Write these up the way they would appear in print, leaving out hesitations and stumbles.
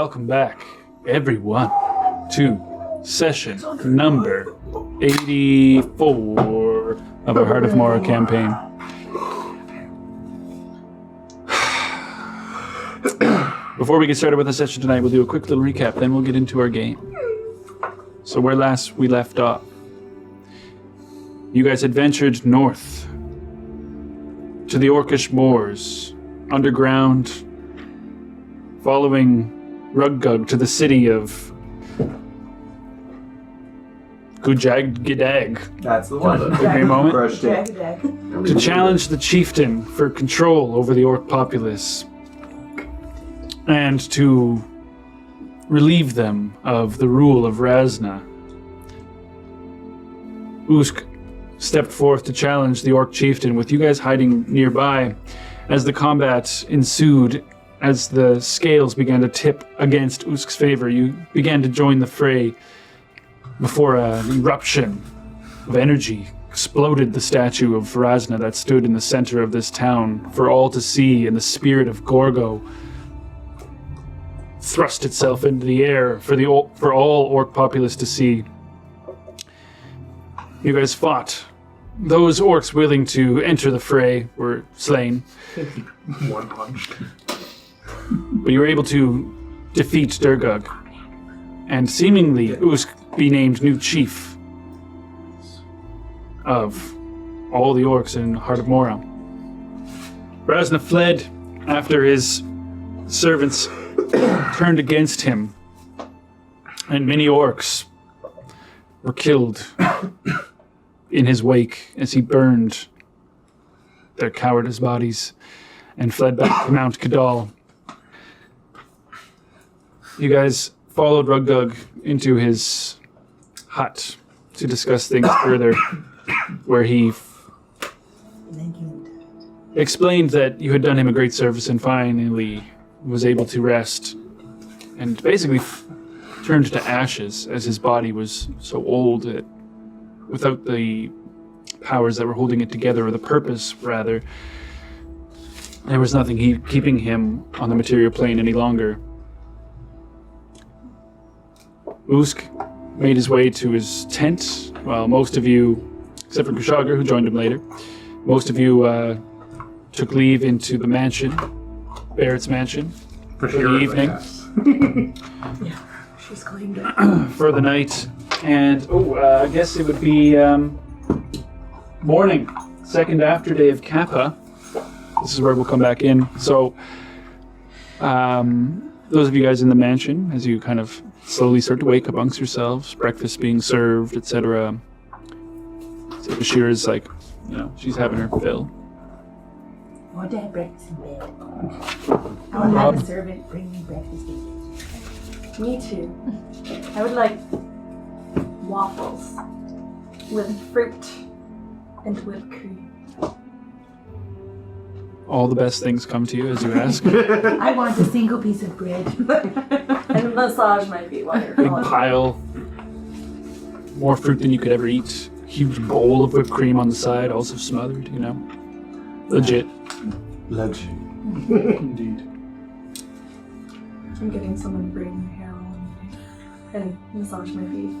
Welcome back, everyone, to session number 84 of our Heart of Mora campaign. Before we get started with the session tonight, we'll do a quick little recap, then we'll get into our game. So where last we left off, you guys had ventured north to the orcish moors, underground, following Ruggug to the city of Gujag-Gidag. That's the one. Every moment. Gujag-Gidag. To challenge the chieftain for control over the orc populace and to relieve them of the rule of Razna. Usk stepped forth to challenge the orc chieftain, with you guys hiding nearby. As the combat ensued, as the scales began to tip against Usk's favor, you began to join the fray before an eruption of energy exploded the statue of Razna that stood in the center of this town for all to see, and the spirit of Gorgo thrust itself into the air for all orc populace to see. You guys fought. Those orcs willing to enter the fray were slain. One punch. But you were able to defeat Durgug and seemingly Usk be named new chief of all the orcs in Heart of Mora. Razna fled after his servants turned against him, and many orcs were killed in his wake as he burned their cowardice bodies and fled back to Mount Kiddal. You guys followed Ruggug into his hut to discuss things further, where he explained that you had done him a great service and finally was able to rest, and basically turned to ashes as his body was so old that without the powers that were holding it together, or the purpose rather, there was nothing keeping him on the material plane any longer. Usk made his way to his tent, while most of you, except for Kushagar, who joined him later, most of you took leave into the mansion, Barrett's mansion, for the evening. Yeah, she's claimed it. For the night. And, I guess it would be morning, second after day of Kappa. This is where we'll come back in. So, those of you guys in the mansion, as you kind of slowly start to wake amongst yourselves, breakfast being served, etc. So Bashir is like, she's having her fill. I want to have breakfast in bed. I want to have a servant bring me breakfast in bed. Me too. I would like waffles with fruit and whipped cream. All the best things come to you as you ask. I want a single piece of bread. And massage my feet while you're Big calling. pile. More fruit than you could ever eat. Huge bowl of whipped cream on the side, also smothered, Legit. Luxury. Indeed. I'm getting someone to bring my hair on and massage my feet.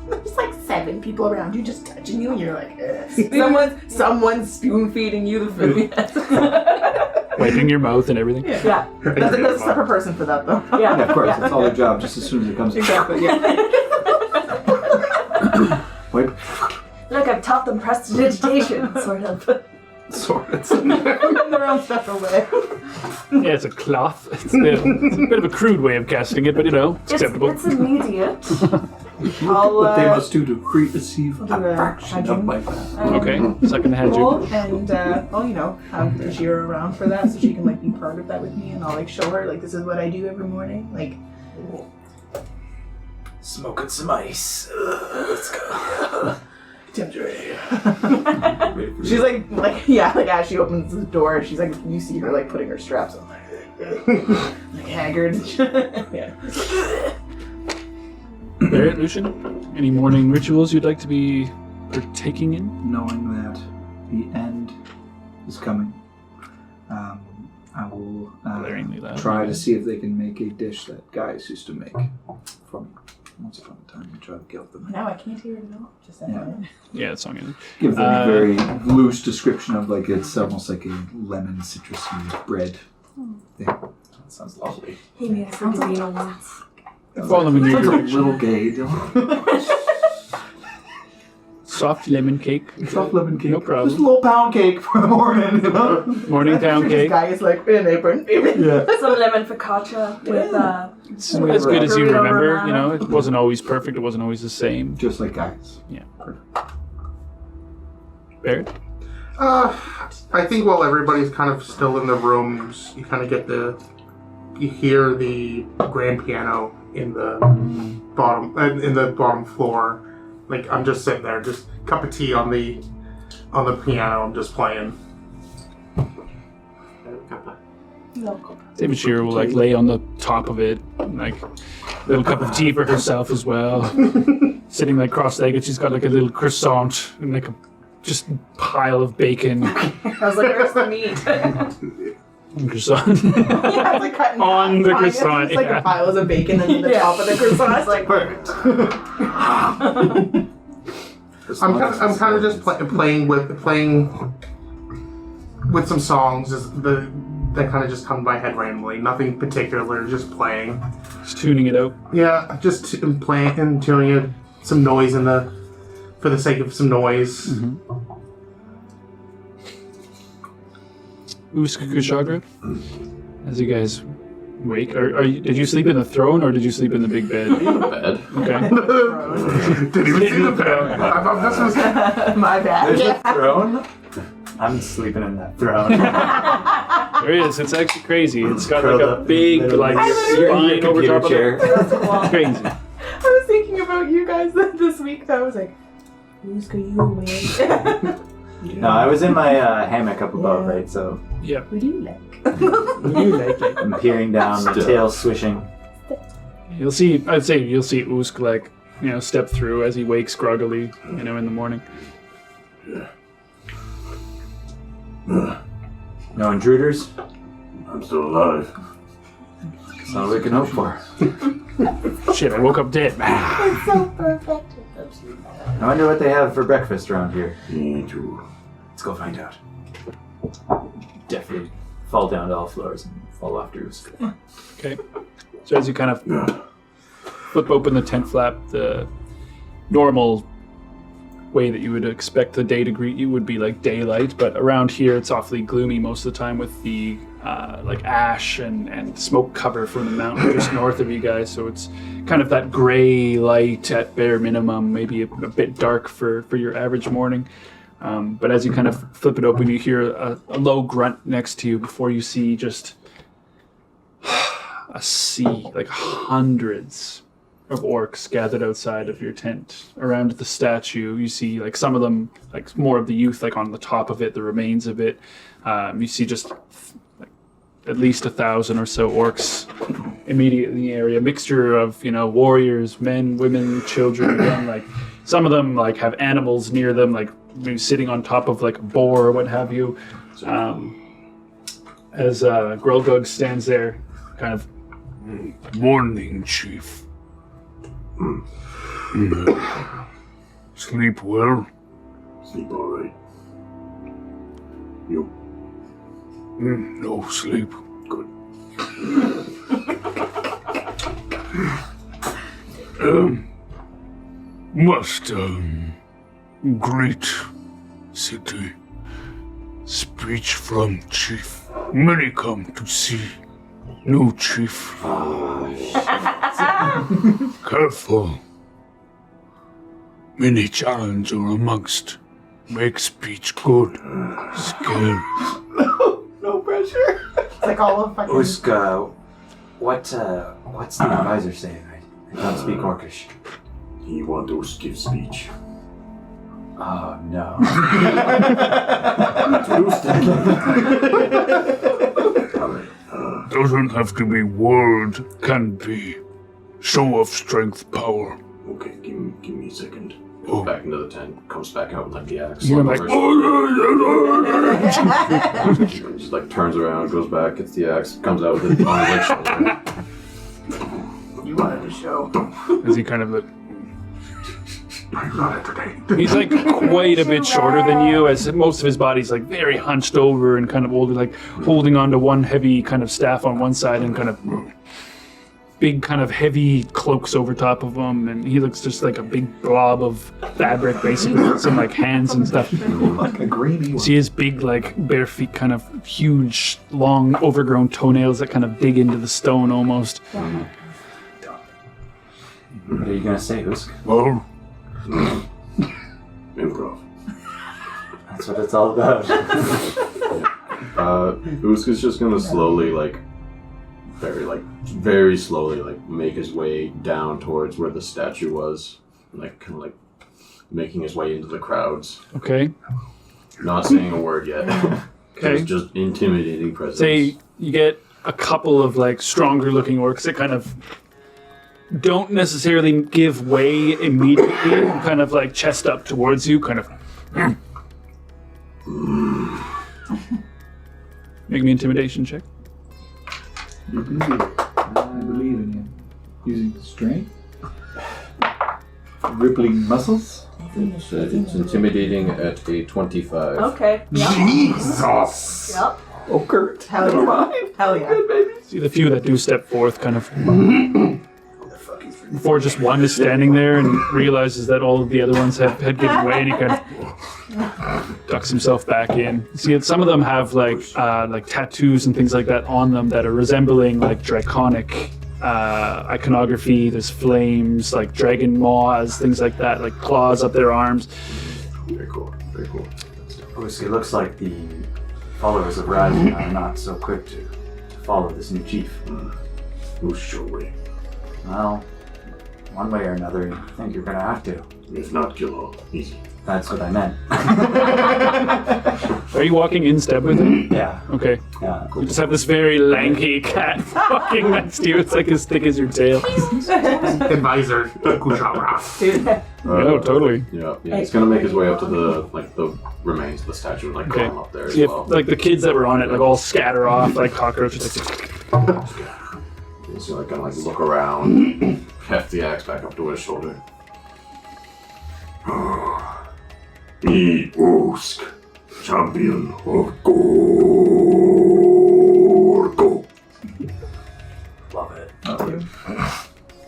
There's like 7 people around you just touching you, and you're like, someone's spoon feeding you the food. Wiping your mouth and everything. Yeah. That's a separate person for that, though. Yeah, of course. It's all their job just as soon as it comes. Exactly, yeah. Wipe. Look, I've taught them prestidigitation, sort of. Sort of. In their own special way. Yeah, it's a cloth. It's a bit of a crude way of casting it, but it's acceptable. It's immediate. What they must do to receive a do a fraction of Hajum. my path. Okay, second Hajum. Cool. And, have Tajira around for that so she can, be part of that with me, and I'll, show her, this is what I do every morning. Smoking some ice. Let's go. Temperature. She's as she opens the door, she's you see her, putting her straps on, haggard. Yeah. Barrett, Lucian, any morning rituals you'd like to be partaking in? Knowing that the end is coming, I will will Blaringly loud. try to see if they can make a dish that guys used to make from once upon a time and try to gild them. Now I can't hear it at all. Just Yeah, that song is. Give them a very loose description of like it's almost like a lemon citrusy bread. Yeah. That sounds lovely. He made us into being ones. Follow them in your It's a direction. little gay, Dylan. Soft lemon cake. Soft lemon cake. No problem. Just a little pound cake for the morning, you know? Morning town cake. This guy is like an apron. Yeah. Some lemon focaccia with It's as good as you Burrito remember. Romano. You know, it wasn't always perfect. It wasn't always the same. Just like guys. Yeah. Barrett? I think while everybody's kind of still in the rooms, you kind of get you hear the grand piano in the bottom floor. Like I'm just sitting there, just cup of tea on the piano. I'm just playing. David Shearer will like lay on the top of it, like little cup of tea for herself as well. Sitting like cross-legged, she's got like a little croissant and like a just pile of bacon. I was like, where's the meat? Croissant. Yeah, it's like cutting On the croissant, It's like yeah. the piles of bacon and then the top of the croissant. It's like Perfect. I'm kind of just playing with some songs that kind of just come to my head randomly. Nothing particular, just playing. Just tuning it out. Yeah, just playing and tuning it. Some noise for the sake of some noise. Usk Kushagra, as you guys wake, did you sleep in the throne or did you sleep in the big bed? In the bed. Okay. Didn't even see the bed. I thought this was... my bad. There's a throne? I'm sleeping in that throne. There is. It's actually crazy. It's got Curled like a up, big literally. like You're in your spine over computer top chair. of it. It's crazy. I was thinking about you guys this week. So I was like, who's going you away? No, I was in my hammock up above, right? So Yeah. What do you like? You like it. I'm peering down, my tail swishing. I'd say you'll see Usk like, step through as he wakes groggily, in the morning. No intruders? I'm still alive. That's all we can hope for. Shit, I woke up dead. It's so perfect. I wonder what they have for breakfast around here. Me too. Let's go find out. Definitely fall down to all floors and fall after Usk. Okay. So as you kind of flip open the tent flap, the normal way that you would expect the day to greet you would be like daylight, but around here it's awfully gloomy most of the time with the like ash and smoke cover from the mountain just north of you guys. So it's kind of that gray light at bare minimum, maybe a bit dark for your average morning. But as you kind of flip it open, you hear a low grunt next to you before you see just a sea, like hundreds of orcs gathered outside of your tent. Around the statue, you see like some of them, like more of the youth, like on the top of it, the remains of it. You see just like, at least 1,000 or so orcs immediately in the area. A mixture of, warriors, men, women, children. Again, like some of them like have animals near them, like maybe sitting on top of like a boar or what have you. As Grelgug stands there, kind of, Morning, Chief. Sleep well? Sleep alright. You? No sleep. Good. Great city. Speech from Chief. Many come to see. No Chief. Careful. Many challenge are amongst. Make speech good. Scary. No pressure. It's like all of fucking. Usk, what's the advisor saying? I don't speak Orcish. He want to give speech. Oh, no. Doesn't have to be word, can be. Show of strength, power. Okay, give me a second. Goes back into the tent, comes back out with like the axe. you're like, Just like turns around, goes back, gets the axe, comes out with it on his shoulder. You wanted to show. As he kind of I'm not entertained. he's like quite a bit shorter than you, as most of his body's like very hunched over and kind of older, like holding onto one heavy kind of staff on one side and kind of big kind of heavy cloaks over top of him, and he looks just like a big blob of fabric basically with some like hands and stuff. Like a greeny one. See his big like bare feet, kind of huge long overgrown toenails that kind of dig into the stone almost. What are you gonna say, Usk? Well, Improv. That's what it's all about. Usk is just gonna slowly, very slowly, make his way down towards where the statue was, kind of making his way into the crowds. Okay. Not saying a word yet. Okay. Just intimidating presence. Say you get a couple of like stronger looking orcs that kind of don't necessarily give way immediately, kind of like chest up towards you, kind of. Make me intimidation check. You can do it. I believe in you. Using strength. Rippling muscles. It's intimidating at a 25. Okay. Yep. Jesus! Yep. Oh, Kurt. Hell yeah. Hell yeah. See the few that do step forth, kind of. Before just one is standing there and realizes that all of the other ones had given way, and he kind of ducks himself back in. See, some of them have like tattoos and things like that on them that are resembling like draconic iconography. There's flames, like dragon maws, things like that, like claws up their arms. Very cool. Very cool. Usk, it looks like the followers of Rajna are not so quick to follow this new chief. Who's sure way? Well, one way or another, I think you're gonna have to. If not, kill all. Easy. That's what I meant. Are you walking in step with him? Yeah. Okay. Yeah. You just have this very lanky cat walking next to you. It's like as thick as your tail. Advisor, Kushara. Oh, totally. Yeah. He's gonna make his way up to the remains of the statue and Okay. climb up there as So you well. have, like the kids that were on it, like all scatter off like cockroaches. He's gonna kind of look around, heft the axe back up to his shoulder. be Usk, champion of Gorgo. Love it.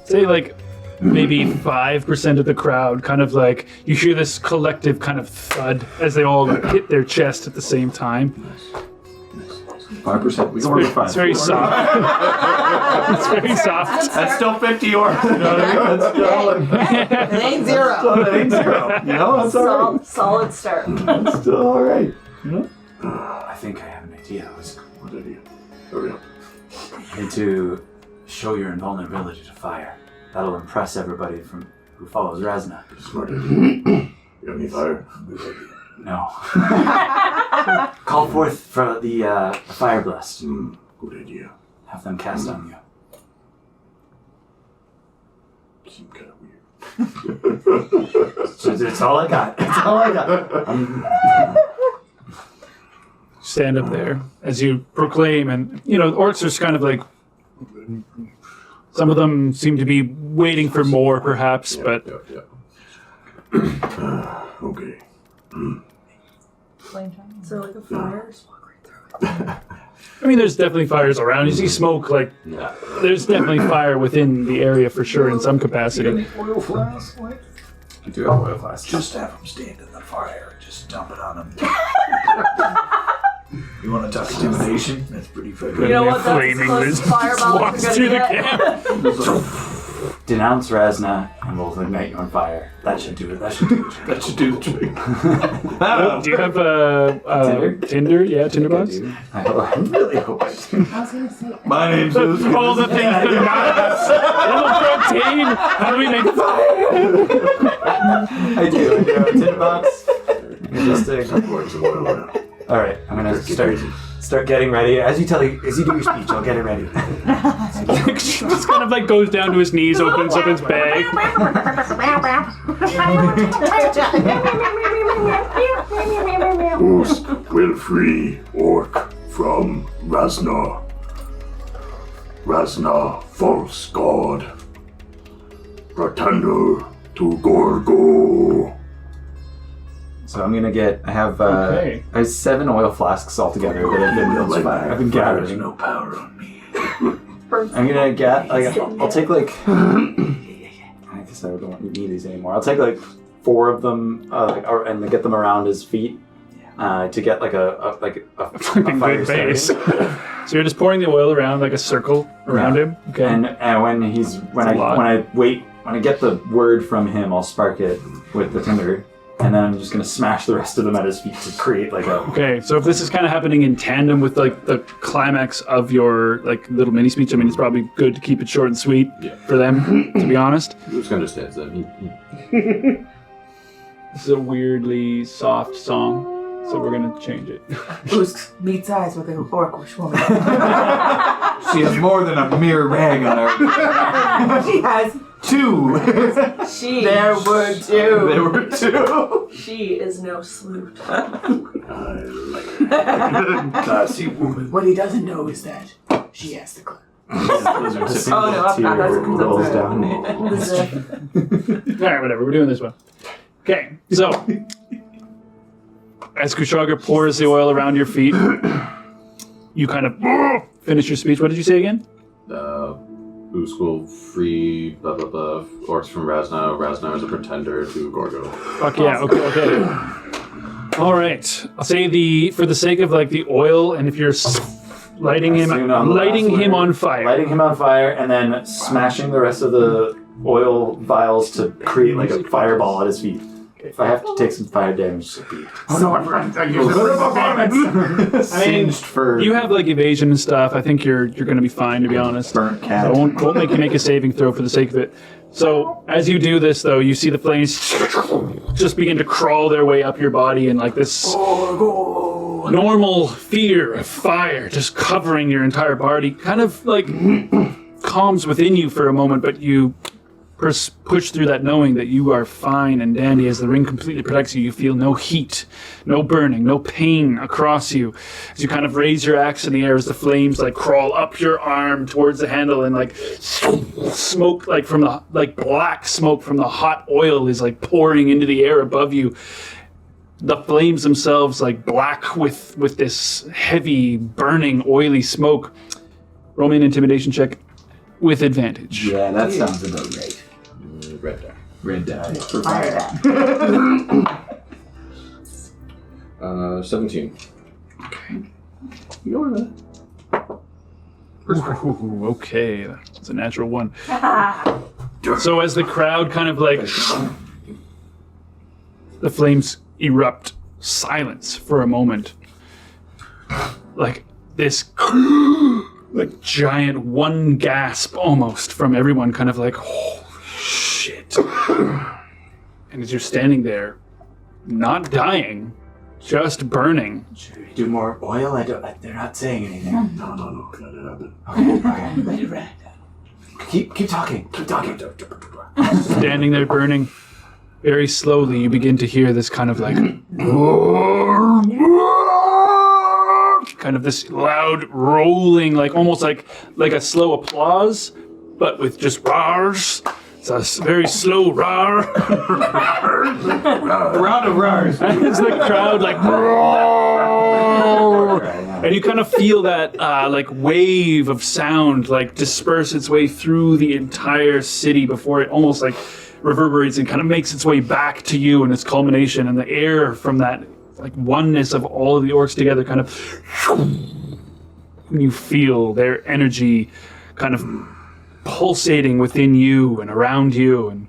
Say like maybe 5% of the crowd kind of like you hear this collective kind of thud as they all like, hit their chest at the same time. 5%. We can work with 5. It's very soft. It's very soft. That's still 50 orcs. You know what I mean? That's still, It ain't zero. it ain't zero. You know, that's all right. Solid start. That's still all right. You know? I think I have an idea, Usk. What idea? Hurry up. You need to show your invulnerability to fire. That'll impress everybody who follows Razna. Smart idea. You got any fire? No. Call forth for the fire blast. Good idea. Have them cast on you. Seems kind of weird. It's all I got. It's all I got. Stand up there as you proclaim, and you know the orcs are just kind of like. Some of them seem to be waiting for more, perhaps, but Yeah. Okay. So like a fire. I mean, there's definitely fires around. You see smoke, like Yeah. there's definitely fire within the area for sure in some capacity. Oil flask, like? You do have oil flasks. Just have them stand in the fire and just dump it on them. You want to talk intimidation? That's pretty fucking. You know what? That's Flaming the whiz closest fireball walks we're through the gonna get. camp. Denounce Razna and we'll ignite you on fire. That should do it. That should do it. That should do the trick. Do you have Tinder? Yeah, Tinderbox? I really hope I do. I was gonna say. My name's Usk. All the things that matter. Little protein. How do we make fire? I do. Tinderbox. Just Pour some oil on it. Alright, I'm gonna start start getting ready. As you do your speech, I'll get it ready. Just kind of like goes down to his knees, opens up his bag. Usk will free orc from Razna. Razna, false god. Pretender to Gorgo. So I'm gonna get. I have Okay. 7 oil flasks altogether that I've been gathering. no power on me. I'm gonna get. I'll take like. I guess I don't need these anymore. I'll take like 4 of them, and get them around his feet. To get like a Fucking fire good base. started. So you're just pouring the oil around like a circle around him. Okay. And when a lot. when I get the word from him, I'll spark it with the tinder, and then I'm just gonna smash the rest of them at his feet to create like a. Okay, so if this is kind of happening in tandem with like the climax of your like little mini speech, I mean, it's probably good to keep it short and sweet for them, to be honest. Who's gonna stand them? This is a weirdly soft song, so we're gonna change it. Usk meets eyes with an orcish woman. She has more than a mere rag on her. She has 2. She. There were 2. There were 2. She is no sloot. Classy woman. What he doesn't know is that she has the clue. Those are just Oh, no, I'm not. That's a- rolls that's a- down. All right, whatever. We're doing this one. Okay, so as Kushagar pours the oil around your feet, you kind of finish your speech. What did you say again? Usk will free blah blah blah orcs from Razna. Razna is a pretender to Gorgo. Fuck yeah. Okay. All right. I'll say for the sake of like the oil, and if you're lighting him Soon on the lighting last him word. on fire. Lighting him on fire, and then smashing the rest of the oil vials to create like a fireball at his feet. If I have to take some fire damage, so be it. Oh no, I used it. Singed for You have like evasion and stuff. I think you're going to be fine, to be honest. burnt cat. I won't make you make a saving throw for the sake of it. So as you do this, though, you see the flames just begin to crawl their way up your body, and like this normal fear of fire just covering your entire body, kind of like calms within you for a moment, but you push through that knowing that you are fine and dandy as the ring completely protects you. You feel no heat, no burning, no pain across you. As you kind of raise your axe in the air as the flames like crawl up your arm towards the handle, and like smoke like from the black smoke from the hot oil is like pouring into the air above you. The flames themselves like black with this heavy burning oily smoke. Roll me an intimidation check with advantage. Yeah, that sounds about right. Red die. Red die. Fire that. 17. Ooh, okay, that's a natural one. So as the crowd kind of like the flames erupt, silence for a moment. Like this like giant one gasp almost from everyone, kind of like, holy shit. And as you're standing there, not dying, just burning. Should we do more oil? They're not saying anything. No, let it happen. Okay. Let it run. Keep talking. Keep talking. Standing there burning, very slowly you begin to hear this kind of like kind of this loud rolling, like almost like a slow applause, but with just rars. It's a very slow rar. Round of rars. It's the crowd like roar. And you kind of feel that like wave of sound like disperse its way through the entire city before it almost like reverberates and kind of makes its way back to you in its culmination, and the air from that like oneness of all of the orcs together kind of, you feel their energy kind of pulsating within you and around you, and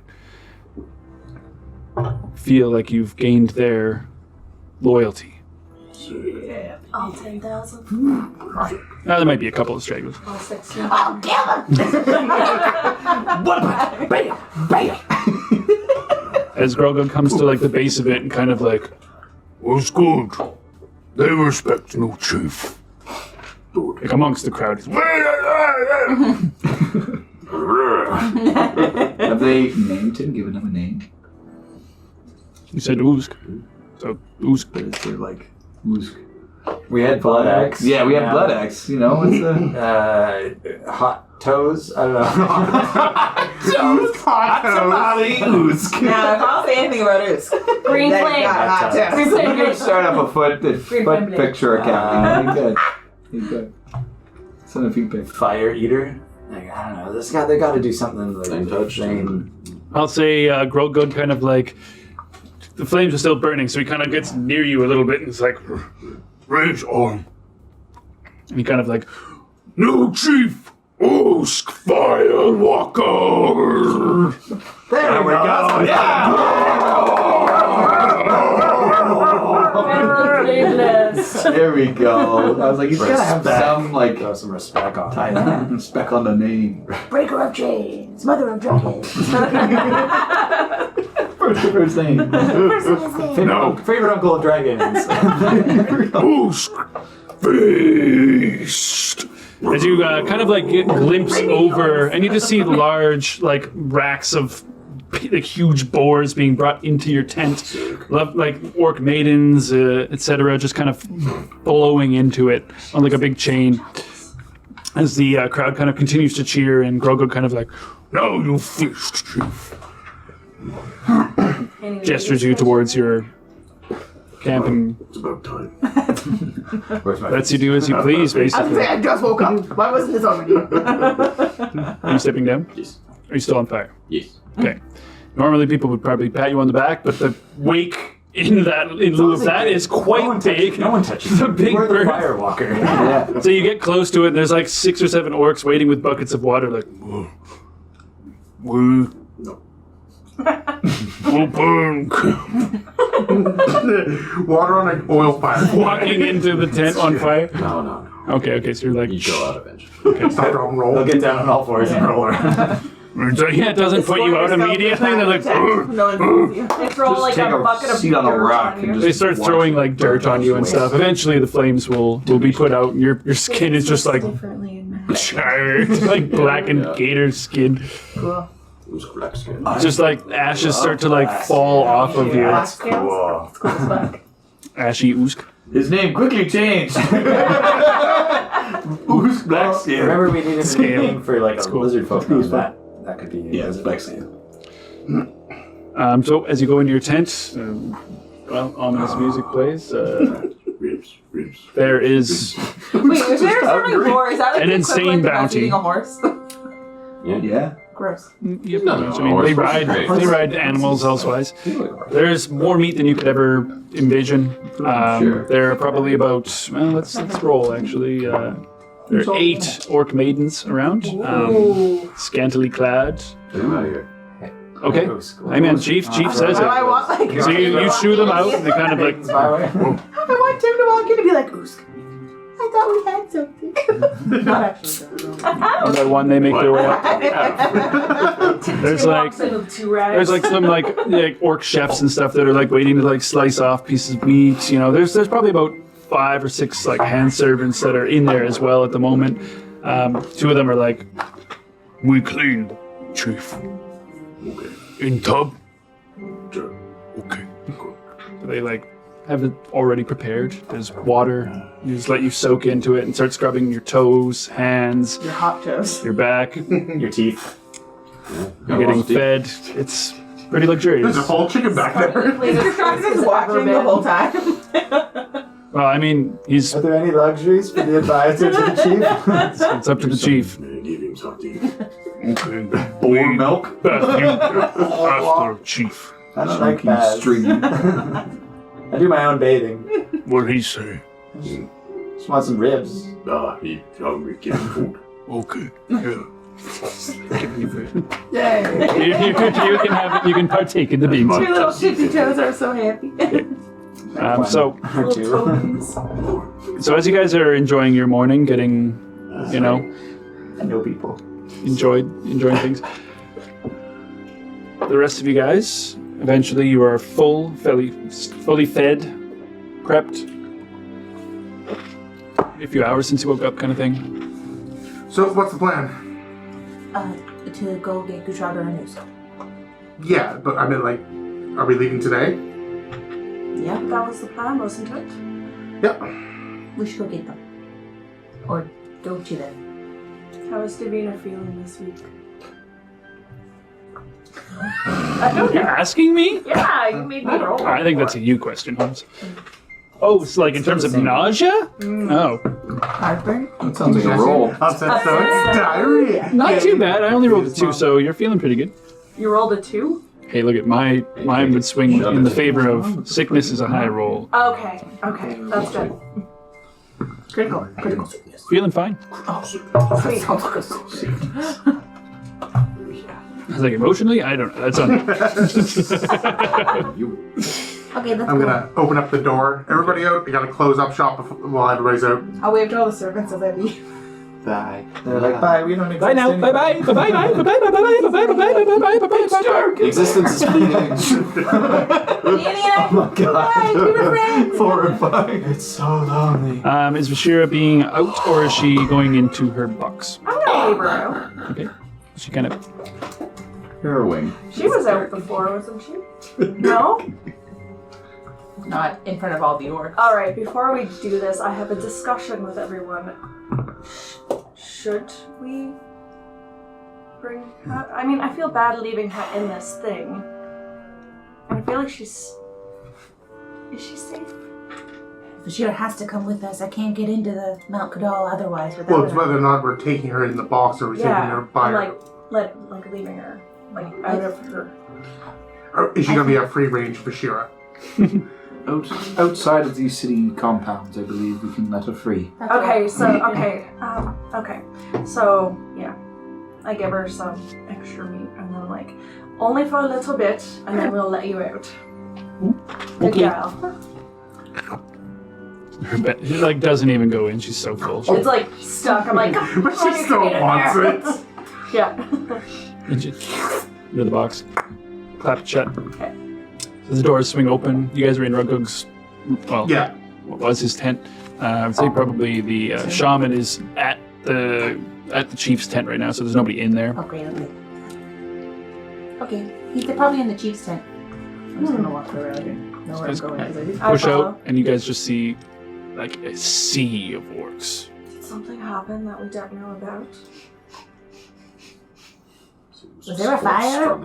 feel like you've gained their loyalty. All 10,000. Now there might be a couple of stragglers. All 16. I'll kill him! Bam! Bam! As Grogan comes to like the base of it and kind of like, Was good. They respect no chief. like amongst the crowd. Have they named him, given him a name? He said Usk. So Usk. But is there like Usk? We had blood axe. Yeah, we have blood axe. You know, what's the Hot toes. I don't know. Usk? Now, if I'll say anything about Usk, Green that flame. got hot toes. Green flame. You start up a foot flame. picture account. You're good. You're good. Send a feedback. Fire eater. Like, I don't know. They got to do something like Same touch. I'll say Grogud kind of like the flames are still burning, so he kind of gets near you a little bit and it's like Raise arm. and he kind of like No chief. Usk fire walker. There we go. There we go. I was like, he's gotta have some like Throw some respect on it. spec on the name. Breaker of chains, mother of dragons. First name. No. Favorite uncle of dragons. Usk feast. as you kind of like glimpse over and you just see large like racks of like huge boars being brought into your tent, like orc maidens, etc., just kind of blowing into it on like a big chain. As the crowd kind of continues to cheer, and Grogu kind of like Now you feast, chief. gestures you towards your camp and It's about time. lets you do as you please, I was basically. saying, I just woke up. Why wasn't this already? Are you stepping down? Yes. Are you still on fire? Yes. Okay. Normally people would probably pat you on the back, but the wake in lieu of that is quite big. No one touches It's a you. big We're the bird. fire walker. Yeah. So you get close to it, and there's like 6 or 7 orcs waiting with buckets of water, like, We No. open. Water on an oil fire. walking into the tent on fire. No. Okay, so you're like, You go out eventually. Stop, drum, roll. They'll get down on all fours and roll around. yeah, it doesn't put you out immediately. They're like, No one sees you. They throw like take a a bucket of seat on a dirt rock on and you. just- they start throwing like dirt on you and stuff. Eventually the flames will be put out, and your skin is just like differently in Matt. charred, like blackened gator skin. Cool. Usk black skin. Just like ashes start to like fall off of you. Black scales? It's cool as fuck. Ashy oosk. His name quickly changed. Usk Black Skin. Remember we needed a Scale. name for like a cool. lizard folk name. That could be Yeah, it's lizard Black folk Skin. name. So as you go into your tent, well, ominous music plays. Ribs. There is Wait, is there something more? Is that like An the insane equivalent of us bounty. eating a horse? Yeah. Gross. Yep, No, I mean, horse they is ride great. animals elsewise. There's more meat than you could ever envision. Sure. There are probably about let's roll actually. There are 8 orc maidens around, scantily clad. Get him out of here. Okay, hey man, Chief says Why do I it. want like? So you shoo them out, and they kind of like I want Tim to walk in and be like, Usk, I thought we had something. Not actually. one by one they make their way up. There's like Walks in with 2 rags. There's like some like orc chefs and stuff that are like waiting to like slice off pieces of meat. You know, there's probably about 5 or 6 like hand servants that are in there as well at the moment. 2 of them are like, We clean, chief. Okay. In tub. Sure. Okay. they like have it already prepared. There's water. You just let you soak into it and start scrubbing your toes, hands, Your hot toes. your back. Your teeth. You're getting fed. It's pretty luxurious. There's a whole chicken back there. Just watching the whole time. Well, I mean, he's Are there any luxuries for the advisor to the chief? it's up to the chief. Give him something. Okay. Boar milk. Bath you after, chief. I don't like Chunky, that. stringy. I do my own bathing. What'd he say? Just want some ribs. He's hungry. Give him food. Okay. Yeah. Yay. You can partake in the beans. Your little shifty toes are so happy. So Or two. so as you guys are enjoying your morning, getting I know people. enjoying things. The rest of you guys, eventually you are fully fed, prepped. a few hours since you woke up, kind of thing. So, what's the plan? To go get Kushaga and Usk. Yeah, but I mean, like, are we leaving today? Yeah, That was the plan, wasn't it? Yep. we should go get them. Or go to them. How is Davina feeling this week? You're asking me? Yeah, you made me roll. I think that's a you question, Holmes. Oh, it's like in terms of nausea? Oh, Heartburn? That sounds like a roll. So it's diarrhea. not too bad. I only rolled a 2, so you're feeling pretty good. You rolled a 2? Hey, look at mine would swing in the favor of sickness is a high roll. Okay, that's good. Critical. Feeling fine. Sweet. I was like, emotionally? I don't know. That's on. Okay, let's I'm go. gonna open up the door. Everybody out. I gotta close up shop while everybody's out. I'll wave to all the servants as I leave. Bye. They're like, bye, we don't exist Bye now. Bye bye. Bye bye. Bye bye. Bye bye. Bye bye. Bye bye. Bye bye. Bye bye. Bye bye. Existence is fleeting. Oh my god. we were friends. Horrifying. It's so lonely. Is Vashira being out or is she going into her box? I'm gonna leave her out. Okay. She kind of. Harrowing. She was out before, wasn't she? No? Not in front of all the orcs. Alright, before we do this, I have a discussion with everyone. Should we bring her? I mean, I feel bad leaving her in this thing. And I feel like she's... Is she safe? Vashira has to come with us. I can't get into the Mount Kiddal otherwise without Well, it's her. whether or not we're taking her in the box or we're taking her by and her. like leaving her, like, out of her. Or is she gonna be a free range for Shira? Outside of these city compounds, I believe we can let her free. That's Okay, right. so, okay. So, yeah. I give her some extra meat and then like, only for a little bit, and then we'll let you out. Good Okay. gal. Her bed, she like doesn't even go in. She's so full. It's like stuck. I'm like, But she still wants it. Yeah. And she, into the box. Clap it shut. Okay. So the doors swing open. You guys are in Rugug's. Well, Yeah. what was his tent? I would say probably the shaman is at the chief's tent right now, so there's nobody in there. Oh, great. Okay. He's probably in the chief's tent. I'm just gonna walk around and know where I'm going as I do. Push follow. out, and you guys just see like a sea of orcs. Did something happen that we don't know about? Was there a fire?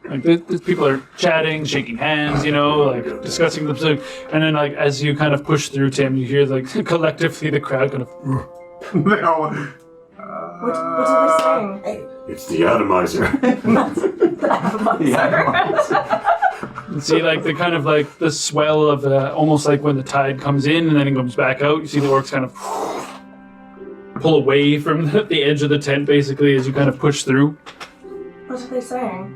Like the people are chatting, shaking hands, you know, like discussing themselves, and then like as you kind of push through Tim, you hear like collectively the crowd kind of. They all. What are they saying? It's the atomizer. You see like the kind of like the swell of almost like when the tide comes in and then it comes back out. You see the orcs kind of pull away from the edge of the tent basically as you kind of push through. What are they saying?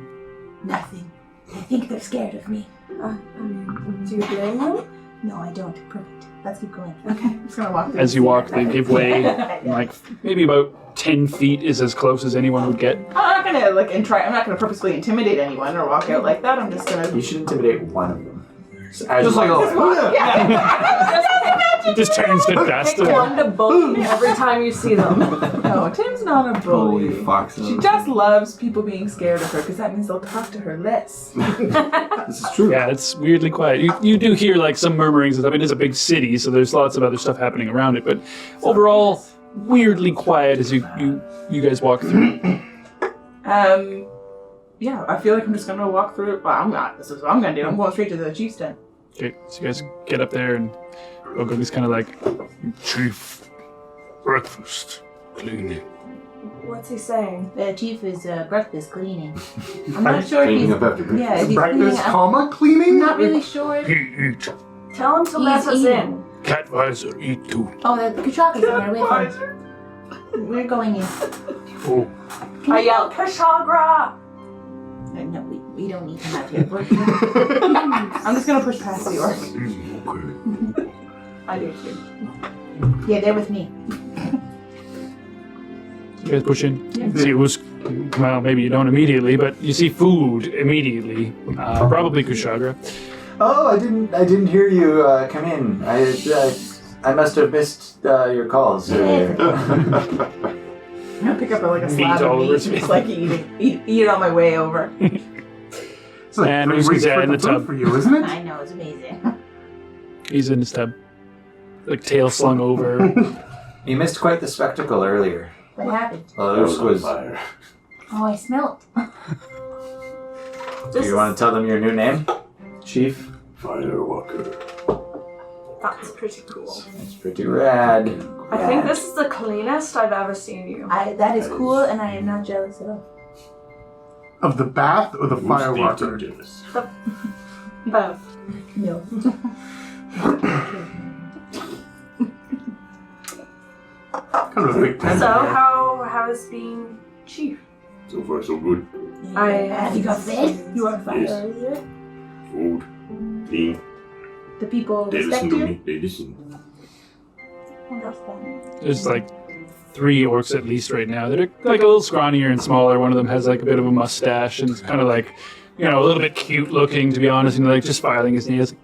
Nothing. I think they're scared of me. I mean, do you blame them? No, I don't. Perfect. Let's keep going. Okay, I'm just gonna walk through. As you walk, they give way. Like maybe about 10 feet is as close as anyone would get. I'm not gonna I'm not gonna purposefully intimidate anyone or walk out like that. I'm just gonna. You should intimidate one of them. As Just like It just turns to dust. Pick one to bully every time you see them. No, Tim's not a bully. Holy fuck. She just loves people being scared of her because that means they'll talk to her less. This is true. Yeah, it's weirdly quiet. You do hear like some murmurings. I mean, it's a big city, so there's lots of other stuff happening around it. But overall, weirdly quiet as you guys walk through. Yeah, I feel like I'm just gonna walk through. Well, I'm not. This is what I'm gonna do. I'm going straight to the chief's tent. Okay, so you guys get up there and Ogug's kind of like, Chief, breakfast, cleaning. What's he saying? The chief is breakfast cleaning. I'm not sure if Cleaning he's. up after breakfast. Yeah, if he's cleaning Breakfast, up. comma, cleaning? I'm not really sure. Eat. Tell him to let He's us eating. in. Catvisor, eat too. Oh, the Kachaka's on our way home. We're going in. Oh, I yell, Kashagra! No, we don't need him out here. I'm just gonna push past the orc. okay. I do too. Yeah, they're with me. you guys push in. See who's, well, maybe you don't immediately, but you see food immediately. Probably Kushagra. Oh, I didn't hear you come in. I must have missed your calls earlier. I'm gonna pick up like a slab all of over meat his and just face. like eat it on my way over. It's like And three who's weeks in worth the of food tub? for you, isn't it? I know, it's amazing. He's in his tub. Like tail slung over. You missed quite the spectacle earlier. What happened? This was. fire. Oh, I smelt. Do you want to tell them your new name, Chief? Firewalker. That's pretty cool. It's pretty rad. I think this is the cleanest I've ever seen you. That is cool, and I am not jealous at all. Of the bath or the firewalker? Both. No. Kind of a big tent. So how has been chief? So far, so good. Have you got fed? You were on fire Yes. earlier. Food. Clean. The people They respect listen to you. me. They listen. There's like 3 orcs at least right now. They're like a little scrawnier and smaller. One of them has like a bit of a mustache and it's kind of like, you know, a little bit cute looking, to be honest, and like just filing his nails.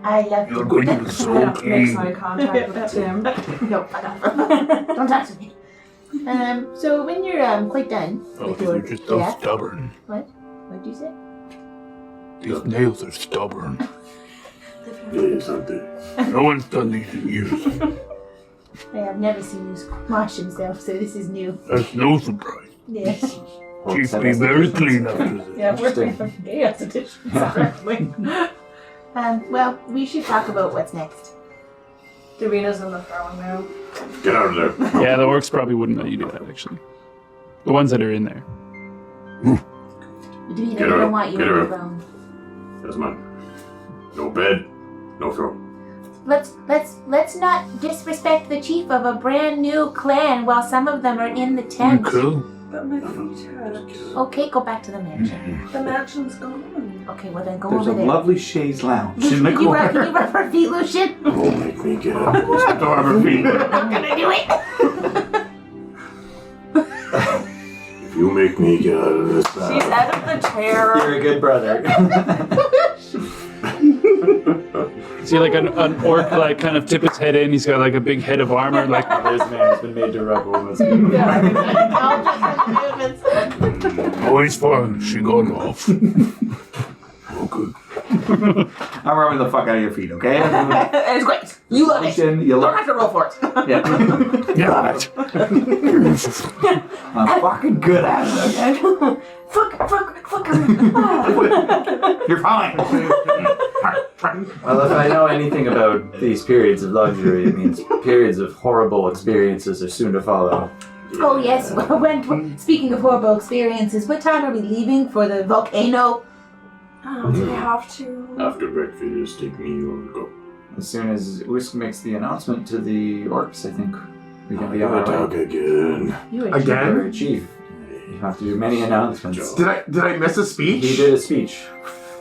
I love you. You're going to be so Makes keen. eye contact with Tim. No, fuck off. Don't talk to me. So when you're quite done Oh, with your you're just so yeah, stubborn. what'd you say? These nails are stubborn. Yes, aren't they? No one's done these in years. I have never seen you wash himself, so this is new. That's no surprise. Yeah. Chief be very clean after this. Yeah, we're Interesting. chaos edition, apparently. Well, we should talk about what's next. Davina's in the throne now. Get out of there. Yeah, the orcs probably wouldn't let you do that, actually. The ones that are in there. We Get don't out, want you get on the out. throne. That's mine. No bed. No throne. Let's not disrespect the chief of a brand new clan while some of them are in the tent. Cool. But my feet hurt. Okay, go back to the mansion. The mansion's gone. Okay, well then go There's a over there. lovely chaise lounge in the Can you rub corner. her feet, Lucian? Don't make me get out of this. Don't have her feet. I'm gonna do it. If you make me get out of this, She's out of the chair. You're a good brother. See, like an orc, like kind of tip his head in. He's got like a big head of armor. Like, This man has been made to rub women's Oh, it's fine. She got off. Okay. I'm rubbing the fuck out of your feet, okay? It's great. You love it. You Don't look. have to roll for it. Yeah. Yeah. I'm fucking good at it, okay? Fuck. You're fine. Well, if I know anything about these periods of luxury, it means periods of horrible experiences are soon to follow. Oh yes. Speaking of horrible experiences, what time are we leaving for the volcano? Do we have to? after breakfast, take me and go. As soon as Usk makes the announcement to the orcs, I think we can be on Gonna our talk way. again. You were Again? You're a chief. You have to do many announcements. Did I miss a speech? He did a speech.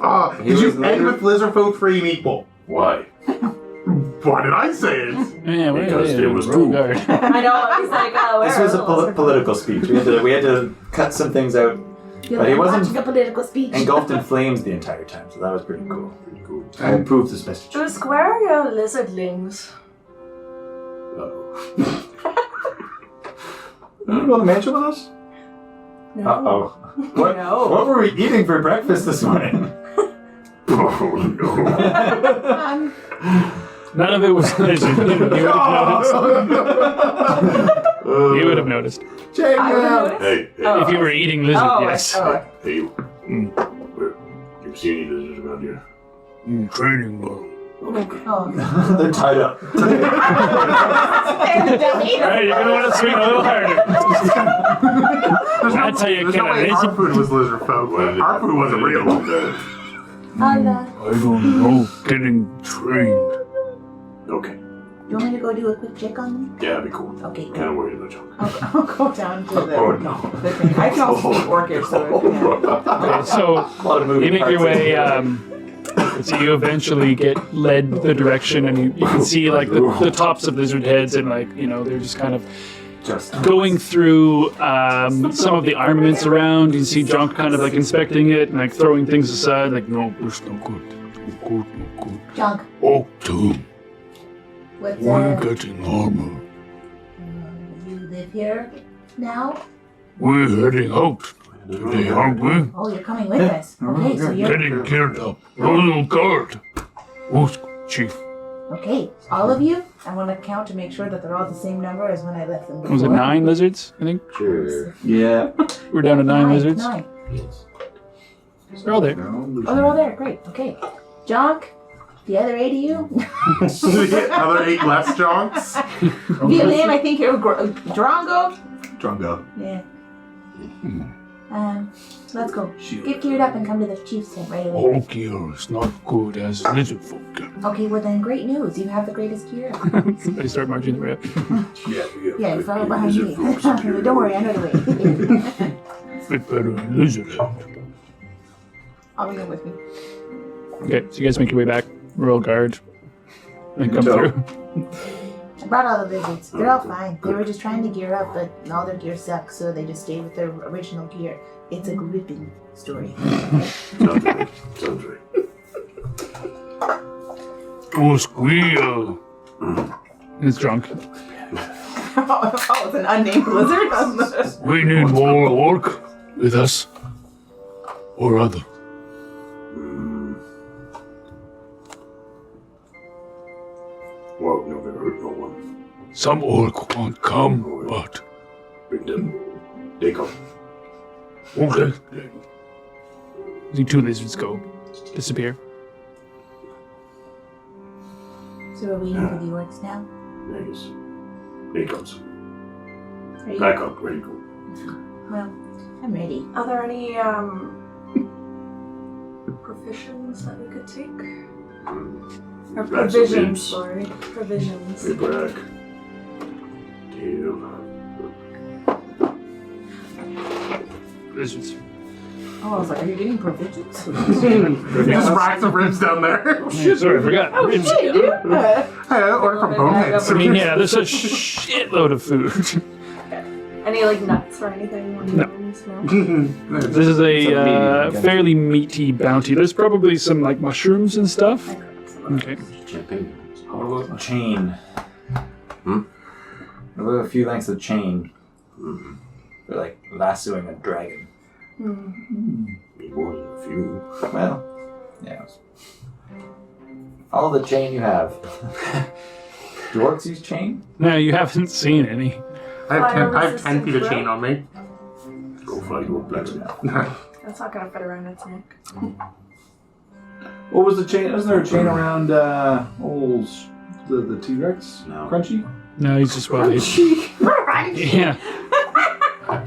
Did He you was end later- with lizard folk free and equal? Why? Why did I say it? yeah, where Because are they? there was Royal two. Guard. I know. I was like, oh, This was a political speech. We had to cut some things out. But he wasn't watching a political speech. engulfed in flames the entire time, so that was pretty cool. Pretty cool. I approved this message. Usk, where are your lizardlings? Uh-oh. You go to the mansion with us? No. Uh-oh. What, No. what were we eating for breakfast this morning? Oh no. None of it was lizard. You would have noticed. You would have noticed. Check I it would out. have Hey, hey, Oh. If you were eating lizard, yes. hey, you. You see any lizards around here? Training well. Oh. They're tied up. Alright, you're gonna want to swing a little harder. That's how you There's get no a way our lizard. food was lizard folk. Our food wasn't real. I don't know. Getting trained. Okay. You want me to go do a quick check on them? Yeah, that'd be cool. Okay. Kind of worried about you. I'll go down to the. Oh no. the thing. I can also speak Orcish, so yeah. Okay, so A lot of moving you make your parts. way, so you eventually get led the direction, and you can see like the tops of lizard heads, and like, you know, they're just kind of Just going through some of the armaments around. You see Junk kind of like inspecting it and like throwing things aside, like, No, it's no good. good, no good. Junk. Orc tomb. What's We're getting armor. you live here now? We're heading out today, aren't we? Oh, you're coming with us. Okay, so you're Getting geared up. Royal Guard. Who's chief? okay. All of you. I want to count to make sure that they're all the same number as when I left them. Was it before. 9 lizards, I think? Sure. Yeah. We're down to 9 lizards. 9. Yes. They're all there. Oh, they're all there. Great. Okay. Jonk, the other 8 of you. The other 8 less jonks. Violin, I think you're Drongo. Drungo. Yeah. Let's go. Get geared up and come to the chief's tent right away. All gear is not good as lizard folk get. Okay, well then, great news. You have the greatest gear. They start marching the way up. Yeah, you follow behind me. Don't worry, I know the way. Fit better in lizard head. I'll bring them with me. Okay, so you guys make your way back. Royal Guard. And come through. I brought all the lizards. They're all fine. They were just trying to gear up, but all their gear sucks, so they just stayed with their original gear. It's a gripping story. Sounds right. Sounds right. It's drunk. Oh, it's an unnamed lizard? We need more orc with us. Or other. Well, never hurt no one. Some orc won't come, but Bring them. They come. okay. The 2 lizards go. Disappear. So we're waiting for the orcs now? Yes. They comes. Are you? Back up. Ready to go. Well, I'm ready. Are there any provisions that we could take? Or Lots of provisions, names. sorry. Provisions. Hey, Brack. Deal. Lizards. Oh, I was like, are you getting provisions? Just racks of ribs down there. Yeah, sorry, I forgot. Oh, shit, dude! Hey, I ordered from Boneheads. I mean, yeah, there's a shitload of food. Any like nuts or anything? No. No. This is a fairly meaty bounty. There's probably some like mushrooms and stuff. Okay. Champagne. What about chain? Hmm? What about a few lengths of chain? For like lassoing a dragon. Be more than a few. Well, yeah. All the chain you have. Do orcs use chain? No, you haven't seen any. I have 10 feet of chain on me. Go find your blacksmith. That's not gonna fit around its neck. What was the chain? Wasn't there a chain around the T-Rex? No. Crunchy? No, he's just well. Yeah.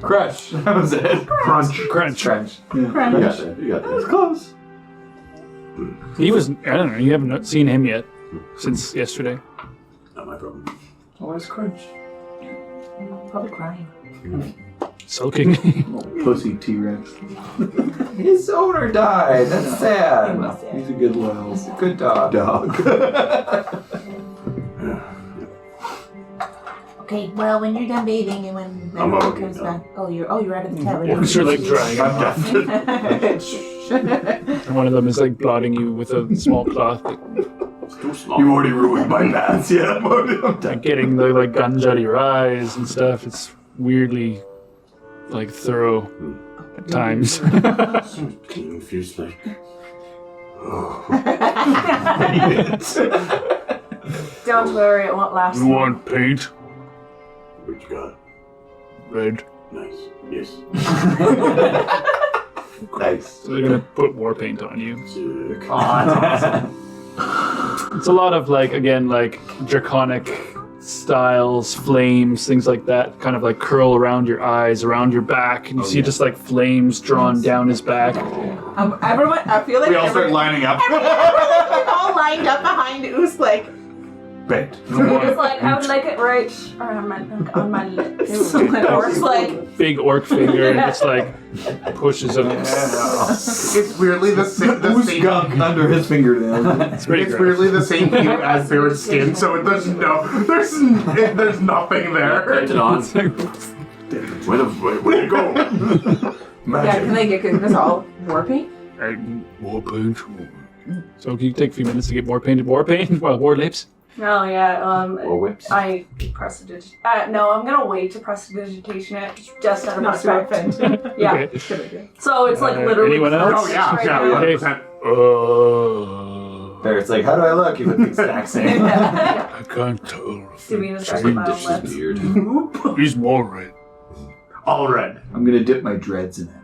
Crush. That was it. Crunch. Crunch. Crunch. Yeah. You got that. You got That was that. close. He was. I don't know. You haven't seen him yet since yesterday. Not my problem. Always crunch. Probably crying. Sulking. Pussy T-Rex. His owner died. That's sad. He's a good loyal He's a good dog. dog. Okay, well, when you're done bathing and when I'm everyone already comes done. back. Oh, you're out of the tub. Orcs are like drying up. And one of them is like blotting you with a small cloth, It's too small. You already ruined my baths. Yeah, I'm like done. getting the like guns out of your eyes and stuff. It's weirdly like thorough at times. Clean feels like. Don't worry, it won't last You long. want paint? What you got? Red. Nice. Yes. Nice. So they're gonna put war paint on you. Sick. It's a lot of like again like draconic styles, flames, things like that, kind of like curl around your eyes, around your back, and you see just like flames drawn down his back. Everyone, I feel like We all start lining up. we're all lined up behind Oos, like. Bent. It's like, I would like it right on my lips. And Orc's like, Big orc finger and just like pushes him. It's weirdly the same. Who's gunk under his fingernails? It's pretty It's gross. weirdly the same hue as their skin, so there's nothing there. Print it on. Where did it go? Yeah, can they get this all war paint? War paint? So can you take a few minutes to get more painted war paint? Well, war lips. Oh yeah. Or whips. I prestidigitation. No, I'm gonna wait to prestidigitation it just out of Not to respect. offend. Yeah. Okay. So it's like literally. Anyone else? Oh yeah, right yeah, now. 100%. There, it's like, how do I look? You look the exact same. I can't tell. if Davina's it got my This is lips. weird. He's more red. All red. I'm gonna dip my dreads in it.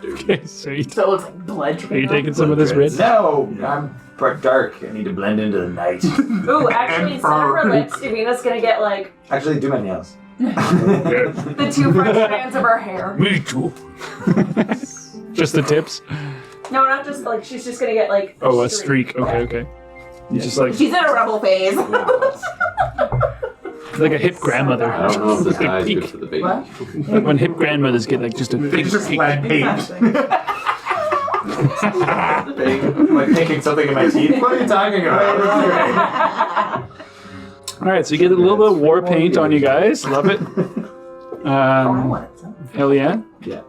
Okay, sweet. So it looks like blood Are dripping you off. taking some of this red? No, I'm dark. I need to blend into the night. Ooh, actually, instead of her lips, Davina's gonna get like Actually, do my nails. the 2 front strands of her hair. Me too. Just the tips? No, not just like she's just gonna get like. Oh, a streak. Okay. You just like She's in a rebel phase. a hip grandmother. I don't know if this Big dye is good peak. for the baby. What? Like when hip grandmothers get like just a big It's just peak. lead paint. Am I picking something in my teeth? What are you talking about? All right, so you get a little bit of war paint on you guys. Love it. I want it. Hell yeah. Yeah.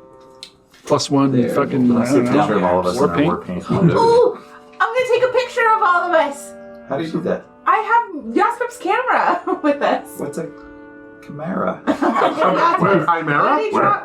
+1 fucking Let's see a picture of all of us war in our paint. war paint. Ooh, I'm gonna take a picture of all of us. How do you do that? I have Jaspers' camera with us. What's a chimera? Chimera?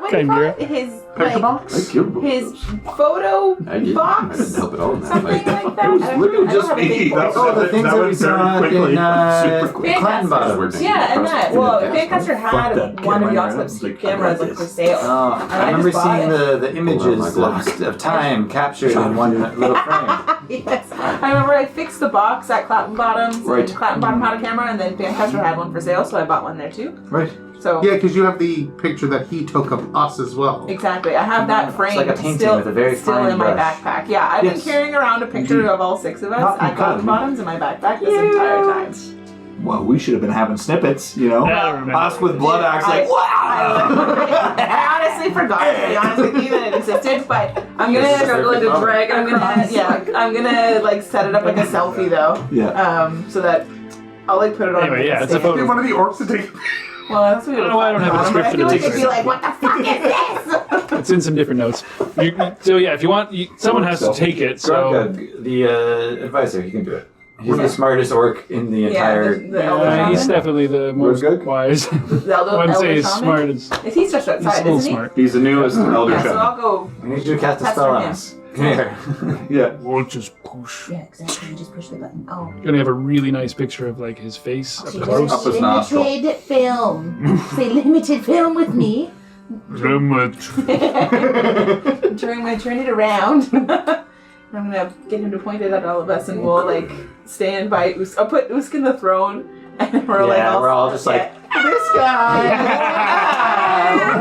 What do you call it? His Picture like, box? I killed both his of those. photo I didn't box. help at all in that Something fight. like that. literally just me. That Oh, the things that we went very saw quickly. in Super quick. Clan Bottoms. Yeah, and that. Well, Fancaster Fuck had that one of camera. Jaspers' Like, cameras like for sale. Oh, I I remember just bought seeing it. the images of time captured in one little frame. Yes. I remember I fixed the box at Clapton Bottoms. Right. And Clapton Bottom had a camera, and then Fancaster had one for sale, so I bought one there too. Right. So Yeah, because you have the picture that he took of us as well. exactly, I have that frame like a painting still, with a very still fine in my brush. backpack. Yeah, I've been Yes. carrying around a picture of all 6 of us Not at Clapton because- Bottoms in my backpack this entire time. Well, we should have been having snippets, you know? I don't remember. Us with blood axe, like, wow! I honestly forgot, to be honest with you, that it existed, but I'm Yes, gonna Struggling to drag I'm gonna, yeah, I'm gonna like set it up like a selfie though, Yeah. so that I'll like put it on. Anyway, yeah, it's a Get photo. one of the orcs to take. Well, that's what I don't know why I don't have a I description feel of like this. they'd be like, "What the fuck is this?" It's in some different notes. So yeah, if you want, someone has to take it. So Grogug, the advisor, he can do it. He's the smartest orc in the Yeah, entire. the elder he's shaman. definitely the most good? wise. I The elder, wouldn't say elder he's shaman? smart. He's He's just a outside, little isn't he? smart. He's the newest elder Yeah, so shaman. I'll go. I need you to cast a That's spell for on him. us. Come here. Yeah. We'll just push. Yeah, exactly. You just push the button. Oh. You're gonna have a really nice picture of like his face up See, close. Up his nostril. limited film. Say limited film with me. Limit. During my journey around, I'm gonna get him to point it at all of us, and we'll like stand by. I'll put Usk in the throne, and we're like, Yeah, we're all just like, this guy.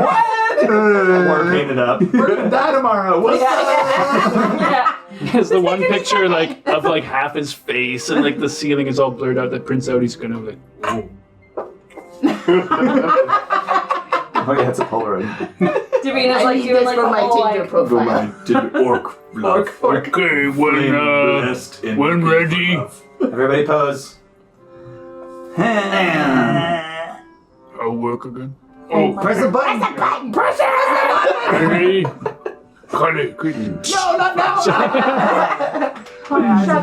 What? war painted up. We're gonna die tomorrow. What's Yeah. He has the one picture like of like half his face and like the ceiling is all blurred out that prints out. He's gonna like, oh. Oh yeah, it's a Polaroid. Davina's I like need doing this like for the my whole Tinder like. profile. Orc. Okay, when ready. Everybody pose. I'll work again. Oh, press the button. Ready? Cut it. Quick. No, not now. Stop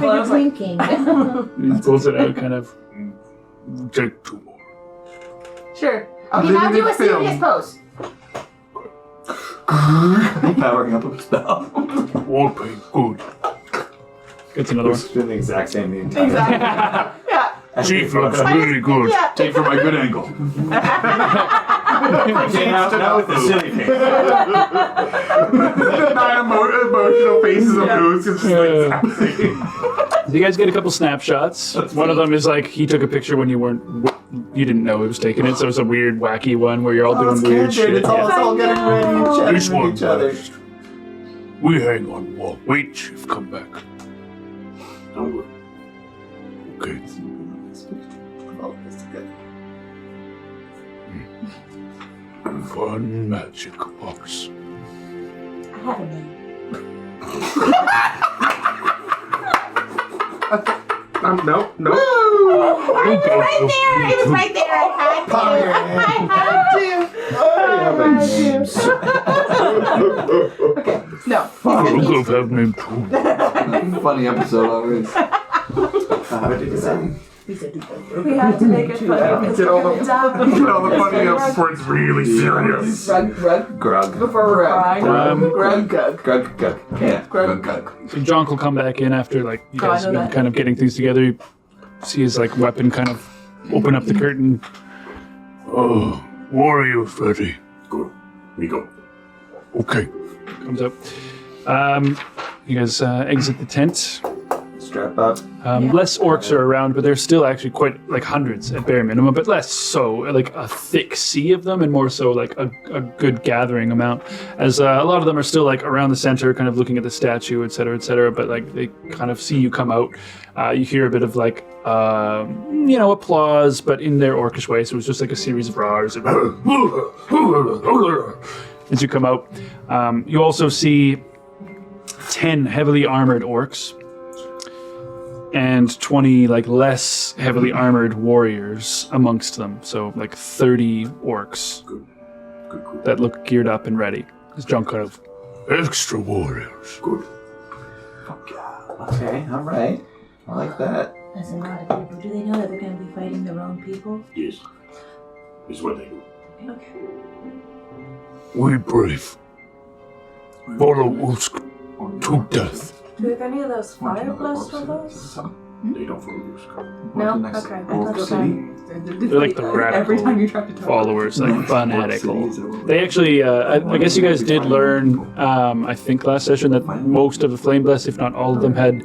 it, blinking. He pulls it out kind of. Take 2 more. Sure. Okay, now do a Limited film. serious pose. Powering up a spell. War paint. Good. Gets another one. It's doing the exact same the entire Exactly. Yeah. Chief looks really good. Yeah. Take for my good angle. Okay, now with the silly face. Non-emotional faces of who's just So you guys get a couple snapshots. One of them is like he took a picture when you didn't know he was taking it, so it's a weird, wacky one where you're all doing weird shit. It's all getting ready and This chatting one with each other. first. We hang on wall. Wait, Chief, come back. Okay. Fun magic box. I have a name. no. It was right there. It was right there. I had to. I had to. Okay, no. I'll have name too. Funny episode already. How did you say? We said We had to make it funny. Get all the funny episodes where it's really serious. Grug. before we're crying. Grug. Yeah. Grug. So Jonk will come back in after like you Oh, I guys know have been that. kind of getting things together. You see his like weapon kind of open up the curtain. Oh, warriors ready. Good. We go. Okay. Comes up. You guys exit the tent. Strap up. Less orcs are around, but there's still actually quite like hundreds at bare minimum, but less so like a thick sea of them, and more so like a good gathering amount. As a lot of them are still like around the center, kind of looking at the statue, etc., etc. But like they kind of see you come out. You hear a bit of like applause, but in their orcish way. So it was just like a series of roars as you come out. You also see 10 heavily armored orcs and 20 like less heavily armored warriors amongst them. So like 30 orcs Good. that look geared up and ready. As John kind of Extra warriors. Good. Okay, all right. I like that. That's a lot of people. Do they know that they're going to be fighting their own people? Yes. Is what they do. Okay. We brave. Follow Usk to death. Do we have any of those fire blast with us? They don't follow you. No? Next Okay. Orc That's City. they're like the Every time radical you try to talk. followers, like Orc fanatical. City, is that what They actually, I guess you guys did learn, I think last session, that most of the Flame Blessed, if not all of them, had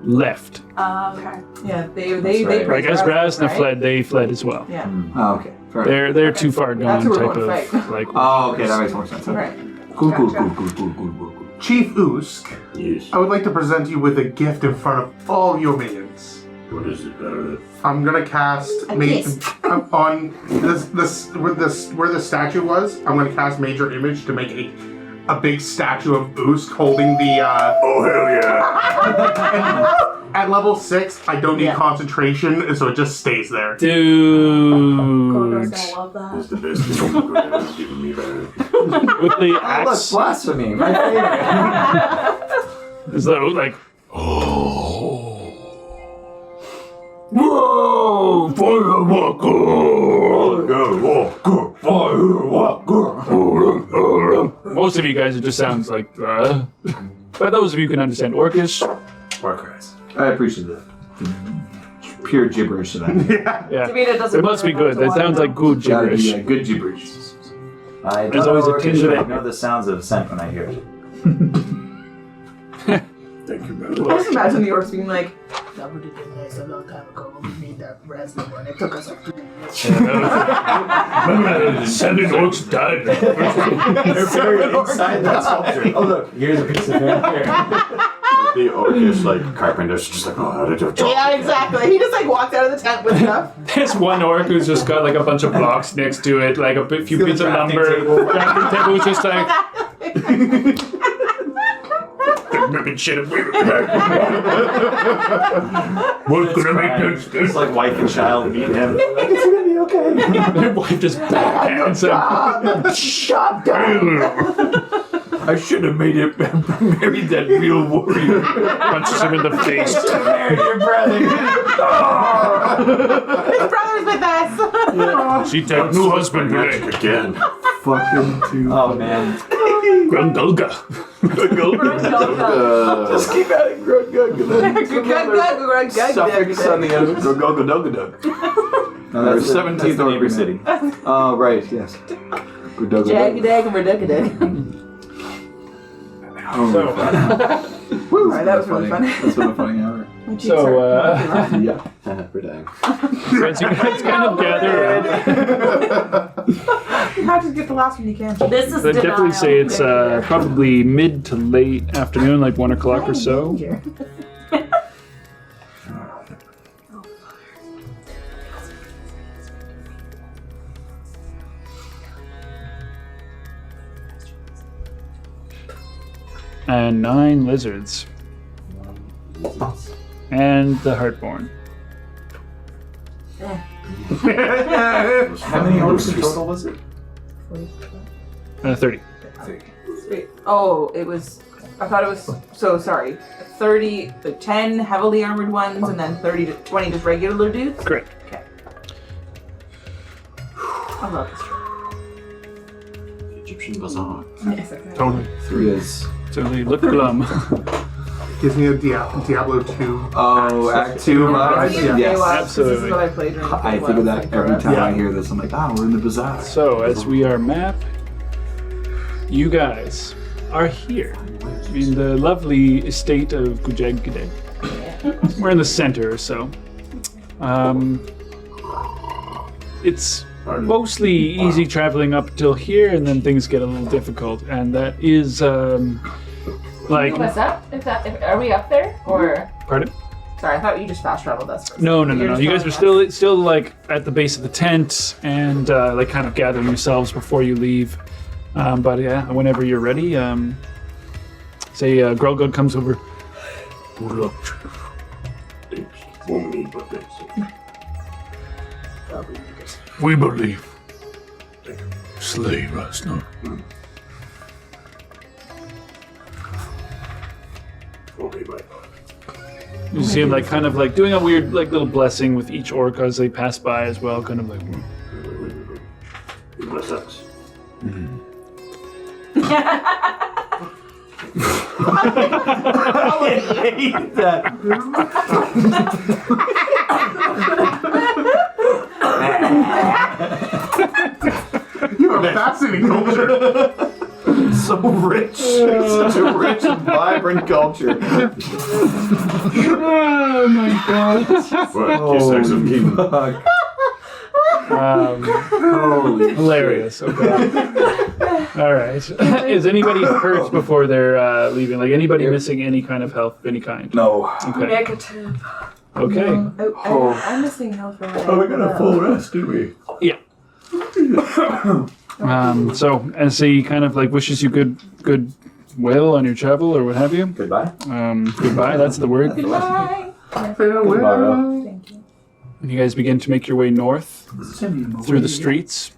left. Okay. Yeah, they right. Like as Brasna right? fled, they fled as well. Yeah. Oh, okay. Fair enough. They're too far That's gone who we're type gonna of fight. like. Oh, okay. That makes more sense. Okay. Right. Cool. Chief Usk, Yes. I would like to present you with a gift in front of all your minions. What is it? I'm gonna cast A kiss. on this where the statue was. I'm gonna cast Major Image to make a big statue of Usk holding the. Oh, hell yeah. At level 6, I don't need Yeah. concentration, so it just stays there. Gorgo's Dude, gonna love that. It's the best thing you could have given me back. with the Oh, look, axe, blasphemy. My favorite. is that like Whoa! Firewalker! most of you guys? It just sounds like. But those of you who can understand Orcish, Warcries. I appreciate that. Pure gibberish to that. yeah, I mean, it doesn't. it must be good. matter That sounds like good Gotta be, gibberish. good gibberish. I There's don't always know a tinge of Orcish, it. I know the sounds of scent when I hear it. Thank you, I man. just imagine the orcs being like, That would have been nice a long time ago when we made that raspberry one. It took us like 3 years. Remember 7 orcs died. They're buried inside that sculpture. Oh, look, here's a piece of hair. The orcish, like, carpenter's just like, oh, how did you yeah, exactly. He just like walked out of the tent with stuff. There's one orc who's just got like a bunch of blocks next to it, like a few Got a bits of crafting lumber. table. Crafting table was just like. Ribbon shit. We're gonna make this. It's like wife and child meet him. Like, it's gonna be okay. Their wife just backhands him. Job done. I should have made it marry that real warrior. Punches him in the face. Marry your brother. His brother's with us. She had new husband today. magic again? Fucking two. Oh, man. Grandulga. Just keep adding Suffix on the end. No, that's 17th the neighbor orc, city. Oh, right, yes. Jagadag and Redugadag. Alright, that was really funny. That's been a funny hour. My cheeks So, hurt. Yeah. We're dying. So as you guys kind of gather around, You have to get the last one you can. This is I'd definitely denial. say it's probably mid to late afternoon, like 1 o'clock or so. And 9 lizards. And the Heartborn. How many orcs in total was it? 30. Wait. Oh, it was. I thought it was. So sorry. 30, 10 heavily armored ones, and then 30 to 20 just regular dudes. Correct. Okay. I love this trip. Egyptian bazaar. Yes, exactly. Totally. 3 is. Totally. Look glum. Gives me a Diablo 2. Oh, Act 2 vibes? Yeah, Yes. Absolutely. This is what I played during I think of that every time Yeah. I hear this. I'm like, we're in the bazaar. So, as we are map, you guys are here in the lovely estate of Gujegade. We're in the center or so. It's mostly easy traveling up till here, and then things get a little difficult. And that is, like... What's up? Are we up there? Or. Pardon? Sorry, I thought you just fast traveled us first. No. You're just You guys are telling still like at the base of the tent and like kind of gathering yourselves before you leave. But yeah, whenever you're ready, say Grogod comes over. Good luck, Chief. Thanks for me, but thanks. We believe they slay last night. Okay, bye. You see him like kind of like doing a weird like little blessing with each orc as they pass by as well, kind of like. Wait. You bless us. I hate that. You have a fascinating culture. So rich. Such a rich and vibrant culture. Oh my god! What? Kiss X of King. Fuck. Holy Hilarious. Okay. All right. Is anybody hurt before they're leaving? Like anybody missing any kind of health of any kind? No. Okay. Negative. Okay. I'm missing health from Oh, we got a full rest, do we? Yeah. So as he kind of like wishes you good will on your travel or what have you. Goodbye. Goodbye. That's the word. Bye. Farewell. Thank you. And you guys begin to make your way north through the streets.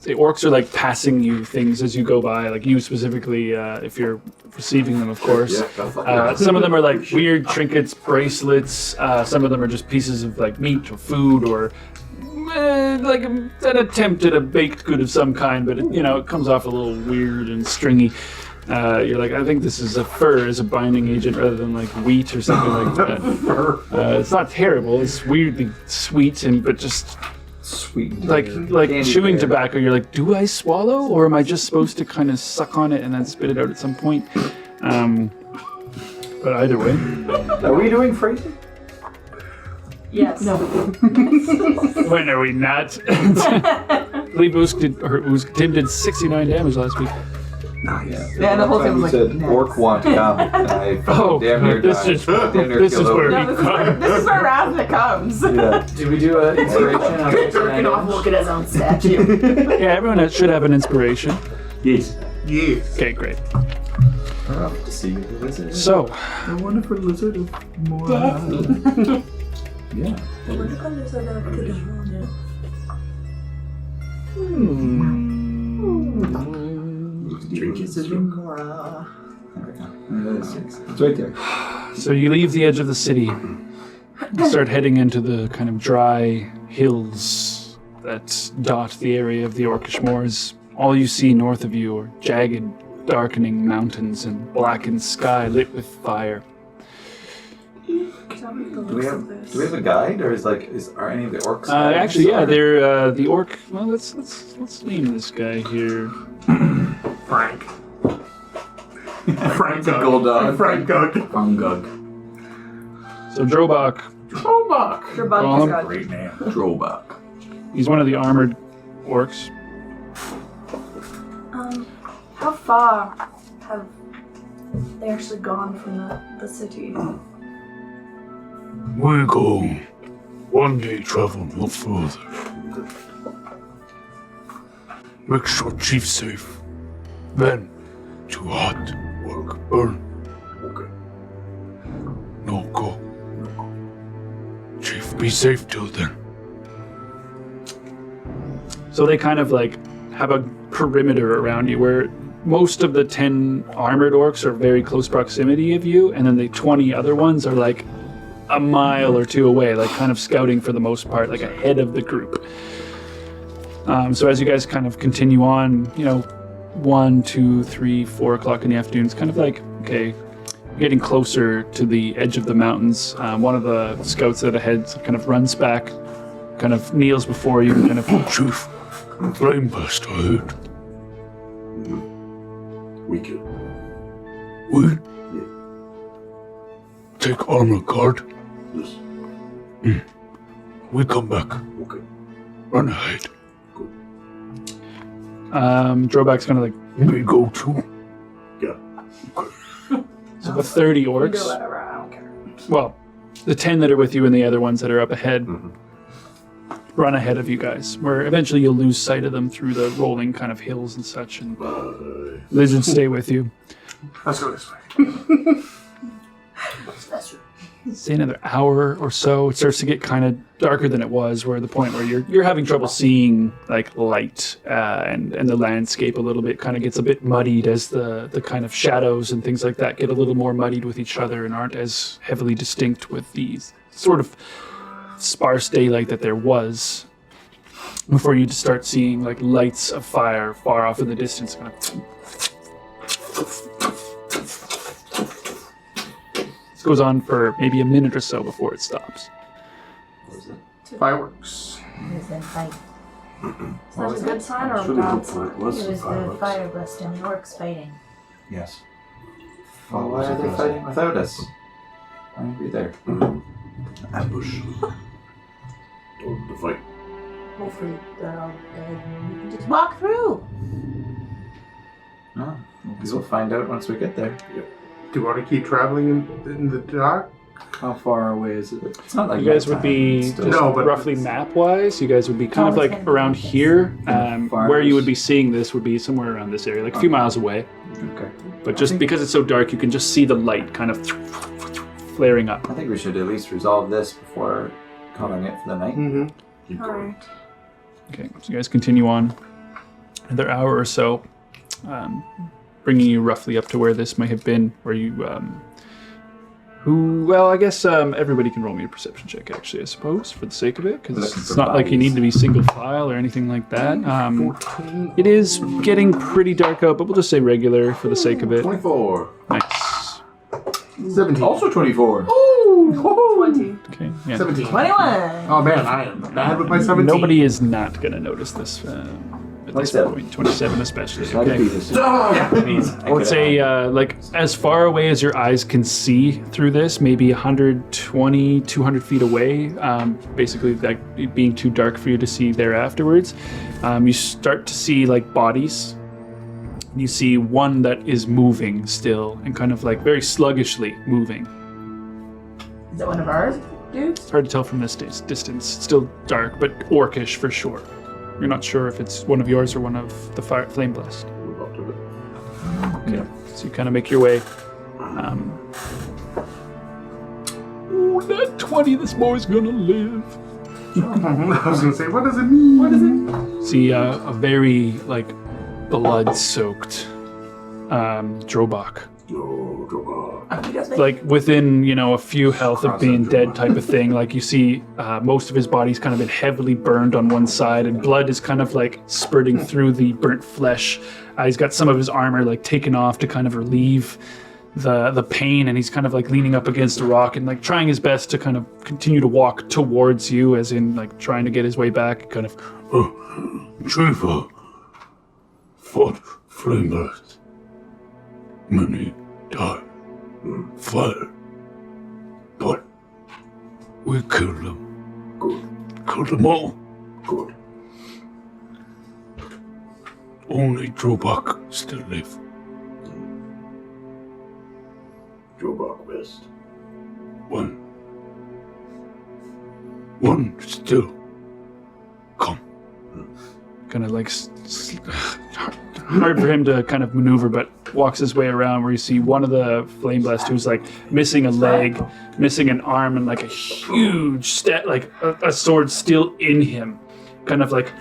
The orcs are like passing you things as you go by, like you specifically, if you're receiving them, of course. Some of them are like weird trinkets, bracelets. Some of them are just pieces of like meat or food or like an attempt at a baked good of some kind, but it comes off a little weird and stringy. You're like, I think this is a fur as a binding agent rather than like wheat or something like that. It's not terrible. It's weirdly sweet but just Sweet. like Candy chewing bear. tobacco. You're like, do I swallow or am I just supposed to kind of suck on it and then spit it out at some point? But either way, Are we doing phrasing? Yes. No. when are we not? I believe Tim did 69 damage last week. Not yet. Yeah, and the whole thing was You like, said next. orc want to come, and I Oh, damn near this died. is Damn near this is killed where over. we This is where Ravna comes. Yeah. Did we do an inspiration on Jerking off, look at his own statue. Yeah, everyone should have an inspiration. Yes. Yes. Okay, great. To see the wizard. So, The wonderful lizard of Mora. Yeah. Drink it. Wizard of Mora. There we go. It's right there. so you leave the edge of the city, start heading into the kind of dry hills that dot the area of the Orcish moors. All you see north of you are jagged, darkening mountains and blackened sky lit with fire. Do we have a guide, or are any of the orcs? Actually, yeah, they're the orc. Well, let's name this guy here. Frank. Frank Gold dog. Frank Gug. Fungug. So Drobak, Your Call him. buddy's got Great name. Drobak. he's one of the armored orcs. How far have they actually gone from the city? We go one day travel no further. Make sure Chief safe. Then, too hot, work, burn. Okay. No go. Chief, be safe till then. So they kind of like have a perimeter around you where most of the 10 armored orcs are very close proximity of you, and then the 20 other ones are like a mile or two away, like kind of scouting for the most part, like ahead of the group. So as you guys kind of continue on, 1, 2, 3, 4 o'clock in the afternoon, it's kind of like, okay, getting closer to the edge of the mountains. One of the scouts at ahead kind of runs back, kind of kneels before you, kind of, Chief, flame burst ahead. We could. We take armor guard. Yes. We come back. Okay. Run ahead. Drobak's kind of like, We go too. Yeah. so the 30 You do orcs, whatever, I don't care. well, the 10 that are with you and the other ones that are up ahead Mhm. run ahead of you guys, where eventually you'll lose sight of them through the rolling kind of hills and such, and Bye. lizards stay with you. Let's go this way. Say another hour or so, it starts to get kind of darker than it was, where the point where you're having trouble seeing like light, and the landscape a little bit kind of gets a bit muddied as the kind of shadows and things like that get a little more muddied with each other and aren't as heavily distinct with these sort of sparse daylight that there was before you start seeing like lights of fire far off in the distance, kind of. Goes on for maybe a minute or so before it stops. Fireworks. It was that fight. Is that a good sign or It's a really bad good sign? for it. Was It was the fireworks. fire burst and the orcs fighting. Yes. Well, why are they fighting without us? Why aren't we there? Ambush. Told them to fight. Hopefully they're all dead and we can just walk through. No, we'll find out once we get there. Do you want to keep traveling in the dark? How far away is it? It's not like You guys would nighttime, be it's just still- No, but- roughly map-wise. You guys would be kind of Oh, like it's gonna be around like this. here. Farmers. Where you would be seeing this would be somewhere around this area, like a few miles away. Okay. But just because it's so dark, you can just see the light kind of flaring up. I think we should at least resolve this before calling it for the night. Mm-hmm. Keep going. Alright. Okay, so you guys continue on another hour or so, bringing you roughly up to where this might have been, where you, I guess everybody can roll me a perception check, actually, I suppose, for the sake of it, because Looking it's for not like you bodies. need to be single file or anything like that. It is getting pretty dark out, but we'll just say regular for the sake of it. 24. Nice. 17. Also 24. 20. Okay, yeah. 17. 21! Oh man, I am bad with my 17. Nobody is not going to notice this at this 27. point. 27 especially. Try to Okay. beat us. Ah! I would say, like, as far away as your eyes can see through this, maybe 120, 200 feet away, basically, like, it being too dark for you to see there afterwards, you start to see, like, bodies. You see one that is moving still, and kind of, like, very sluggishly moving. Is that one of ours, dudes? It's hard to tell from this distance. It's still dark, but orcish for sure. You're not sure if it's one of yours or one of the flame blessed. Move up to it. Okay. So you kind of make your way. Ooh, that 20, this boy's gonna live. I was gonna say, what does it mean? What does it mean? See a very, like, blood-soaked Drobak. No, Droga. Like, within, a few health of being dead type of thing. Like, you see most of his body's kind of been heavily burned on one side, and blood is kind of, like, spurting through the burnt flesh. He's got some of his armor, like, taken off to kind of relieve the pain, and he's kind of, like, leaning up against a rock and, like, trying his best to kind of continue to walk towards you, as in, like, trying to get his way back, kind of. Chief, fought flame burst. Many died. Fire. But we killed them. Good. Killed them all. Good. Only Drobak still live. Droga West. One still. Come. Kind of like hard for him to kind of maneuver, but walks his way around where you see one of the flame blast who's like missing a leg, missing an arm, and like a huge like a sword still in him, kind of like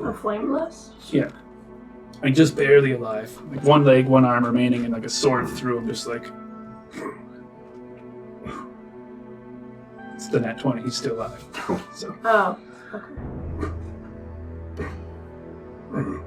A flame blast? yeah, Like just barely alive. Like one leg, one arm remaining, and like a sword through him, just like. It's the nat 20. He's still alive. So. Oh, okay.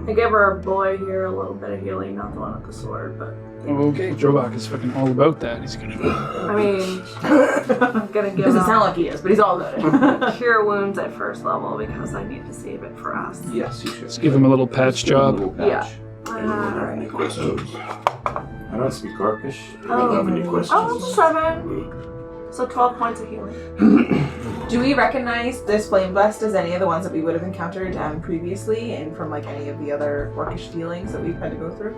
I gave our boy here a little bit of healing, not the one with the sword, but. Okay, Drobak is fucking all about that. He's gonna. I mean, I'm gonna give Doesn't him sound like he is, but he's all good. cure wounds at first level because I need to save it for us. Yes, you should. Let's give him a little patch job. Yeah. Anyone have any questions? I don't speak orcish. Anyone have any questions? Oh, 7. So 12 points of healing. Do we recognize this flame blast as any of the ones that we would have encountered previously, and from like any of the other orcish feelings that we've had to go through?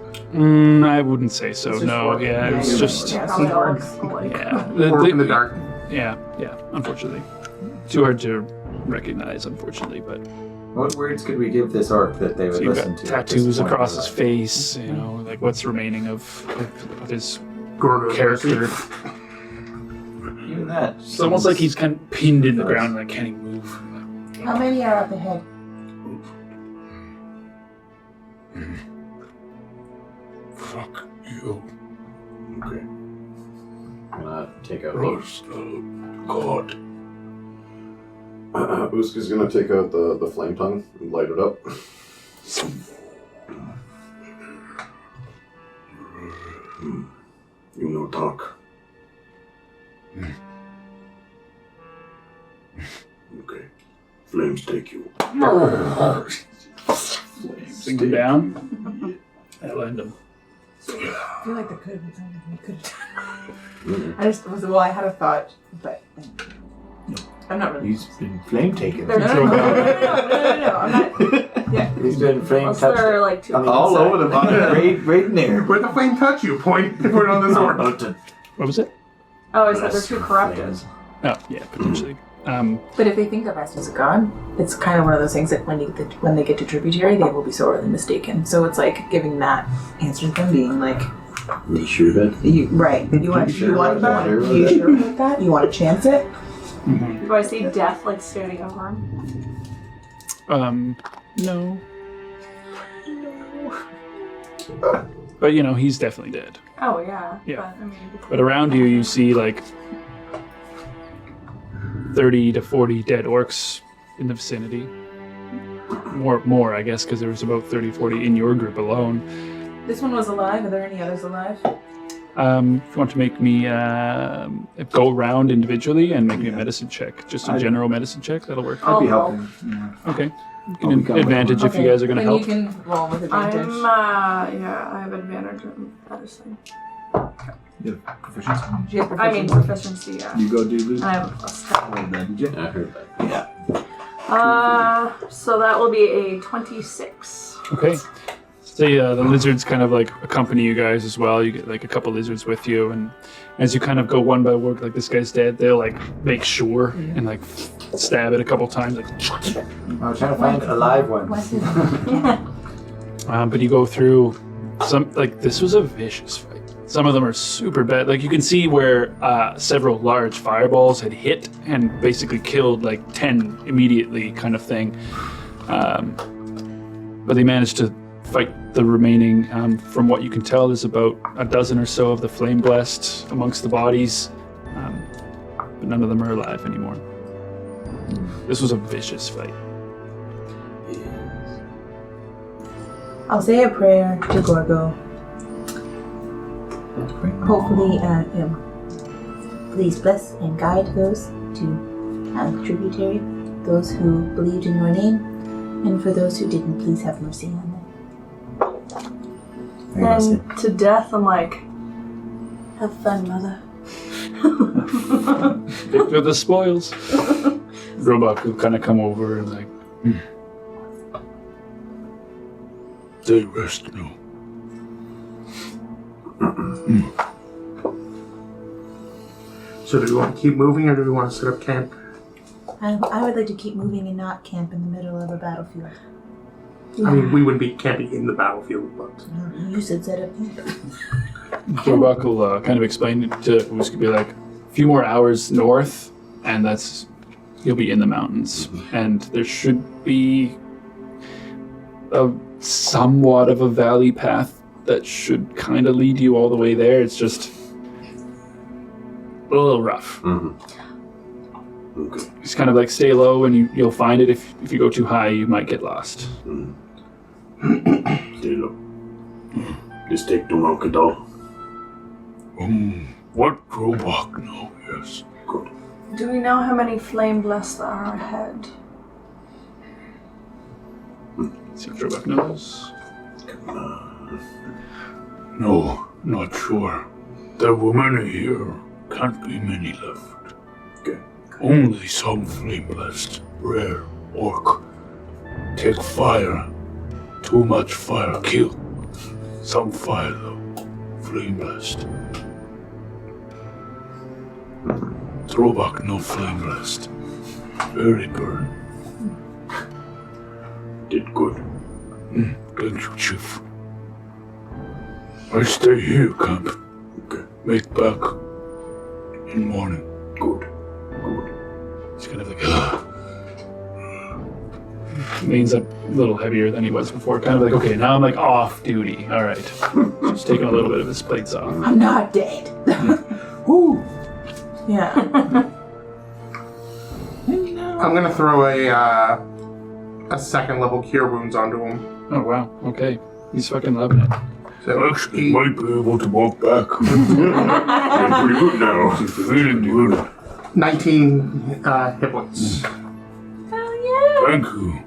I wouldn't say so. It's just No, orc. yeah, it was just. Yeah, Probably all orcs. alike. Yeah, Work in the dark. Yeah, unfortunately. Too hard to recognize, unfortunately, but What words could we give this orc that they would so you've listen got to? at this tattoos point across in his their face, you know, like what's remaining of his Gorgo. character. life? Even that. It's almost like he's kind of pinned in the ground, like can't even move. How many are up ahead? Fuck you. Okay. I'm gonna take out Rust God. Uska's gonna take out the flame tongue and light it up. You no talk. Okay. Flames take you. Sink him down. That'll end him. I feel like there could have been something we could have done. Mm-hmm. I just was I had a thought, but I'm not really. He's been flame taken. No, I'm not. Yeah. He's been flame Unless touched. there are like 2 On the all over the body, right in there. Where'd the flame touch you? Point on this orc. What was it? Oh, I said they're too corrupted. Oh, yeah, potentially. But if they think of us as a god, it's kind of one of those things that when they get to tributary, they will be sorely mistaken. So it's like giving that answer to them, being like, You sure that? you want sure about about that? that? You sure about that? You want to chance it? Do I see death like standing over him? No. But you know, he's definitely dead. Oh yeah. Yeah. But, I mean, But around you, you see like 30 to 40 dead orcs in the vicinity. More, I guess, because there was about 30, 40 in your group alone. This one was alive. Are there any others alive? If you want to make me go around individually and make me a medicine check, just a general medicine check, that'll work. I'd be Oh. helping. Yeah. Okay. I'll become Advantage if you guys are going to then help. you can roll with advantage. I have advantage in medicine. You have proficiency. Do you have I mean proficiency? proficiency, yeah. You go do Luke. I have a plus 10. Well, then, did you? Yeah, I heard that. So that will be a 26. Okay. The lizards kind of like accompany you guys as well. You get like a couple lizards with you, and as you kind of go one by one, like this guy's dead, they'll like make sure and like stab it a couple times. Like, I was trying to find alive ones. What's it? but you go through some like this was a vicious fight. Some of them are super bad. Like you can see where several large fireballs had hit and basically killed like 10 immediately, kind of thing. But they managed to fight the remaining. From what you can tell, there's about a dozen or so of the flame blessed amongst the bodies, but none of them are alive anymore. This was a vicious fight. I'll say a prayer to Gorgo. Hopefully, please bless and guide those to tributary, those who believed in your name, and for those who didn't, please have mercy on them. And to death, I'm like, have fun, mother. Victor the spoils. Robot will kind of come over and like, They rest now. So do we want to keep moving or do we want to set up camp? I would like to keep moving and not camp in the middle of a battlefield. I mean, we wouldn't be camping in the battlefield, but You said set up camp. Robot will kind of explain it to who's gonna be like a few more hours north, and you'll be in the mountains, and there should be somewhat of a valley path that should kind of lead you all the way there. It's just a little rough. Mm-hmm. Okay. Just kind of like stay low and you'll find it. If you go too high, you might get lost. Stay low. Let's take to Mount Kiddal. What drawback now? Yes. Good. Do we know how many flame blessed are ahead? See if Drobak knows. No, not sure. There were many here. Can't be many left. Okay. Only some flame blessed. Rare. Orc. Take fire. Too much fire kill. Some fire though. Flame blessed. Throwback no flame blessed. Very burn. Did good. Thank you, Chief. I stay here, camp. Okay. Make back in morning. Good. Good. He's kind of like, leans up a little heavier than he was before. Kind of like, okay, now I'm like off duty. All right. Just taking a little bit of his plates off. I'm not dead. Woo! Yeah. I'm gonna throw a second level cure wounds onto him. Oh, wow. Okay. He's fucking loving it. So Actually, he- might be able to walk back. Feeling pretty good now. Feeling good. 19 hit points. Thank you.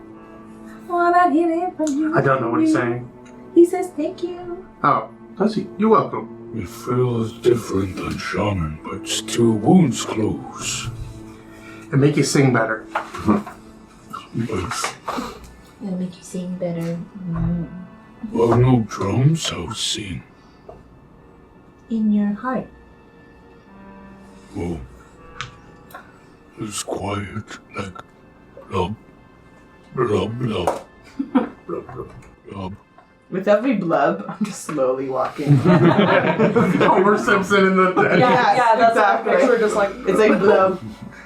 Oh, that healing from you. I don't know what he's saying. He says thank you. Oh, does he? You're welcome. It feels different than shaman, but still wounds close. And make you sing better. Yes. It'll make you sing better. Well, no drums, I'll sing. In your heart. Oh. It's quiet, like blub, blub, blub, blub, blub, blub. With every blub, I'm just slowly walking. Homer Simpson in the dead. Yeah, that's exactly. our picture, just like It's like blub,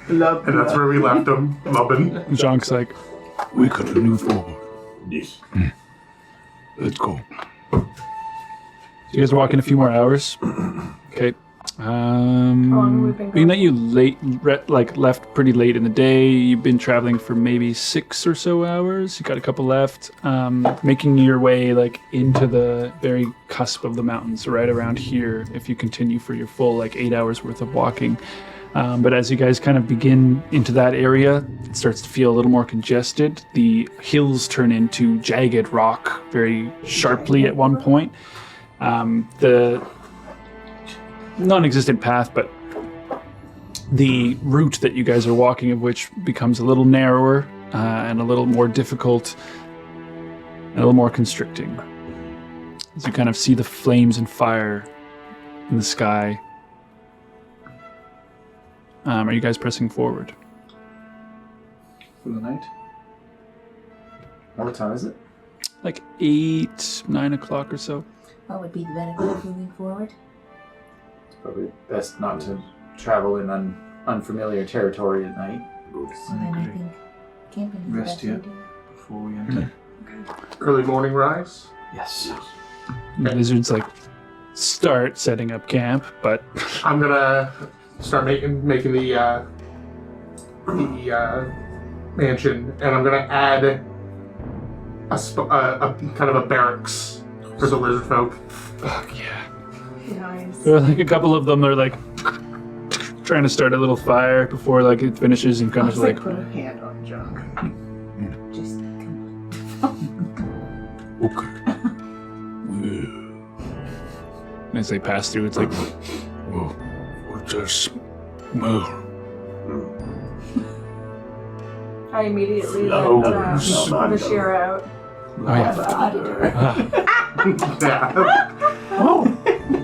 blub, And that's where we left him, lubbing. Jonk's like, We continue forward. Yes. Let's go. you guys are walking a few more hours. Okay. long have we been Being that going? you left pretty late in the day, you've been traveling for maybe 6 or so hours. You got a couple left. Making your way into the very cusp of the mountains, right around here. If you continue for your full 8 hours worth of walking. But as you guys kind of begin into that area, it starts to feel a little more congested. The hills turn into jagged rock very sharply at one point. The non-existent path, but the route that you guys are walking of which becomes a little narrower and a little more difficult and a little more constricting. As you kind of see the flames and fire in the sky. Are you guys pressing forward? For the night? What time is it? 8, 9 o'clock or so. What would be the benefit of moving forward? Probably best not to travel in unfamiliar territory at night. So then I think camping is the Rest best here. idea. Before we enter. Early morning rise. Yes. The lizards start setting up camp, but I'm gonna start making the mansion, and I'm gonna add a kind of a barracks for the lizard folk. fuck yeah. nice. There are a couple of them are trying to start a little fire before it finishes and kind of put a hand on Junk. Just Okay. as they pass through, it's like Whoa. What's that smell? I immediately let Flowers. Bashir out. oh yeah. Yeah. Oh,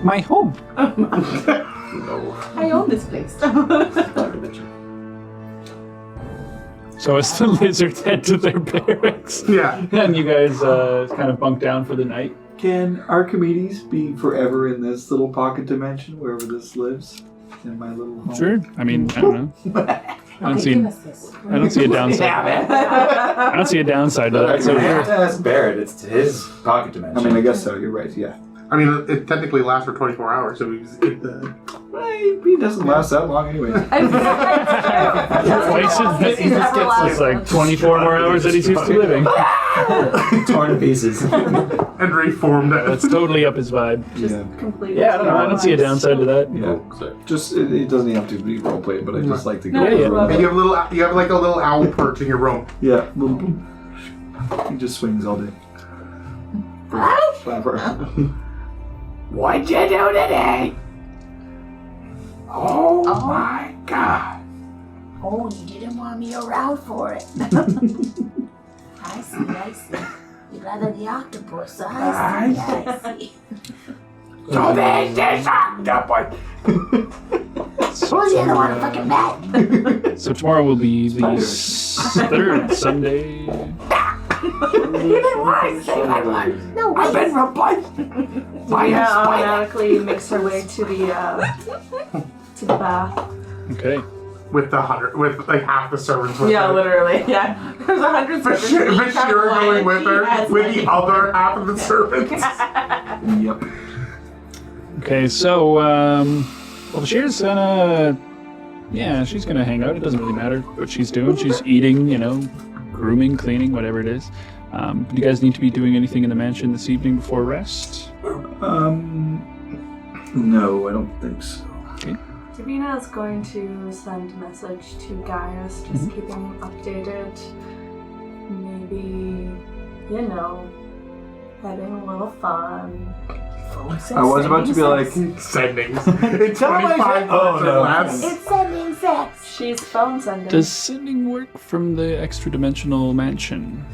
my home. No. I own this place. So as the lizards head to their barracks, Yeah. and you guys kind of bunk down for the night. Can Archimedes be forever in this little pocket dimension, wherever this lives? In my little home? Sure. I mean, I don't know. I don't Okay, see. give us this. I don't see a downside. man. I don't see a downside to that. So That's Barrett. It's his pocket dimension. I mean, I guess so. You're right. Yeah. I mean, it technically lasts for 24 hours, so we just get the. He doesn't last that long anyway. It's like 24 more hours that he's used to living. torn to pieces. And reformed it. That's totally up his vibe. Just completely. Yeah, I don't know. I don't see a downside to that. Yeah. Just it doesn't even have to be roleplay, but I just like to go. Yeah, yeah. And you have like a little owl perch in your room. Yeah. He just swings all day. Forever. What'd you do today? Oh my god. Oh, you didn't want me around for it. I see. You'd rather the octopus. I see. So there's this octopus. Who's the other one? Fucking bad. So tomorrow will be the third Sunday. You didn't want to say my word. No, I've wait. been replaced by a Divina spider. automatically makes her way to the bath. Okay. With like half the servants with Yeah, her. literally. Yeah. There's 100 But servants. but you're going with her, with the other half of the servants. Yep. Okay, so, well, Bashir's gonna, she's gonna hang out. It doesn't really matter what she's doing. She's eating, grooming, cleaning, whatever it is. Do you guys need to be doing anything in the mansion this evening before rest? No, I don't think so. Okay. Divina is going to send a message to Gaius, just keeping him updated. Maybe, having a little fun. I was about to be like, Sendings. It's 25 Oh, no. less. It's sending sex. She's phone sending. Does sending work from the extra-dimensional mansion?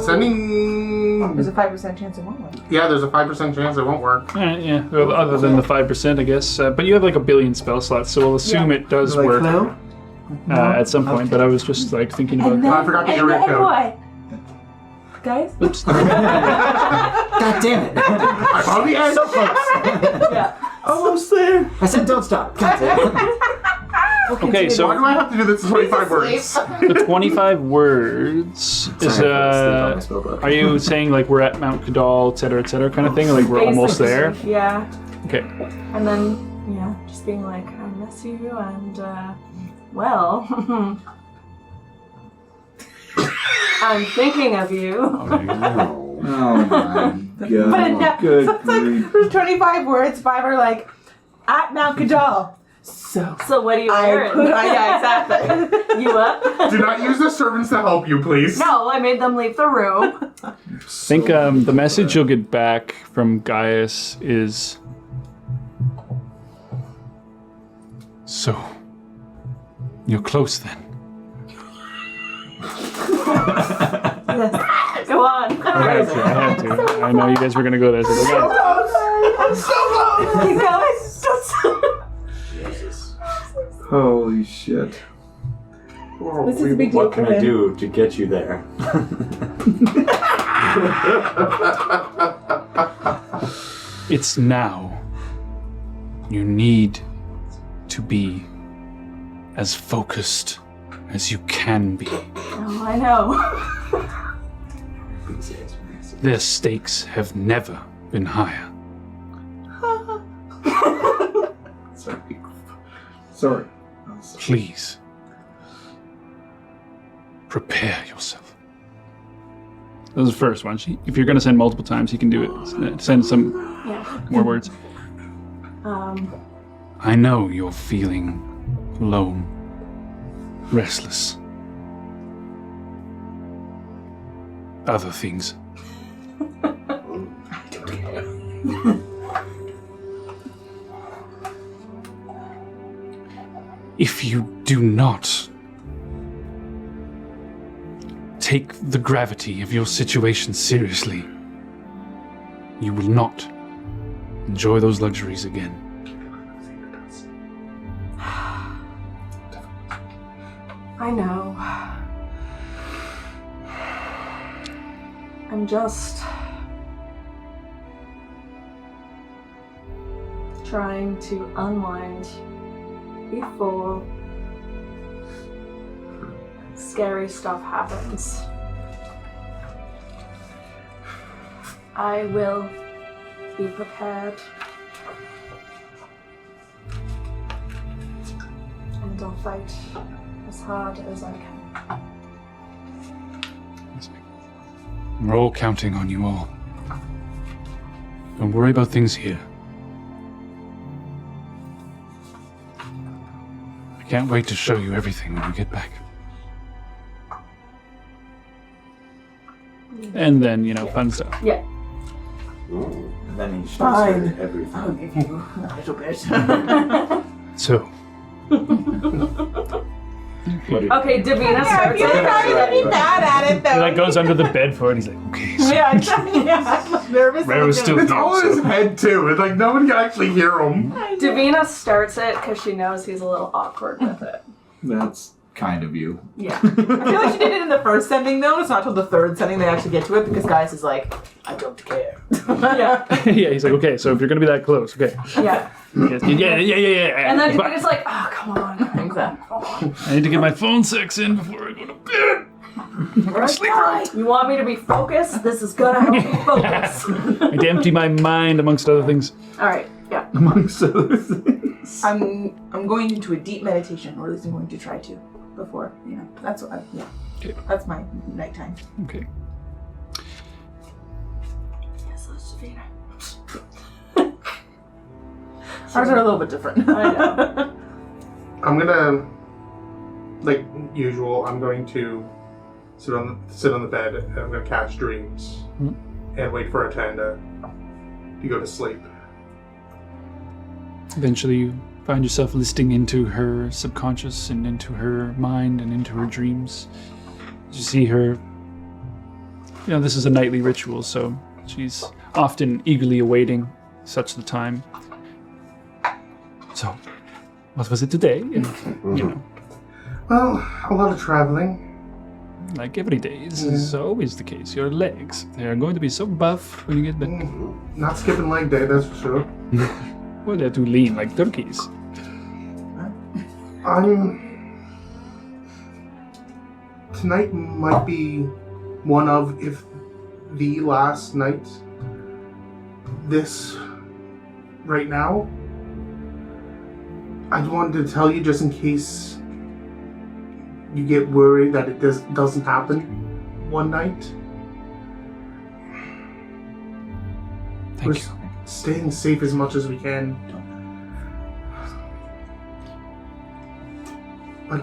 Sending. There's a 5% chance it won't work. Yeah, there's a 5% chance it won't work. Yeah, well, other than the 5%, I guess. But you have like a billion spell slots, so we'll assume it does like, work hello? at some point. But I was just like thinking about And that. then, I forgot to and get rid of then code. what? Guys? Oops. God damn it. I'm on the edge. So close. Almost there. I said don't stop. God damn it. Okay, so Why do I have to do this in 25 words? the 25 words is are you saying like we're at Mount Kiddal, et cetera, kind of thing, or like we're almost there? Basically, yeah. Okay. And then, just being like, I miss you, and, well, I'm thinking of you. Oh my god. But no, Good so it's like, grief. there's 25 words, 5 are like, at Mount Kiddal. So, So what are you wearing? yeah, exactly. You up? Do not use the servants to help you, please. No, I made them leave the room. I think the message you'll get back from Gaius is so you're close then. Go on. I had to. I know you guys were gonna go there. So I'm so close. Keep going. Holy shit. This is a big deal What can for I him. do to get you there? it's now. You need to be as focused as you can be. Oh, I know. Their stakes have never been higher. Sorry. Please, prepare yourself. That was the first one. If you're going to send multiple times, you can do it. Send some more words. I know you're feeling alone, restless. Other things. If you do not take the gravity of your situation seriously, you will not enjoy those luxuries again. I know. I'm just trying to unwind before scary stuff happens, I will be prepared. And I'll fight as hard as I can. We're all counting on you all. Don't worry about things here. I can't wait to show you everything when we get back. And then, fun stuff. Yeah. And then he Fine. starts everything. I'll give you a little bit. So, Okay, Davina starts You're it. probably be bad at it, he though. goes under the bed for it. He's like, okay. So Yeah, exactly. Yeah, I'm nervous. Rare was still It's here, all in his so- head too. It's like nobody can actually hear him. Davina starts it because she knows he's a little awkward with it. That's kind of you. Yeah. I feel like she did it in the first sending, though. It's not till the third sending they actually get to it, because Gaius is like, I don't care. Yeah. yeah, he's like, okay, so if you're going to be that close, okay. Yeah. Yeah. And then But Davina's like, oh, come on. Exactly. I need to get my phone sex in before I go to bed. You want me to be focused? This is gonna help me focus. I need to empty my mind, amongst other things. Alright, yeah. Amongst other things. I'm going into a deep meditation, or at least I'm going to try to, before, that's what Okay. that's my nighttime. Okay. Yes, that's Davina. Ours are a little bit different. I know. I'm gonna, like usual, I'm going to sit on the bed and I'm gonna catch dreams and wait for Atanda to go to sleep. Eventually, you find yourself listing into her subconscious and into her mind and into her dreams. You see her. This is a nightly ritual, so she's often eagerly awaiting such the time. So, what was it today? And, Well, a lot of traveling. like every day, this is always the case. Your legs, they're going to be so buff when you get back. Not skipping leg day, that's for sure. Well, they're too lean, like turkeys. Tonight might be one of, if the last night. This right now. I wanted to tell you just in case you get worried that it doesn't happen one night. Thank you. Staying safe as much as we can. But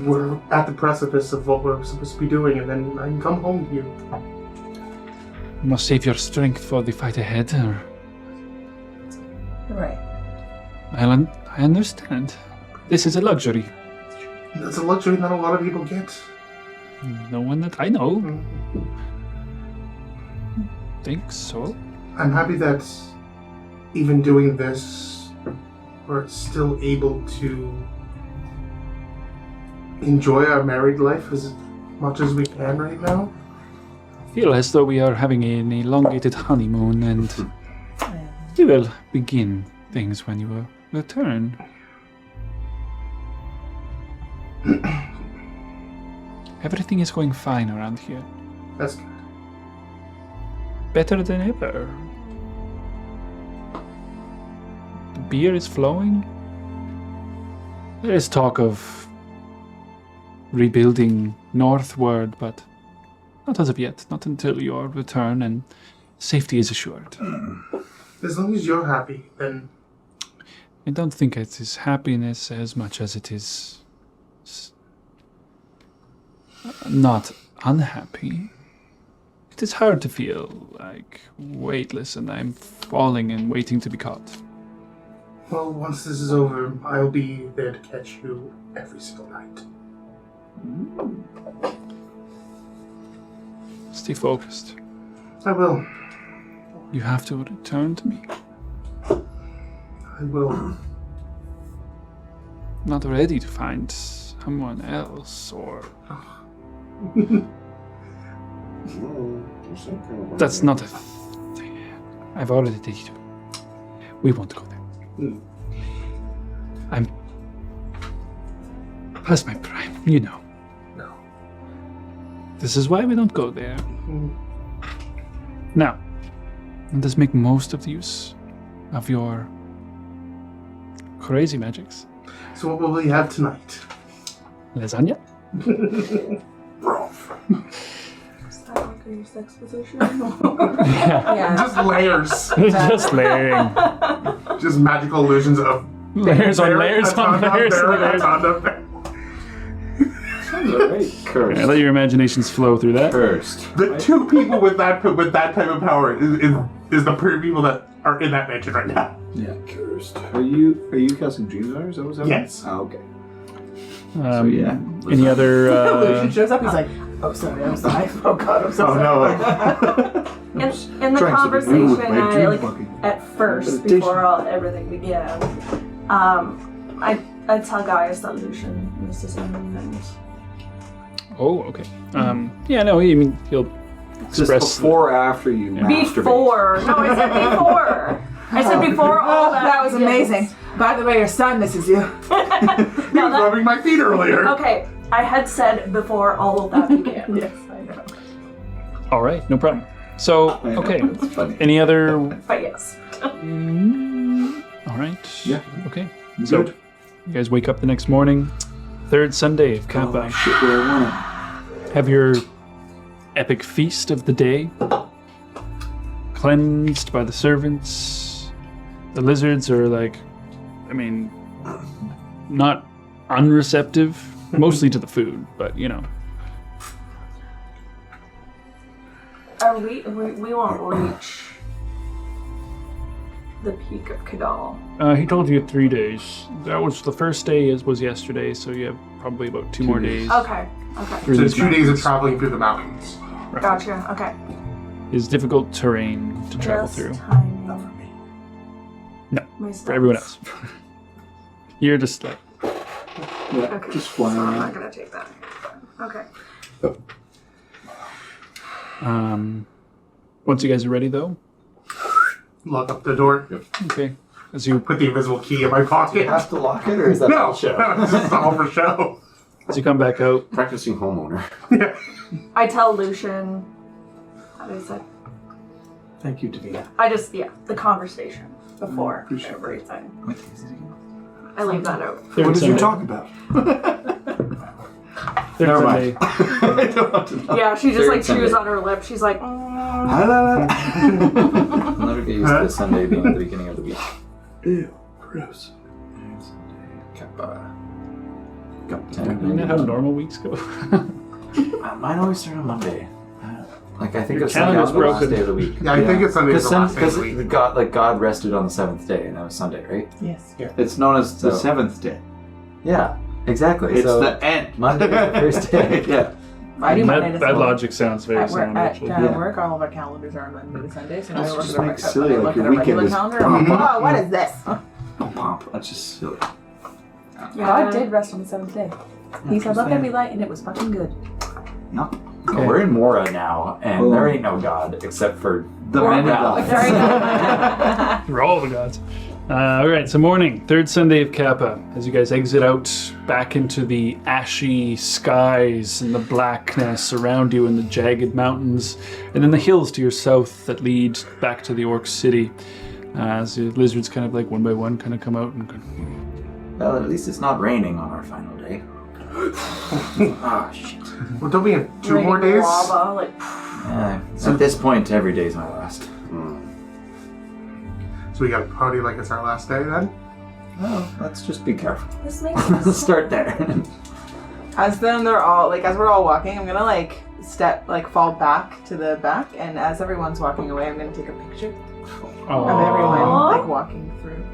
we're at the precipice of what we're supposed to be doing, and then I can come home to you. You must save your strength for the fight ahead, or... Right. I understand. This is a luxury. That's a luxury not a lot of people get. No one that I know thinks so. I'm happy that even doing this, we're still able to enjoy our married life as much as we can right now. I feel as though we are having an elongated honeymoon, and we will begin things when you return. Everything is going fine around here. That's good. Better than ever. The beer is flowing. There is talk of rebuilding northward, but not as of yet. Not until your return and safety is assured. As long as you're happy, then I don't think it is happiness as much as it is not unhappy. It is hard to feel like weightless and I'm falling and waiting to be caught. well, once this is over, I'll be there to catch you every single night. Stay focused. I will. You have to return to me. I will. Not ready to find someone else, or... That's not a thing. I've already taken you. We won't go there. Past my prime, you know. No. This is why we don't go there. Now, let us make most of the use of your crazy magics. So what will we have tonight? Lasagna? Is that like your sex position? Yeah. Just layers. Just layering. Just magical illusions of Layers on layers on layers on layers. Cursed. Yeah, let your imaginations flow through that. Cursed. The two people with that type of power is the people that are in that mansion right now. Yeah. Cursed. Are you casting Dream Desire? Is that what's happening? Yes. Oh, okay. Yeah. Any other... Lucian shows up, he's like, oh, sorry, I'm sorry. Oh, God, I'm so sorry. In the Trying something new with conversation, my dream I fucking at first, meditation. before everything began, I tell Gaius that Lucian needs to send him and Oh, okay. Yeah, no, I mean, he'll Just express... before or after you masturbate. before. No, I said before. I said before all Oh, that. that was begins. amazing. By the way, your son misses you. He was rubbing my feet earlier. Okay, I had said before all of that began. Yes, I know. All right, no problem. So, I know, okay. it's funny. Any other... But yes. All right. Yeah. Okay. So, Good. you guys wake up the next morning, third Sunday of Oh, Kappa. shit, where I want Have your epic feast of the day. Cleansed by the servants. The lizards are like, I mean, not unreceptive, mostly to the food, but you know. Are we won't reach the peak of Kiddal. He told you 3 days. That was the first day was yesterday, so you have probably about 2 more days. Okay. Okay. through So these 2 days of mountains. traveling through the mountains. Gotcha. Okay. Is difficult terrain to travel Just through. timing. Not for me. No, My for everyone stats. else. You're just like, Yeah, Okay. just So flying I'm around. not gonna take that. Okay. once you guys are ready though, Lock up the door. okay. As you Put the invisible key in my pocket. You have to lock it, or is that No, all show? no, this is all for show. come back out, Practicing homeowner. Yeah. I tell Lucian. How do I say? Thank you, Davina. The conversation before appreciate everything. What day is it again? I leave that out. third What did you Sunday. talk about? Third Never Sunday. mind. I don't have to know. Yeah, she just Third like chews Sunday. on her lip. She's like, I'll never get used to the Sunday being at the beginning of the week. Ew, gross. Kappa. Isn't that how normal weeks go? Mine always start on Monday. Like I think Your it's Sunday calendar's on the last broken. day of the week. Yeah, I think it's Sunday's the last day of the week. God rested on the 7th day, and that was Sunday, right? Yes. It's known as the So- 7th day. Yeah, exactly. It's so the end. Monday is the first day. Yeah. Friday, Monday to that Sunday. logic sounds very At work, sound, actually. Yeah. work, all of our calendars are on Monday to Sunday, so now That's I work just at like our- silly, I like look your at our weekend regular is- calendar. I'm like, wow, what is this? Pomp. That's just silly. God did rest on the 7th day. He said, let there be light, and it was fucking good. No. Okay. We're in Mora now, and Oh. there ain't no God except for The Mora man Valley. of Very For all the gods. All right, so morning, third Sunday of Kappa. As you guys exit out back into the ashy skies and the blackness around you and the jagged mountains, and then the hills to your south that lead back to the orc city. As the lizards kind of like one by one kind of come out and Well, at least it's not raining on our final day. Ah, shit. Well, don't we have 2 raining more days? lava, like, At this point, every day's my last. So we got a party like it's our last day then? Well, let's just be careful. this makes Let's sense. start there. As then they're all like, as we're all walking, I'm gonna like fall back to the back, and as everyone's walking away, I'm gonna take a picture of everyone Aww. like walking through.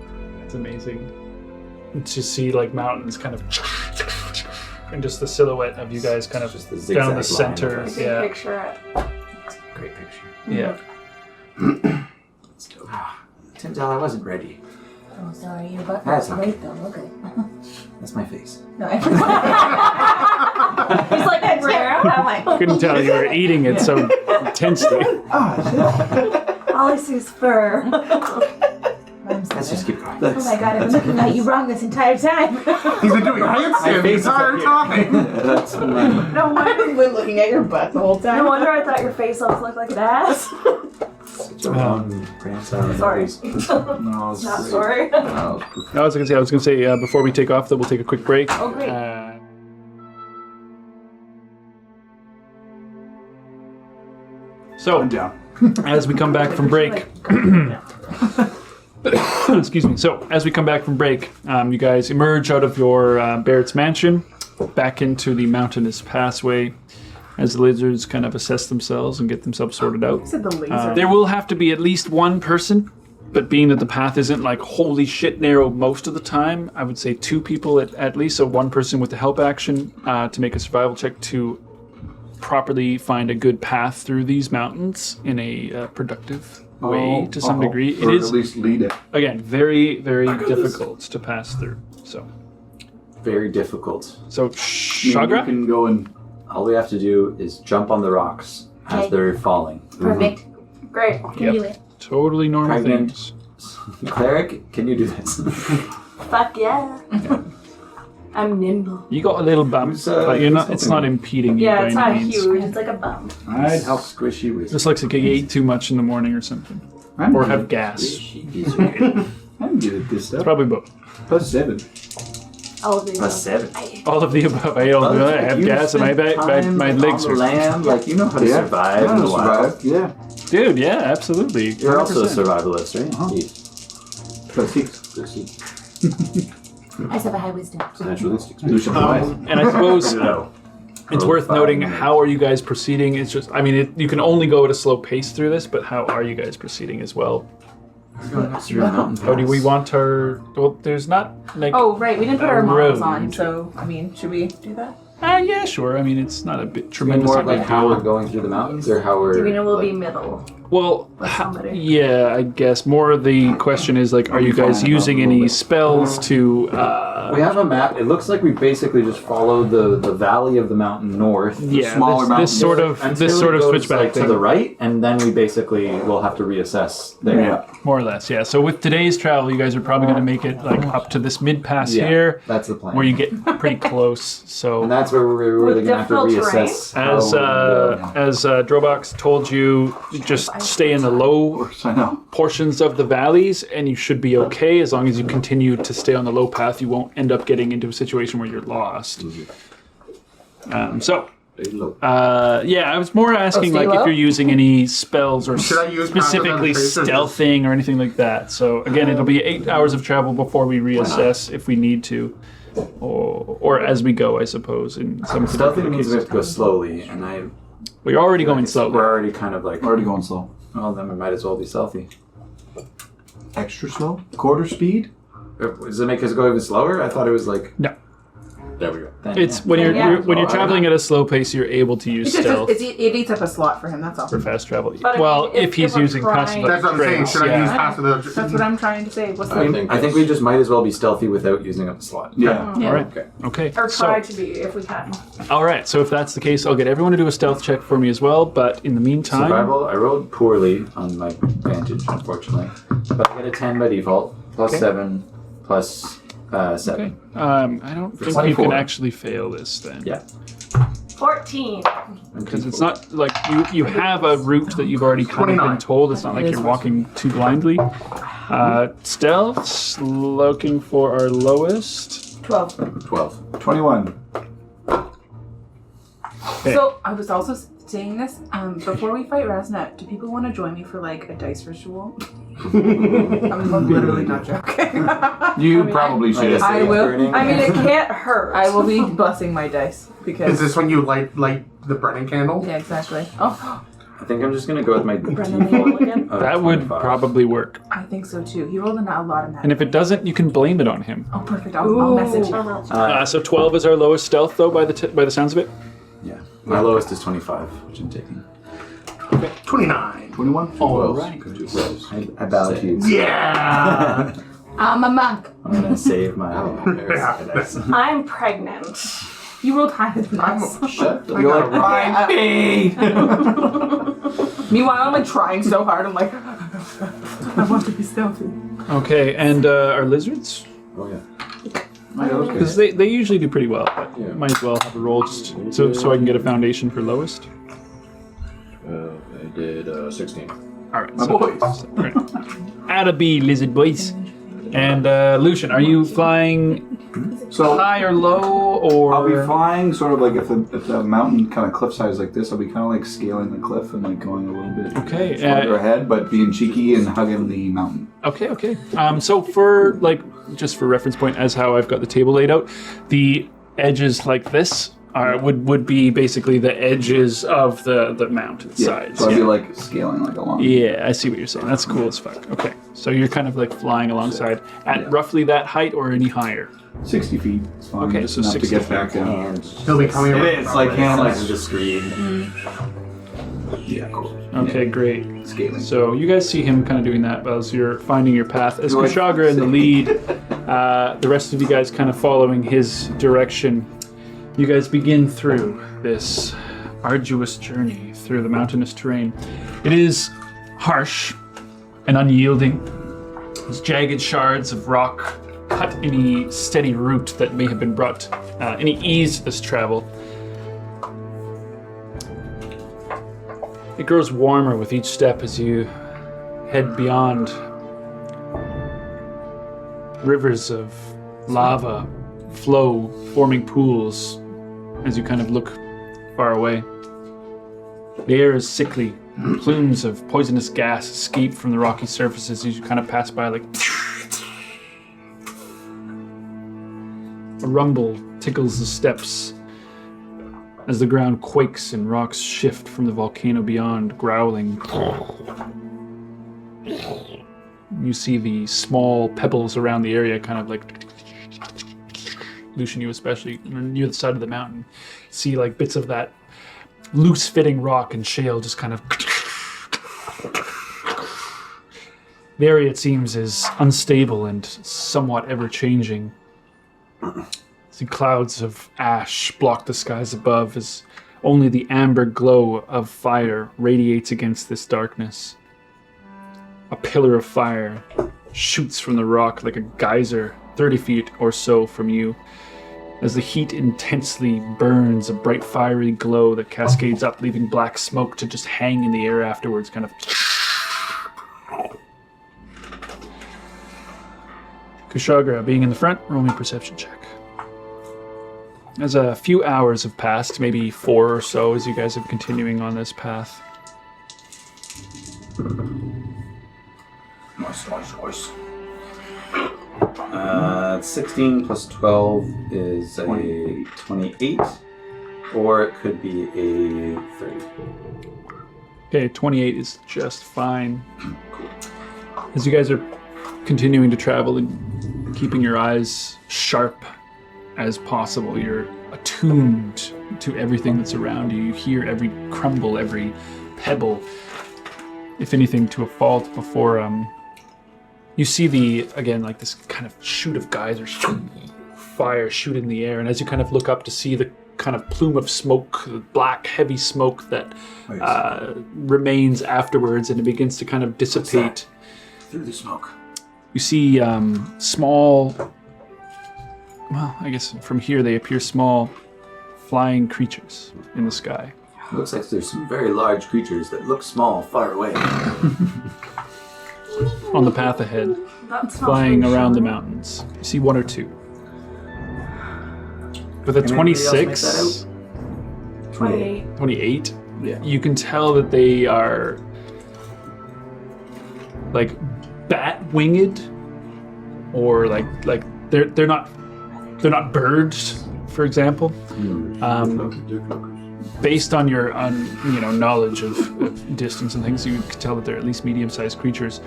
It's amazing to see like mountains kind of and just the silhouette of you guys kind of Just the down the zigzag line center. of us. You can Yeah, picture it. Great picture. yeah. Let's do it. Turns out I wasn't ready. Oh, sorry, your butt That's was okay. late though. Okay. That's my face. No, He's like, rare. I'm like, Couldn't tell you were eating it so intensely. All I see is fur. Let's just keep going. Oh my god, I've been looking at you wrong this entire time. He's been doing handstand the entire time. That's my... No I've wonder. been looking at your butt the whole time. No wonder I thought your face-offs looked like an ass. Sorry. No, it's Not great. sorry. No, I was gonna say before we take off that we'll take a quick break. Oh, great. So I'm down. as we come back from break, excuse me. So as we come back from break, you guys emerge out of your Barrett's mansion, back into the mountainous passway, as the lizards kind of assess themselves and get themselves sorted out. I said the laser. There will have to be at least one person, but being that the path isn't like holy shit narrow most of the time, I would say 2 people at least. So 1 person with the help action to make a survival check to properly find a good path through these mountains in a productive way to some degree. It Or is at least lead it. again very very difficult to pass through. So Very difficult. You Shagra, can go and All we have to do is jump on the rocks as Okay. they're falling. Perfect. Great. Can do it. totally normal Pregnant. things. Cleric, can you do this? Fuck yeah. I'm nimble. You got a little bump, Who's, but you're not. who's It's not helping impeding you Yeah, by it's any not means. huge. It's like a bump. I'd help squishy with. Just looks like you ate too much in the morning or something, I'm or good. have gas. I'm good at this stuff. It's probably both. Plus 7. All of these. Plus 7. All of the above. I don't know. I have gas and my legs are. land. Like you know how to survive in the wild. Yeah. Dude, yeah, absolutely. You're also a 100%. survivalist, right? Uh-huh. Yeah. Plus 6. I just have a high wisdom. Naturalistic. Lucian Wise. And I suppose No. it's worth noting, how are you guys proceeding? It's just, I mean, you can only go at a slow pace through this, but how are you guys proceeding as well? How do we want our? Well, there's not like. Oh, right. We didn't put A our models road. on, so, I mean, should we do that? Yeah, sure. I mean, it's not a bit I mean, tremendous. more like how we're going through the mountains, or how we're. You mean it will like, be middle? Well, somebody. yeah, I guess more the question is like, are you guys using any spells to? We have a map. It looks like we basically just followed the valley of the mountain north. Yeah, smaller this mountains. sort of Until this it sort of goes, switchback like, thing. to the right, and then we basically will have to reassess there. Yeah. More or less, yeah. So with today's travel, you guys are probably going to make it like up to this mid pass Yeah, here, that's the plan. where you get pretty close. So and that's where we're really With gonna have to difficult terrain? reassess. how as Drobox told you, just stay in the low I know. portions of the valleys, and you should be okay as long as you continue to stay on the low path. You won't end up getting into a situation where you're lost. Yeah, I was more asking stay like if low? you're using any spells or Should I use specifically passive penetration? stealthing or anything like that. So again, it'll be 8 hours of travel before we reassess if we need to, or as we go, I suppose. In some stealthing particular means we have cases. to go slowly, and We're already going we're slowly. already kind of like, Already going slow. well, then we might as well be stealthy. Extra slow? Quarter speed? Does it make us go even slower? I thought it was like. No. There we go. Then, It's yeah. when Yeah. you're traveling at a slow pace, you're able to use It's just, stealth it eats up a slot for him, that's all. for fast travel. But I Well, mean, if he's we're using trying- passive That's what I'm saying. traits, Should I use yeah. passive? That's what I'm trying to say. What's I the... think I think we just might as well be stealthy without using up the slot. Yeah. Yeah. All right. Okay. Okay. Or So, try to be if we can. all right. So if that's the case, I'll get everyone to do a stealth check for me as well. But in the meantime, Survival, I rolled poorly on my vantage, unfortunately. But I get a 10 by default, plus Okay. 7, plus 7. okay. I don't think you 24. can actually fail this then. Yeah. 14. Because it's not like you have a route that you've already kind of been 29. told. It's not like you're walking too blindly. Stealth's looking for our lowest. 12. 12. 21. Okay. So, I was also saying this, before we fight Rasnat, do people want to join me for, like, a dice ritual? I'm literally not joking. You probably should. I will. I mean, it can't hurt. I will be busting my dice, because... Is this when you light the burning candle? Yeah, exactly. Oh, I think I'm just going to go with my Brendan default. roll again. of That would 25. probably work. I think so, too. He rolled a lot of that. And if it doesn't, you can blame it on him. Oh, perfect. I'll message you. So 12 is our lowest stealth, though, by the sounds of it. Yeah. My lowest is 25, which I'm taking. 29. 21? All right. I bow to you. Yeah. I'm a monk. I'm going to save my Yeah. I'm pregnant. You rolled higher than us. Shut the I got a rhyme. Meanwhile, I'm like trying so hard. I'm like, I want to be stealthy. Okay, and are lizards? Oh yeah. Because they usually do pretty well. But Yeah. might as well have a roll just so I can get a foundation for lowest. I did 16. All right, My boys. Right. Atta B, lizard boys. And Lucian, are you flying So high or low, or I'll be flying sort of like if the mountain kind of cliffside is like this, I'll be kind of like scaling the cliff and like going a little bit Okay, farther ahead, but being cheeky and hugging the mountain. Okay. So for just for reference point, as how I've got the table laid out, the edges like this would be basically the edges of the mountain sides. So I'd be like scaling like along. Yeah, I see what you're saying. That's cool as fuck. Okay, so you're kind of like flying alongside at roughly that height or any higher. 60 feet. It's fine. Okay, Just so enough 60 to get back down. He'll be coming around. It's like Like the screen. Yeah, cool. Okay, great. Scaling. So you guys see him kind of doing that as you're finding your path. As Like- Kushagra in the lead, the rest of you guys kind of following his direction. You guys begin through this arduous journey through the mountainous terrain. It is harsh and unyielding. There's jagged shards of rock cut any steady route that may have been brought any ease to this travel. It grows warmer with each step as you head beyond. Rivers of lava flow, forming pools as you kind of look far away. The air is sickly. Plumes of poisonous gas escape from the rocky surfaces as you kind of pass by, like a rumble tickles the steps as the ground quakes and rocks shift from the volcano beyond, growling. You see the small pebbles around the area kind of like, Lucian, you especially, near the side of the mountain, see like bits of that loose-fitting rock and shale just kind of... The area, it seems, is unstable and somewhat ever-changing. The clouds of ash block the skies above as only the amber glow of fire radiates against this darkness. A pillar of fire shoots from the rock like a geyser 30 feet or so from you. As the heat intensely burns, a bright fiery glow that cascades up, leaving black smoke to just hang in the air afterwards, kind of... Kushagra, being in the front, roll me a perception check. As a few hours have passed, maybe 4 or so, as you guys are continuing on this path. Nice. 16 plus 12 is a 28, or it could be a 30. Okay, 28 is just fine. As you guys are continuing to travel and keeping your eyes sharp as possible, you're attuned to everything that's around you. You hear every crumble, every pebble, if anything, to a fault before you see like this kind of shoot of geysers, fire shoot in the air, and as you kind of look up to see the kind of plume of smoke, black, heavy smoke that remains afterwards, and it begins to kind of dissipate. Through the smoke. You see small, well, I guess from here they appear small flying creatures in the sky. Looks like there's some very large creatures that look small far away. On the path ahead, That's not flying around the reassuring. mountains. You see 1 or 2. With a Can anybody else make 26, 28. 28, Yeah. you can tell that they are like bat-winged, or like they're not birds, for example. Based on your knowledge of distance and things, you can tell that they're at least medium-sized creatures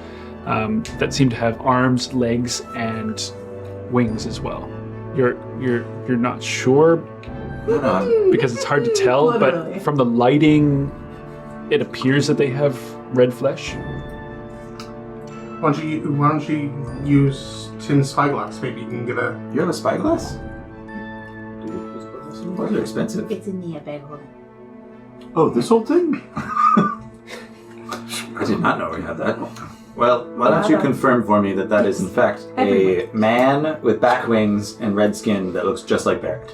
that seem to have arms, legs, and wings as well. You're not sure because it's hard to tell, but from the lighting, it appears that they have red flesh. Why don't you use Tim's spyglass? Maybe you can get a. You have a spyglass? Those are expensive. It's in the bag holder. Oh, this whole thing? I did not know we had that. Well, why don't you confirm for me that is in fact a man with bat wings and red skin that looks just like Barrett?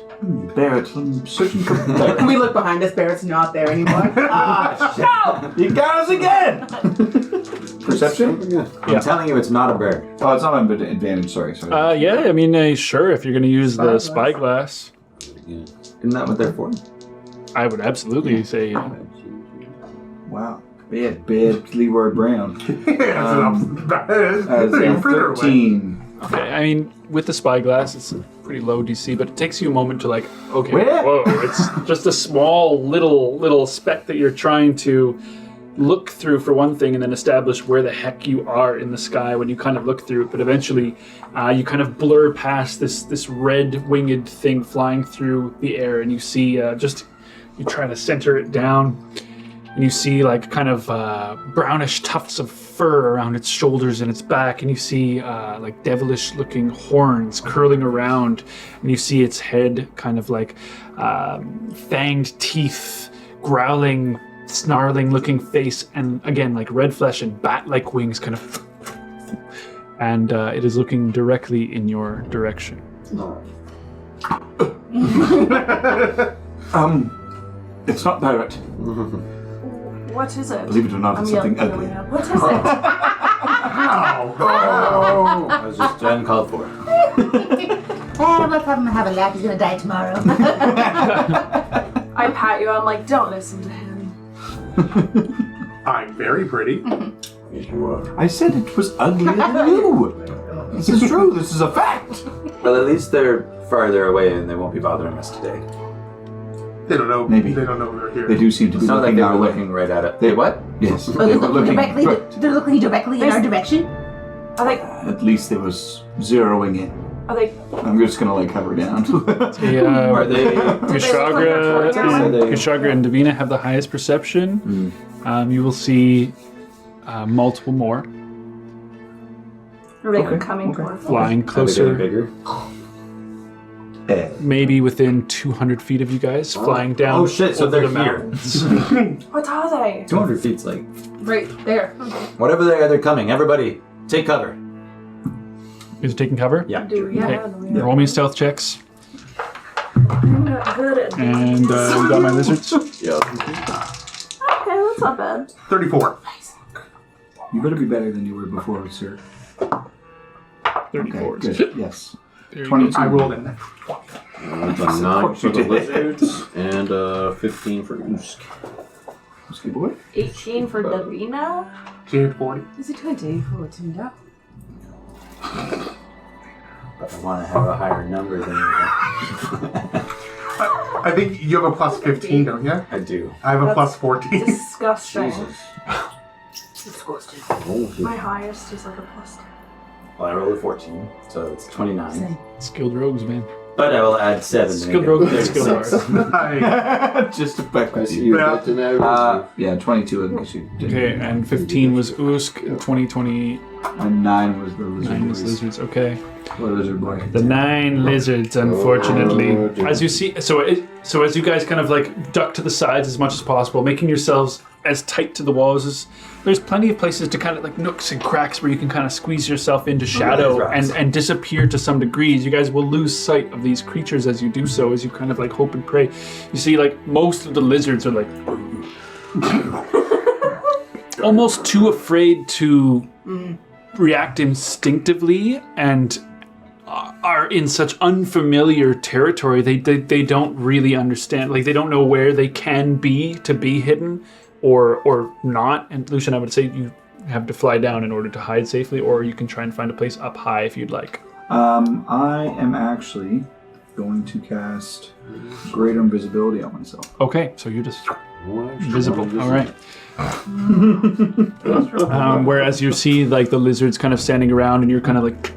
Barrett, I'm searching for Barrett. We look behind us. Barrett's not there anymore. You got us again! Perception? I'm telling you, it's not a bird. Oh, it's not an advantage, sorry. Yeah, I mean, sure, if you're going to use the spyglass. Isn't that what they're for? I would absolutely say yeah. Wow. Bad Leroy Brown. That's 13. Okay, I mean, with the spyglass, it's a pretty low DC, but it takes you a moment to like, okay, Where? whoa, it's just a small little speck that you're trying to look through for one thing and then establish where the heck you are in the sky when you kind of look through it. But eventually you kind of blur past this red winged thing flying through the air, and you see you try to center it down, and you see like kind of brownish tufts of fur around its shoulders and its back, and you see like devilish looking horns curling around, and you see its head kind of like fanged teeth, growling, snarling looking face, and again like red flesh and bat-like wings kind of, and it is looking directly in your direction. It's not Barrett. What is it? Believe it or not, it's something ugly. What is it? That was just uncalled for. Let's have him have a laugh. He's gonna die tomorrow. I pat you. I'm like, don't listen to him. I'm very pretty. Yes, you are. I said it was uglier than you. This is true. This is a fact. Well, at least they're farther away and they won't be bothering us today. They don't know. Maybe. They don't know we're here. They do seem to be It's not like looking they our were way. looking right at it. They what? Yes. Oh, They they're were looking looking. directly. They're looking directly in our direction. Are they? At least they was zeroing in. Are they? I'm just gonna like cover down. Yeah, Are they? Kushagra and Davina have the highest perception. You will see multiple more Are they coming towards us? flying Are they closer, bigger? maybe within 200 feet of you guys, flying down. Oh shit! So over they're the here. mountains. What are they? 200 feet's like Right there. whatever they are. They're coming. Everybody, take cover. Is taking cover? Yeah. Do we Okay. have? Roll me stealth checks, I'm not good at and you got my lizards. Yeah. Okay, that's not bad. 34. You better be better than you were before, sir. 34. Okay, good. Yes. There you 22. I rolled in. A 9 for the lizards and 15 for Usk. Whiskey boy. 18 for Davina. She had 40. Is it 2014? Yeah. But I want to have a higher number than you. I think you have a plus 15, don't you? I do. I have a That's plus 14. Disgusting. Disgusting. My highest is like a plus 10. Well, I rolled a 14, so it's 29. Skilled rogues, man. But I will add 7 to Skilled make rogue it and skilled 36. bard. Nice. Just to back I with see you. you Yeah. got to now. Yeah, 22 because you did. Okay, and 15 was Usk, 2029 And 9 was the lizard was boys. lizards. Okay. Or lizard boy. The 9 lizards, unfortunately. Oh, dear. As you see, so as you guys kind of like duck to the sides as much as possible, making yourselves as tight to the walls. There's plenty of places to kind of like nooks and cracks where you can kind of squeeze yourself into shadow and disappear to some degrees. You guys will lose sight of these creatures as you do so, as you kind of like hope and pray. You see, like most of the lizards are like almost too afraid to react instinctively and are in such unfamiliar territory. They don't really understand. Like they don't know where they can be to be hidden or not. And Lucian, I would say you have to fly down in order to hide safely, or you can try and find a place up high if you'd like. I am actually going to cast greater invisibility on myself. Okay, so you're just One visible. All right. Whereas you see like the lizards kind of standing around, and you're kind of like,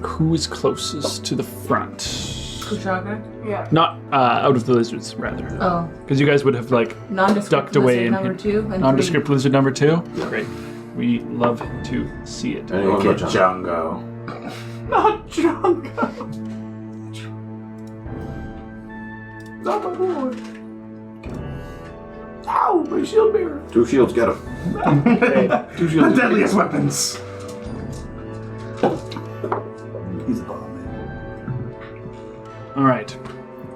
who is closest to the front? Kushagra? Yeah. Not out of the lizards, rather, Oh. because you guys would have like Nondescript ducked away lizard and number 2. And nondescript lizard number 2. Great. We love to see it. Anyone but John. Django. Not Django. Not my boy. Ow, my shield bearer. 2 shields, get him. The deadliest weapons. He's a bomb man. All right.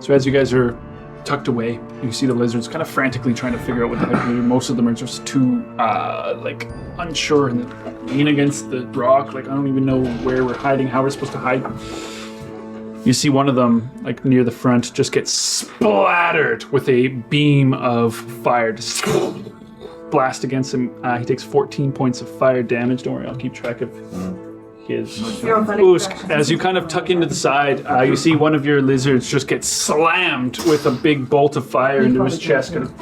So as you guys are tucked away, you see the lizards kind of frantically trying to figure out what the heck to do. Most of them are just too, unsure and lean against the rock. Like, I don't even know where we're hiding, how we're supposed to hide. You see one of them, like, near the front, just get splattered with a beam of fire. Just blast against him. He takes 14 points of fire damage. Don't worry, I'll keep track of his. Usk, as you kind of tuck into the side, you see one of your lizards just get slammed with a big bolt of fire into his chest. Kind of,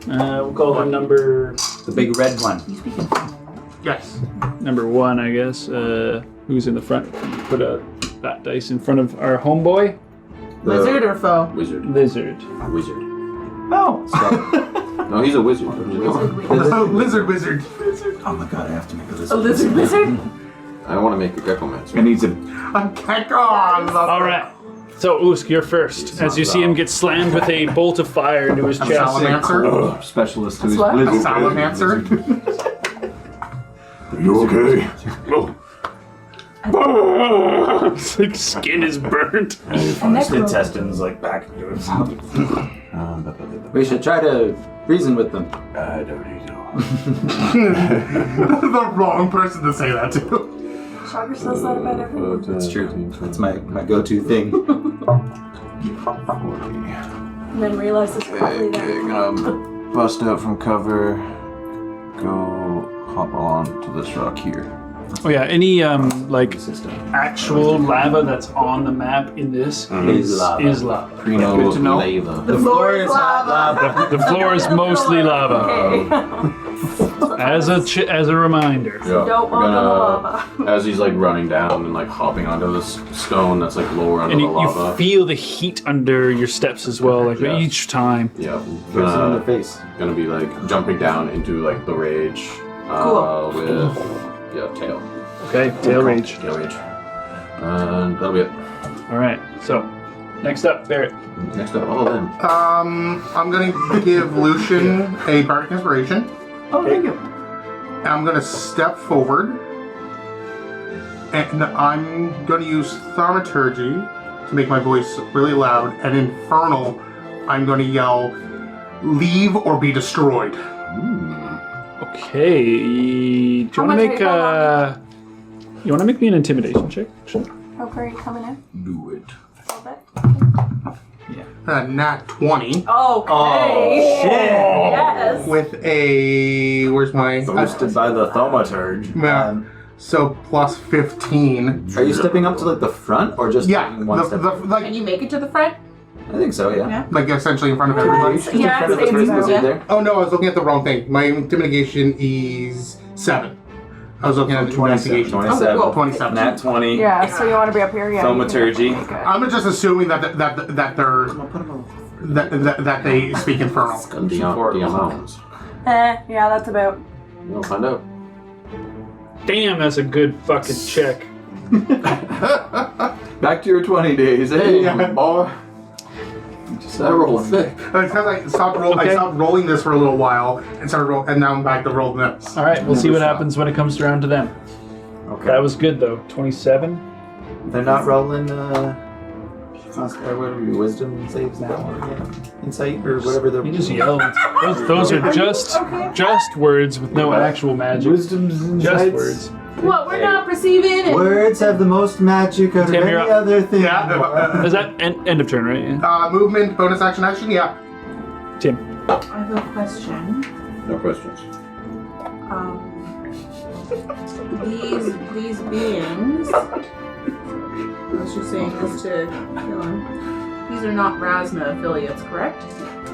we'll call him number... The big red one. Yes. Number 1, I guess. Who's in the front? Put that dice in front of our homeboy. Lizard or foe? Wizard. Lizard. Wizard. No. No, he's a wizard. Lizard. Oh my god, I have to make a lizard. A lizard wizard? I want to make a Grecomancer. It needs a... A gecko. I love All right. So, Usk, you're first. As you see him get slammed with a bolt of fire into his chest. Salamander. Specialist who's what? A blizzard. salamander. Are you okay? It's like skin is burnt. Intestines like back into himself. We should try to reason with them. I don't know. The wrong person to say that to. Shocker says that about everyone. It's true. It's my go-to thing. And then realize it's probably Okay, that. gonna bust out from cover. Go hop on to this rock here. Oh yeah, any actual lava that's on the map in this Is lava. is lava. Primo Good to know. lava. The floor is hot lava. The floor is mostly lava. As a reminder. Yeah, Don't we're walk on the gonna- lava. As he's like running down and like hopping onto this stone that's like lower under And the you lava. feel the heat under your steps as well, like Yeah. each time. Yeah, Person in the face. gonna be like jumping down into like the rage. With tail. Okay, tail rage. Tail rage. And that'll be it. All right. So, next up, Barrett. Next up, all of them. I'm gonna give Lucian a bardic inspiration. Oh, thank you. I'm gonna step forward, and I'm gonna use thaumaturgy to make my voice really loud. And infernal, I'm gonna yell, "Leave or be destroyed." Okay. Do you want to make you want to make me an intimidation check? Sure. How far are you coming in? Do it. A little bit? Nat 20 Okay. Yes. with a where's my Boosted by the thaumaturge. so plus 15. Are you stepping up to like the front or just Yeah, taking one step? Can like you make it to the front? I think so, yeah. essentially in front of everybody. Just in Yeah, front of the same person as that's well. there. Oh no, I was looking at the wrong thing. My intimidation is 7. I was looking at the 27. investigation. 27. Oh, 27. Nat 20. Yeah, so you want to be up here? Yeah. Thaumaturgy. I'm just assuming that that they speak infernal. The amounts. Yeah, that's about. We'll find out. Damn, that's a good fucking check. Back to your 20 days, eh? boy. Just that roll thick. Because I stopped rolling this for a little while and and now I'm back to roll this. All right, we'll see what happens when it comes around to them. Okay. That was good though. 27. They're not rolling wisdom saves now or insight or whatever the You just yelled. Those are just words with no actual magic. wisdom's Just insights. words. What we're not perceiving it. Words have the most magic out of Tim, any you're up. other thing. Yeah. Is that end of turn, right? Yeah. Movement, bonus action, yeah. Tim. I have a question. No questions. These beings, I was just saying this to Dylan, these are not Rasna affiliates, correct?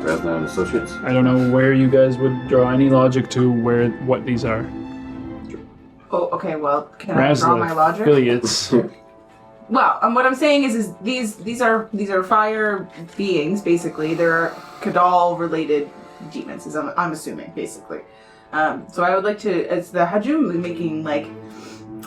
Rasna and Associates. I don't know where you guys would draw any logic to what these are. Oh, okay. Well, can I draw my Rasna logic? affiliates. Well, what I'm saying is these are fire beings. Basically, they're Kiddal related demons. I'm assuming, basically. So I would like to, as the Hajum, making like,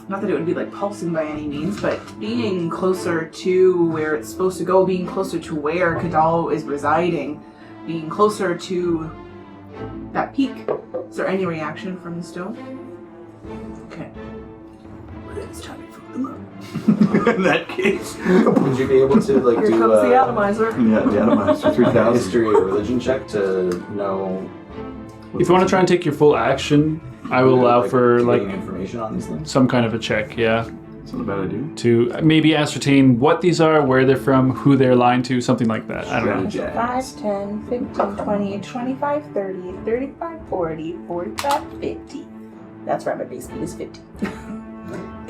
not that it would be like pulsing by any means, but being closer to where it's supposed to go, being closer to where Kiddal is residing. being closer to that peak. Is there any reaction from the stone? Okay. It's time to fuck them up. In that case, would you be able to like Here do comes the atomizer. Yeah, the atomizer 3000. history or religion check to know? If you want to try and take your full action, I will allow for getting like information on these things. some kind of a check, yeah, It's not a bad idea. to maybe ascertain what these are, where they're from, who they're aligned to, something like that. I don't know. 5, 10, 15, 20, 25, 30, 35, 40, 45, 50. That's right, my base speed is 50.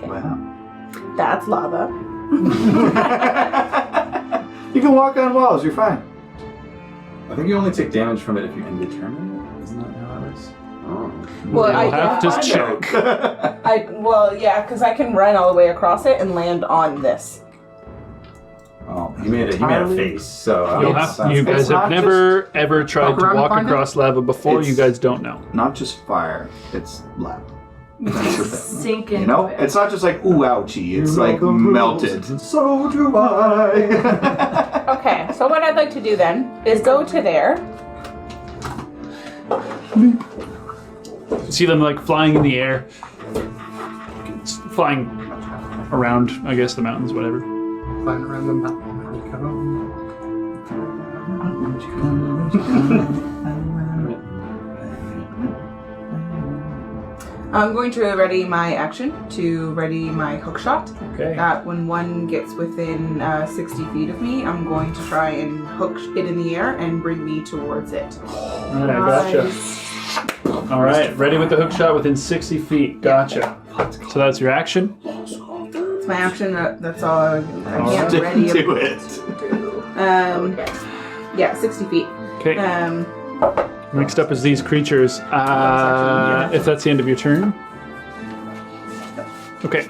Wow. That's lava. You can walk on walls, you're fine. I think you only take damage from it if you indeterminate. Isn't that how that works? Oh. Well, You'll have to check. Yeah, because I can run all the way across it and land on this. Oh, he made a face. So You guys not have never ever tried walk to around and walk find it? across lava before. You It's- guys don't know. Not just fire, it's lava. That's the thing. Sink into You know, it. it's not just like, ooh, ouchie. It's like melted. So do I. Okay, so what I'd like to do then is go to there. See them like flying in the air, flying around, I guess, the mountains, whatever. Flying around the mountain. I'm going to ready my action to ready my hook shot. Okay. When one gets within 60 feet of me, I'm going to try and hook it in the air and bring me towards it. All right, gotcha. All right, ready with the hook shot within 60 feet. Gotcha. So that's your action. It's my action. That's all I All can't right. ready. Do it. Yeah, 60 feet. Okay. Next up is these creatures. If that's the end of your turn. Okay.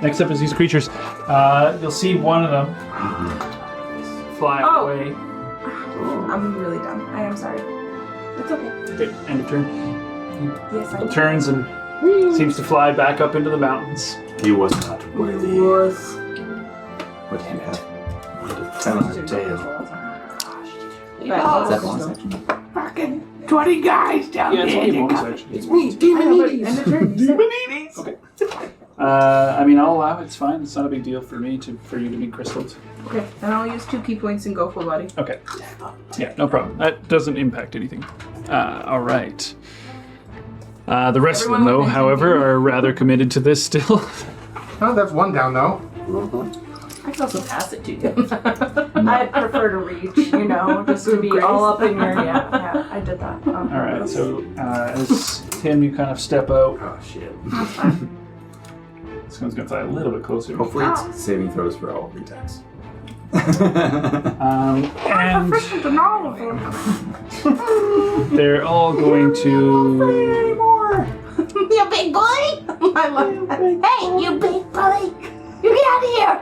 Next up is these creatures. You'll see one of them fly Oh. away. I'm really dumb. I am sorry. It's okay. Okay, end of turn. Yes, I It turns and seems to fly back up into the mountains. He was not worthy. was. What do you have? Tell him the tale. Is that bonus action? Fucking 20 guys down Yeah, it's only a bonus action. It's me, Demonides. End of turn. You said- Okay. I mean, I'll allow it. It's fine. It's not a big deal for me for you to be crystalled. Okay, then I'll use 2 key points and go full body. Okay. Yeah, no problem. That doesn't impact anything. All right. The rest of them, Everyone though, within however, are rather committed to this still. Oh, that's one down though. I can also pass it to you. I'd prefer to reach, just to be all up in your. Yeah, I did that. All right. So as Tim, you kind of step out. Oh shit. This one's gonna fly a little bit closer. Hopefully it's saving throws for all attacks. And Proficient in all of them. they're all going to. You big boy! I love that. Hey, you big boy! You get out of here!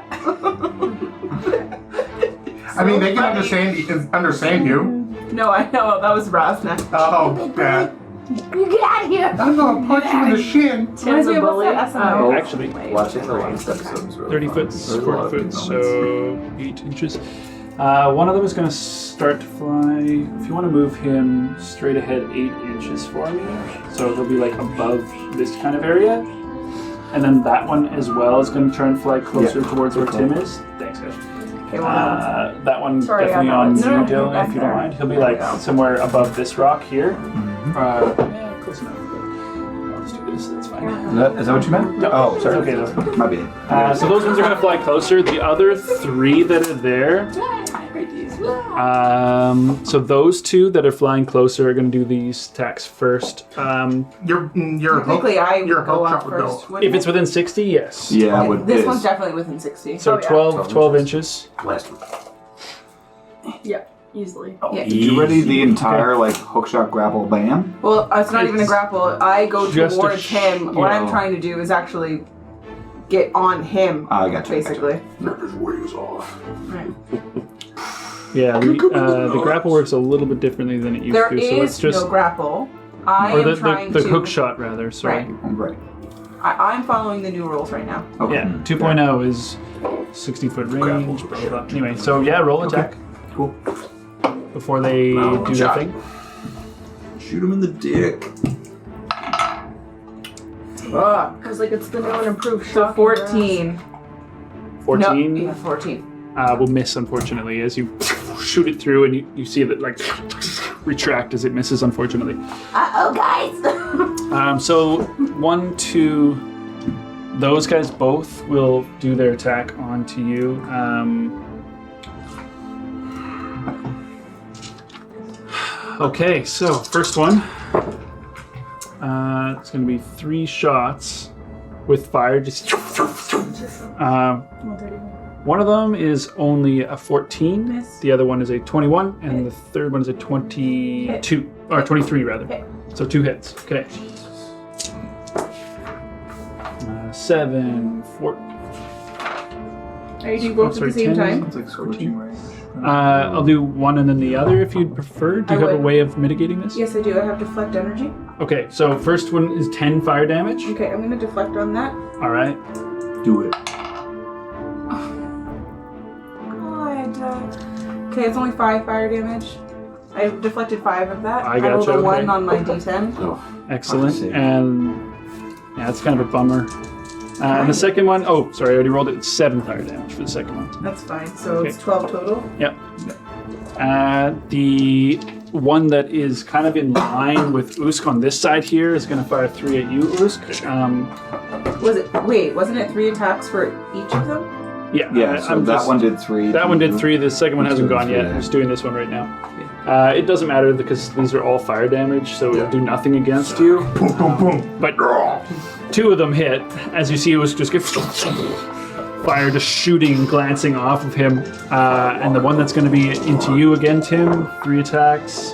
I mean, they can understand you. No, I know. That was Rasna. Oh, bad. You get out of here! I'm gonna punch you in the shin. Tim's a bully. SNL. Actually, Watching the last episode was really 30 fun. foot, There's a lot 40 of foot, good so moments. 8 inches. One of them is going to start to fly. If you want to move him straight ahead 8 inches for me, so he'll be like above this kind of area. And then that one as well is going to try and fly closer towards where Tim is. Thanks, guys. Okay, well, That one Sorry, definitely I know on it's- you, no, Dylan, back if you don't there. mind. He'll be like somewhere above this rock here. Yeah, close enough. But I'll just do this. That's fine. Is that what you meant? No, Oh, sorry. it's okay though. My bad. So those ones are going to fly closer. The other 3 that are there, so those 2 that are flying closer are going to do these attacks first. Your technically, I your would go hook up shot would go. first. wouldn't If it's it? within 60, yes. Yeah, Okay, with this one's definitely within 60. So Oh, yeah. 12 inches. Last one. Yeah, easily. Yeah. Did you ready the entire hookshot grapple bam? Well, it's not even a grapple. I go Just a towards him. What I'm yeah. trying to do is actually get on him, I got you. basically. Rip his wings off. Right. Yeah, the grapple works a little bit differently than it used There to. So it's is just no grapple. I or am the trying the to. hook shot rather. Sorry. Right. Right. I'm following the new rules right now. Okay. Yeah, 2.0 is 60-foot range. Blah, blah, blah. Anyway, so yeah, roll attack. Cool. before they do their shot. thing. Shoot him in the dick. Fuck. I was like, it's the new and improved So shot. 14. 14 No, yeah, 14. will miss, unfortunately, as you shoot it through, and you see that like retract as it misses, unfortunately. Uh-oh, guys! So 1, 2, those guys both will do their attack onto you. Okay, so first one. It's going to be 3 shots with fire. Just one of them is only a 14. Miss. The other one is a 21, and the third one is a 22 or 23 rather. Hit. So 2 hits. Okay. 7, 4. Are you doing both at the same 10. time? It's like scorching range. I'll do one and then the other if you'd prefer. Do you I have a would. way of mitigating this? Yes, I do. I have deflect energy. Okay, so first one is 10 fire damage. Okay, I'm gonna deflect on that. All right. Do it. God. Okay, it's only 5 fire damage. I deflected 5 of that. I rolled gotcha, a 1 okay. on my d10. Oh, Excellent. Save. And yeah, it's kind of a bummer. And the second one, oh, sorry, I already rolled it. It's 7 fire damage for the second one. That's fine. So Okay. it's 12 total. Yep. The one that is kind of in line with Usk on this side here is going to fire 3 at you, Usk. Wasn't it 3 attacks for each of them? Yeah. Yeah, so I'm that just- one did 3. That one did 3. The second one hasn't gone yet. Yeah. I'm just doing this one right now. It doesn't matter because these are all fire damage, so it'll do nothing against you. Boom, boom, boom. But 2 of them hit, as you see, it was just get fire just shooting and glancing off of him. And the one that's going to be into you again, Tim, 3 attacks.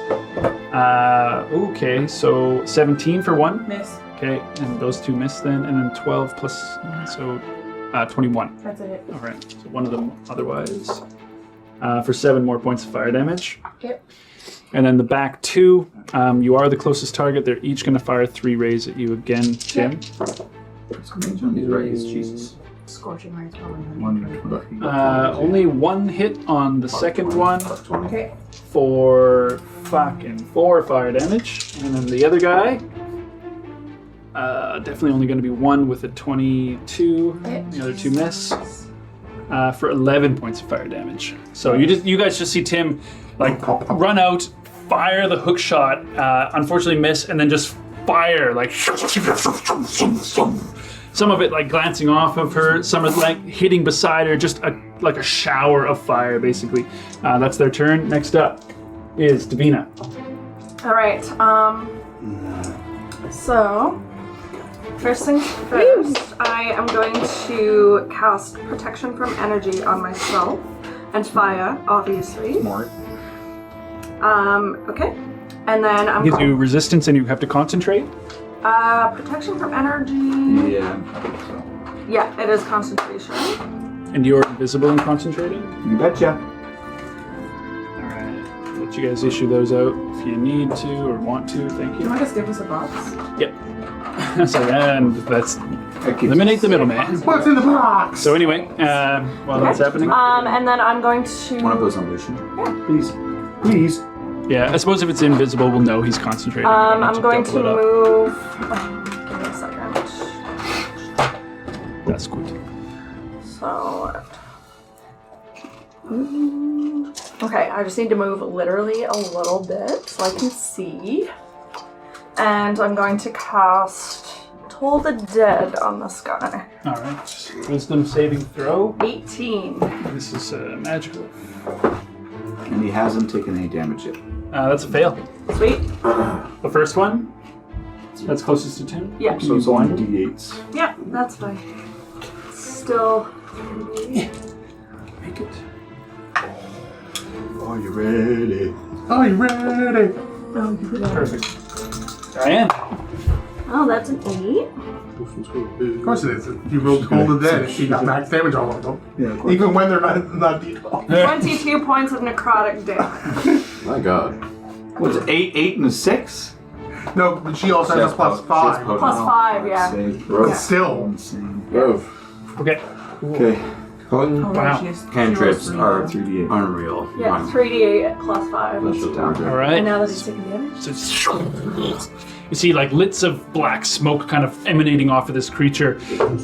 Okay, so 17 for 1. Miss. Okay, and those 2 miss then, and then 12 plus, so 21. That's a hit. All right, so one of them otherwise. For 7 more points of fire damage. Yep. And then the back 2, you are the closest target. They're each going to fire 3 rays at you again, Tim. What's the range on these rays? Jesus. Scorching rays probably. 120. Only 1 hit on the second one Okay. for fucking 4 fire damage. And then the other guy, definitely only going to be 1 with a 22. The other 2 miss. For 11 points of fire damage. So you guys just see Tim like run out, fire the hook shot, unfortunately miss, and then just fire like some of it like glancing off of her, some of it like hitting beside her, just like a shower of fire basically. That's their turn. Next up is Davina. All right. So, first things first, I am going to cast Protection from Energy on myself and fire, obviously. More. Okay. And then I'm Gives you resistance and you have to concentrate. Protection from Energy. Yeah, I think so. Yeah, it is concentration. And you're invisible and concentrating. You betcha. Alright. Let you guys issue those out if you need to or want to. Thank Do you you. want to give us a box? Yep. So, and that's That gives- eliminate the middleman. What's in the box? So anyway, while that's happening, And then I'm going to. One of those on Lucian. Please. Please. yeah, I suppose if it's invisible, we'll know he's concentrating. I'm going to double it up. move. Give me a second. That's good. So. Okay, I just need to move literally a little bit so I can see. And I'm going to cast Toll the Dead on this guy. All right. Wisdom saving throw. 18. This is magical. And he hasn't taken any damage yet. That's a fail. Sweet. The first one. That's closest to 10. Yeah. So it's only D8s. Yeah, that's fine. Still. Make it. Are you ready? Are you ready? Perfect. Diane. Oh, that's an 8. Of course it is. You rolled Toll the Dead and she got max damage all of them. Yeah, of course. Even when they're not D12. 22 points of necrotic damage. my God. What's it? 8 and a 6? No, but she also has a plus 5. Plus 5, yeah. Save. But still. Insane. Move. Okay. Okay. Wow. Cantrips are 3d8. unreal. Yeah, 3d8 plus 5. That's just All weird. right. And now that he's taking damage? So it's- you see like lits of black smoke kind of emanating off of this creature.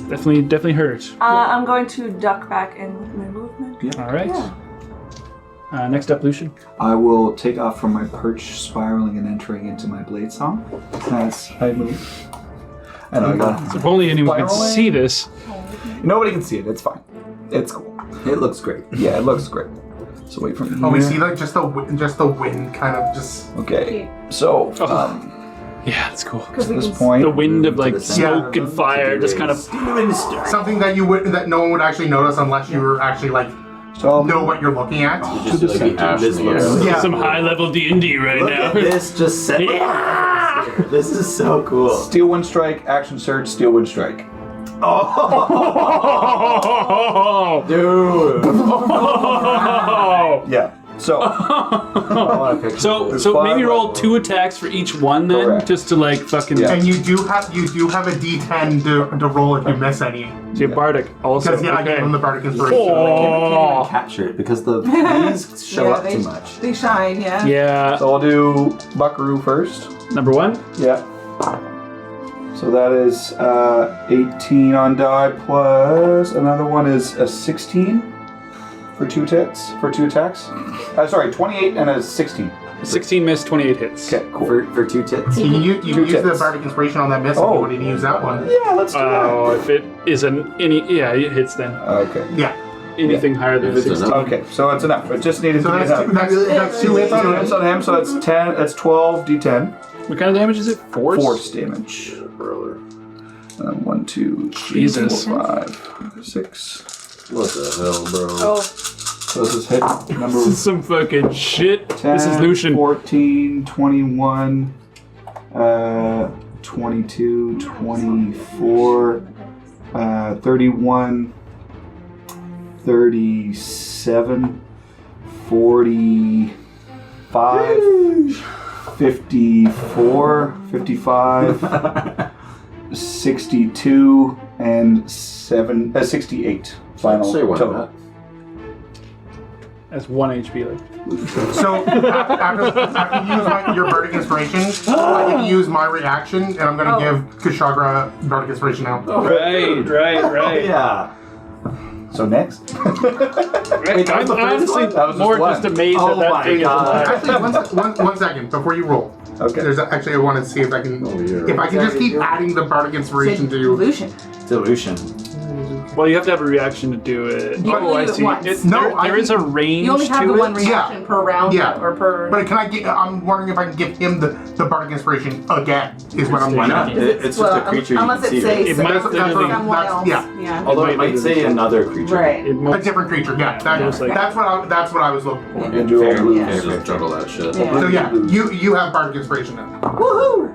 Definitely hurt. I'm going to duck back in with my movement. All right. Yeah. Next up, Lucian. I will take off from my perch, spiraling and entering into my blade song as I move. I know I got If only anyone could Spiraling. see this. Nobody can see it. It's fine. It's cool. It looks great. Yeah, it looks great. So wait from here. Oh, we see like just the wind kind of just. Okay. So Yeah, it's cool. at this point, The wind of like the smoke and fire just kind of. Something that that no one would actually notice unless you were actually like so know what you're looking at. Just like the ash This in the looks- air. Yeah. Some high level D&D right Look now. at this just set. This is so cool. Steel Wind Strike, action surge, Steel Wind Strike. Oh, Dude. Yeah. So So maybe roll 2 attacks for each one then, Correct. just to like fucking. Yeah. And you do have a D10 to roll if you miss any. So you have Bardic also. Because I gave Okay. him the Bardic Inspiration. Oh. Capture it because the bees show Yeah, up too much. They shine, yeah. Yeah. I'll do Buckaroo first. Number 1. Yeah. So that is 18 on die plus another one is a 16 for 2 hits for 2 attacks. Sorry, 28 and a 16. 16 missed, 28 hits. Okay, cool. For 2 tits. You can use the tips. Bardic Inspiration on that miss if Oh. you wanted to use that one. Yeah, let's do Oh, if it is it hits then. that. Okay. Yeah. Anything higher than If it's 16. enough. Okay, so it's enough. It just needed So to be that's enough. that's 2 hits on 2 him. hits on him, so that's 10. That's 12 d10. What kind of damage is it? Force? Force damage. Brother. 1, 2, 3, Jesus. 4, 5, 6. What the hell, bro? Oh, So this is hit number This is some fucking shit. 10, This is Lucian. 14, 21, 22, 24, 31, 37, 45, 54, 55, 62, and 68. Final Say one, total. Matt. That's 1 HP left. So after you use your Bardic Inspiration, I can use my reaction, and I'm going to give Kushagra Bardic Inspiration now. Right. Yeah. So next. Right. Wait, that was the I'm first honestly one? That was just more one. just amazed Oh that my thing is God. alive. Actually, one second before you roll. Okay. There's actually I wanted to see if I can just keep adding the Bardic Inspiration to. Illusion. Dilution. Well, you have to have a reaction to do it. You can Oh, I use it see. once. No, there is a range You only have to the it. one reaction per round Yeah. or per. But can I get? I'm wondering if I can give him the Bardic Inspiration again. Is what I'm Why wondering. not? It's just a creature you unless can it see. says Right? It might That's- that's literally- someone that's- else. yeah. Although might it might be say another creature. Right. It A might, different creature. Yeah, Most likely. that's what I was looking for. And do all Fair. blues. Yeah. Just juggle that shit. Yeah. So yeah, you have Bardic Inspiration now. Woohoo!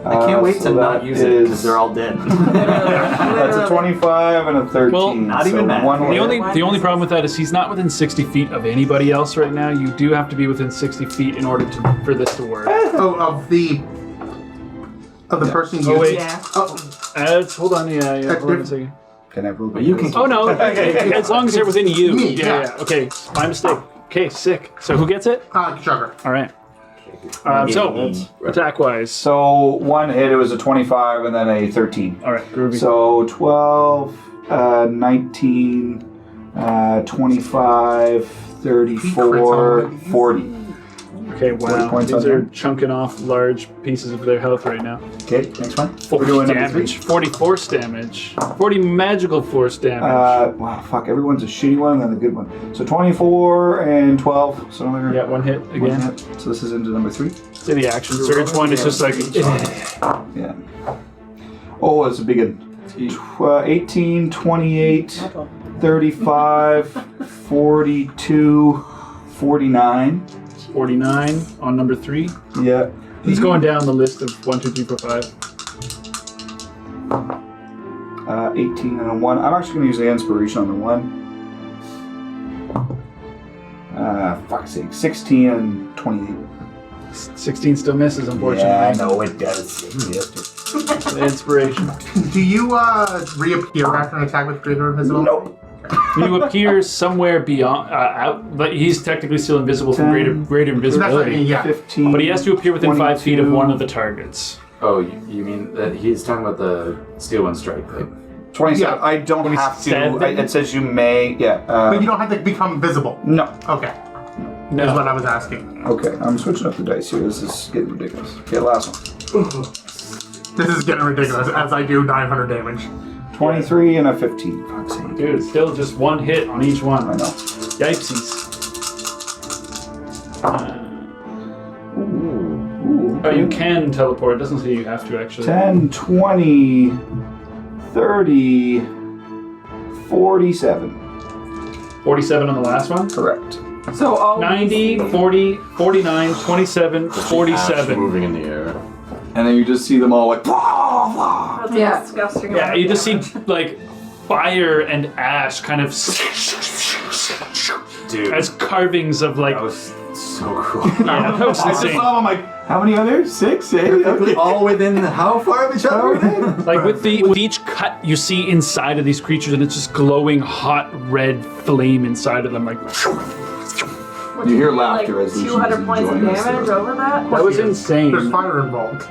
I can't wait so to not that use it because they're all dead. That's a 25 and a 13. Well, not so even that. one the way. only problem with that is he's not within 60 feet of anybody else right now. You do have to be within 60 feet in order for this to work. Oh, of the person you. Oh, wait. Yeah. Oh, Hold on, yeah. Hold on a second. Can I roll? But you can Oh no, okay. As long as they're within you. Me, Yeah. yeah. Okay, my mistake. Okay, sick. So who gets it? Kushagra. All right. So attack wise. So one hit, it was a 25 and then a 13. All right, groovy. So 12, 19, 25, 34, 40. Okay, wow. points These on are him. chunking off large pieces of their health right now. Okay, next one. 40 doing number damage. 3. 40 force damage. 40 magical force damage. Wow, fuck, everyone's a shitty one and then a good one. So 24 and 12. So another Yeah, one hit one again. hit. So this is into number 3. Say the action surge one is just like. Yeah. Oh, it's a big one. 18, 28, 35, 42, 49. 49 on number 3. Yeah. He's going down the list of 1, 2, 3, 4, 5. 18 and a 1. I'm actually going to use the inspiration on the 1. Fuck's sake. 16 and 28. 16 still misses, unfortunately. Yeah, I know it does. The inspiration. Do you reappear after an attack with greater invisibility? Nope. You appear somewhere beyond, out, but he's technically still invisible from 10. greater That's what I invisibility. mean, yeah. 15. But he has to appear within 5 feet of 22. one of the targets. Oh, you mean that he's talking about the steel one strike? Like, 27. Yeah. I don't have to. 27? It says you may. Yeah. But you don't have to become visible. No. Okay. No. Is what I was asking. Okay, I'm switching up the dice here. This is getting ridiculous. Okay, last one. This is getting ridiculous as I do 900 damage. 23 and a 15. Fuck's sake. Dude, still just one hit on each one. I know. Yipesies. Ooh. Oh, you can teleport. It doesn't say you have to, actually. 10, 20, 30, 47. 47 on the last one. Correct. So all 90, 40, 49, 27, Ash 47. moving in the air. And then you just see them all like, blah, blah. That's Yeah. a disgusting. Yeah, amount you of just see, damage. like, fire and ash kind of dude, as carvings of, like... that was so cool. Yeah, that was I just insane. saw them, I'm like, how many are there? 6, 8? All within how far of each other were they? Like, with each cut, you see inside of these creatures, and it's just glowing hot red flame inside of them, like... What, You hear like laughter as Lucian 200 is points of enjoying this damage thing. over that? That was There's insane. fire involved.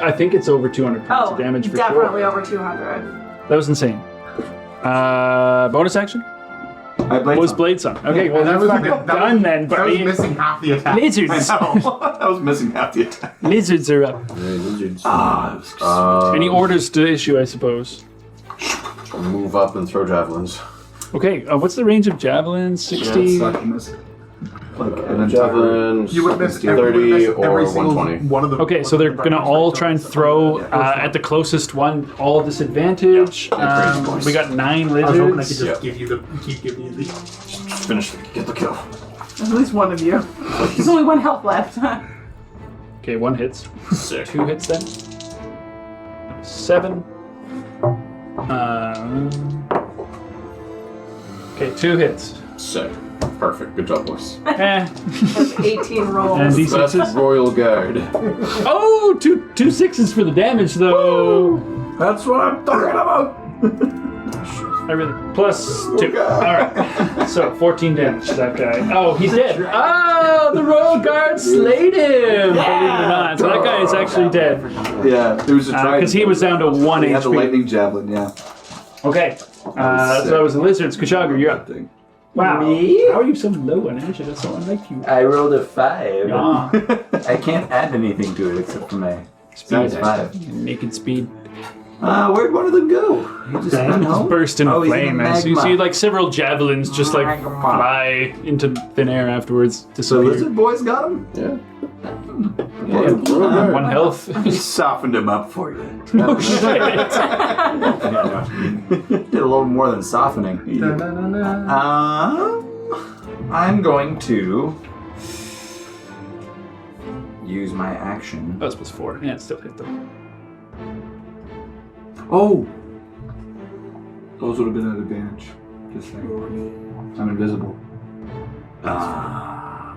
I think it's over 200 points Oh, of damage for definitely sure. over 200. That was insane. Bonus action? I blade Was some. Blade Song. Okay, well, that that's was not that done was- then, That but was missing half the attack. lizards. I was missing half the attack. Lizards are up. Any orders to issue, I suppose. Move up and throw javelins. Okay, what's the range of javelins? 60? Javelins. You would miss 30 or every single 120. one of them. Okay, so they're gonna all try and throw at the closest one, all disadvantage. We got 9 I was hoping I could lizards. just give you the keep giving you the. Finish. Get the kill. At least one of you. There's only one health left. Okay, 1 hits. Sick. 2 hits then. 7. Okay, 2 hits. Sick. Perfect. Good job, boys. That's 18 rolls. And these That's sixes. Royal Guard. Oh, two sixes for the damage though. That's what I'm talking about. I really plus 2. All right, so 14 damage to that guy. Oh, he's dead. Oh, the Royal Guard slayed him. Believe it or not, so that guy is actually dead Yeah, there was a try. because he was down to 1 He had the HP. lightning javelin, yeah. Okay, so that was the lizards. Kushaga, you're up. Wow. Me? How are you so low on energy? That's so unlike you. I rolled a 5. Ah, I can't add anything to it except for my speed. size 5. Naked speed. Where'd one of them go? He just went home? Burst into Oh, he's in flame. the And so you magma. see like several javelins just like Magma. fly into thin air afterwards. The Disappear. lizard boys got him? Yeah. Yeah, 1 health. He softened him up for you. Oh shit! Did a little more than softening. I'm going to use my action. That was plus 4. Yeah, it still hit them. Oh! Those would have been an advantage. Just saying. I'm invisible.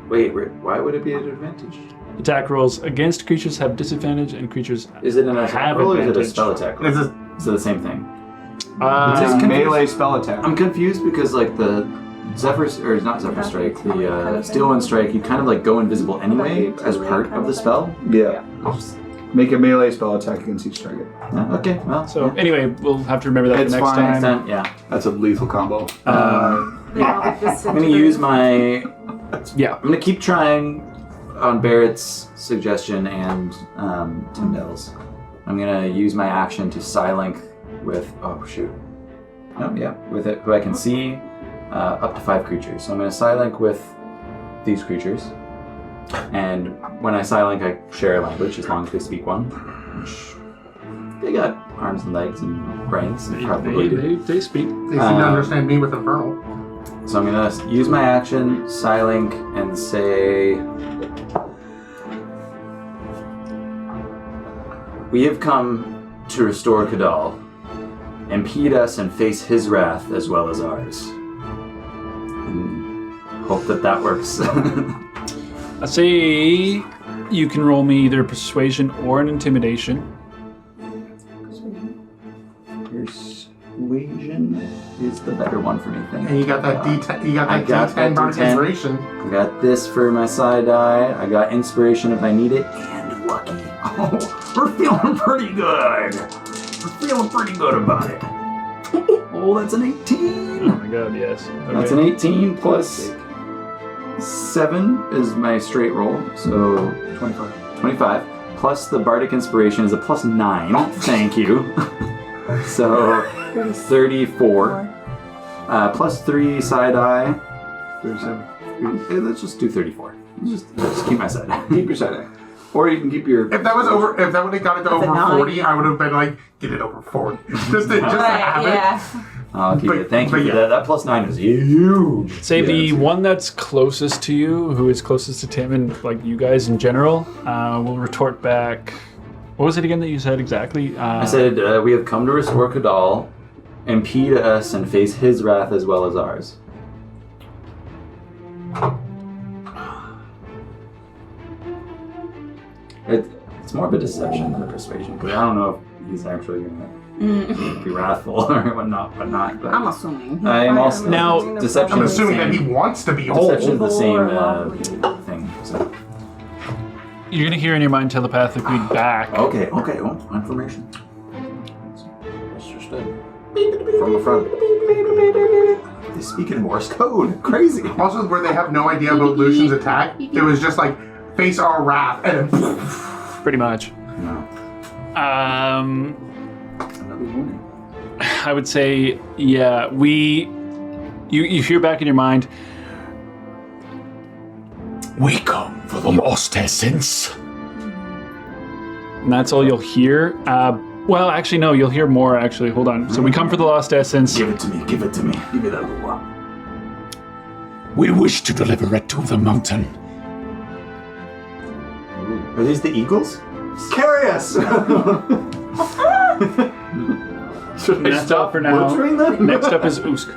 Wait, why would it be an advantage? Attack rolls against creatures have disadvantage, and creatures Is it an attack have roll or is it a advantage. spell attack roll? Is it Is it the same thing? It's Just a confused. melee spell attack. I'm confused because like the Zephyr, or not Zephyr Strike, the Steel Wind Strike, you kind of like go invisible anyway as part of the spell. Yeah. Make a melee spell attack against each target. Okay, well, So anyway, we'll have to remember that It's the next fine. time. next time, yeah. That's a lethal combo. They all I'm gonna use my. Yeah. I'm gonna keep trying on Barrett's suggestion and Tyndale's. I'm gonna use my action to Psylink with. Oh shoot. No, yeah, with it, who I can see up to 5 creatures. So I'm gonna Psylink with these creatures, and when I Psylink, I share a language as long as they speak one. Which they got arms and legs and brains, probably. They speak. They seem to understand me with Infernal. So I'm gonna use my action, Psylink, and say, "We have come to restore Kiddal. Impede us and face his wrath as well as ours." And hope that works. I say you can roll me either persuasion or an intimidation. Persuasion. is the better one for me. Thank And you got that D10. You got that D10 bardic D10. inspiration. I got this for my side eye. I got inspiration if I need it, and lucky. Oh, we're feeling pretty good. We're feeling pretty good about it. Oh, that's an 18. Oh my god, yes. Okay. That's an 18 plus 7 is my straight roll, so 25. Plus the bardic inspiration is a plus 9. Thank you. So 34. Plus 3 side eye. 37. Let's just do 34. Just keep my side eye. Keep your side eye. Or you can keep your. If that would have got it to over 9. 40, I would have been like, get it over 40. Just to have it. Yeah. I'll keep it. Thank you but for that. That plus 9 is huge. Say the one that's closest to you, who is closest to Tim and like you guys in general, will retort back. What was it again that you said exactly? I said, we have come to restore Kiddal, impede us, and face his wrath as well as ours. It's more of a deception than a persuasion, because I don't know if he's actually going to be wrathful or whatnot. But I'm assuming. I am also Now, deception. I'm is the assuming that same- he wants to be whole. Deception is the same thing. So. You're gonna hear in your mind telepathically back. Okay. Well, information. It's just it. From the front. They speak in Morse code. Crazy. Also, where they have no idea about Lucian's attack, it was just like, face our wrath, and then Pretty much. No. Another warning. I would say, yeah, you hear back in your mind, We come for the lost essence. and that's all you'll hear. Well, actually, no, you'll hear more, actually. Hold on. So we come for the lost essence. Give it to me. Give it to me. Give me that little one. We wish to deliver it to the mountain. Are these the eagles? Carry us! Should And that's all for now. butchering them? Next up is Usk.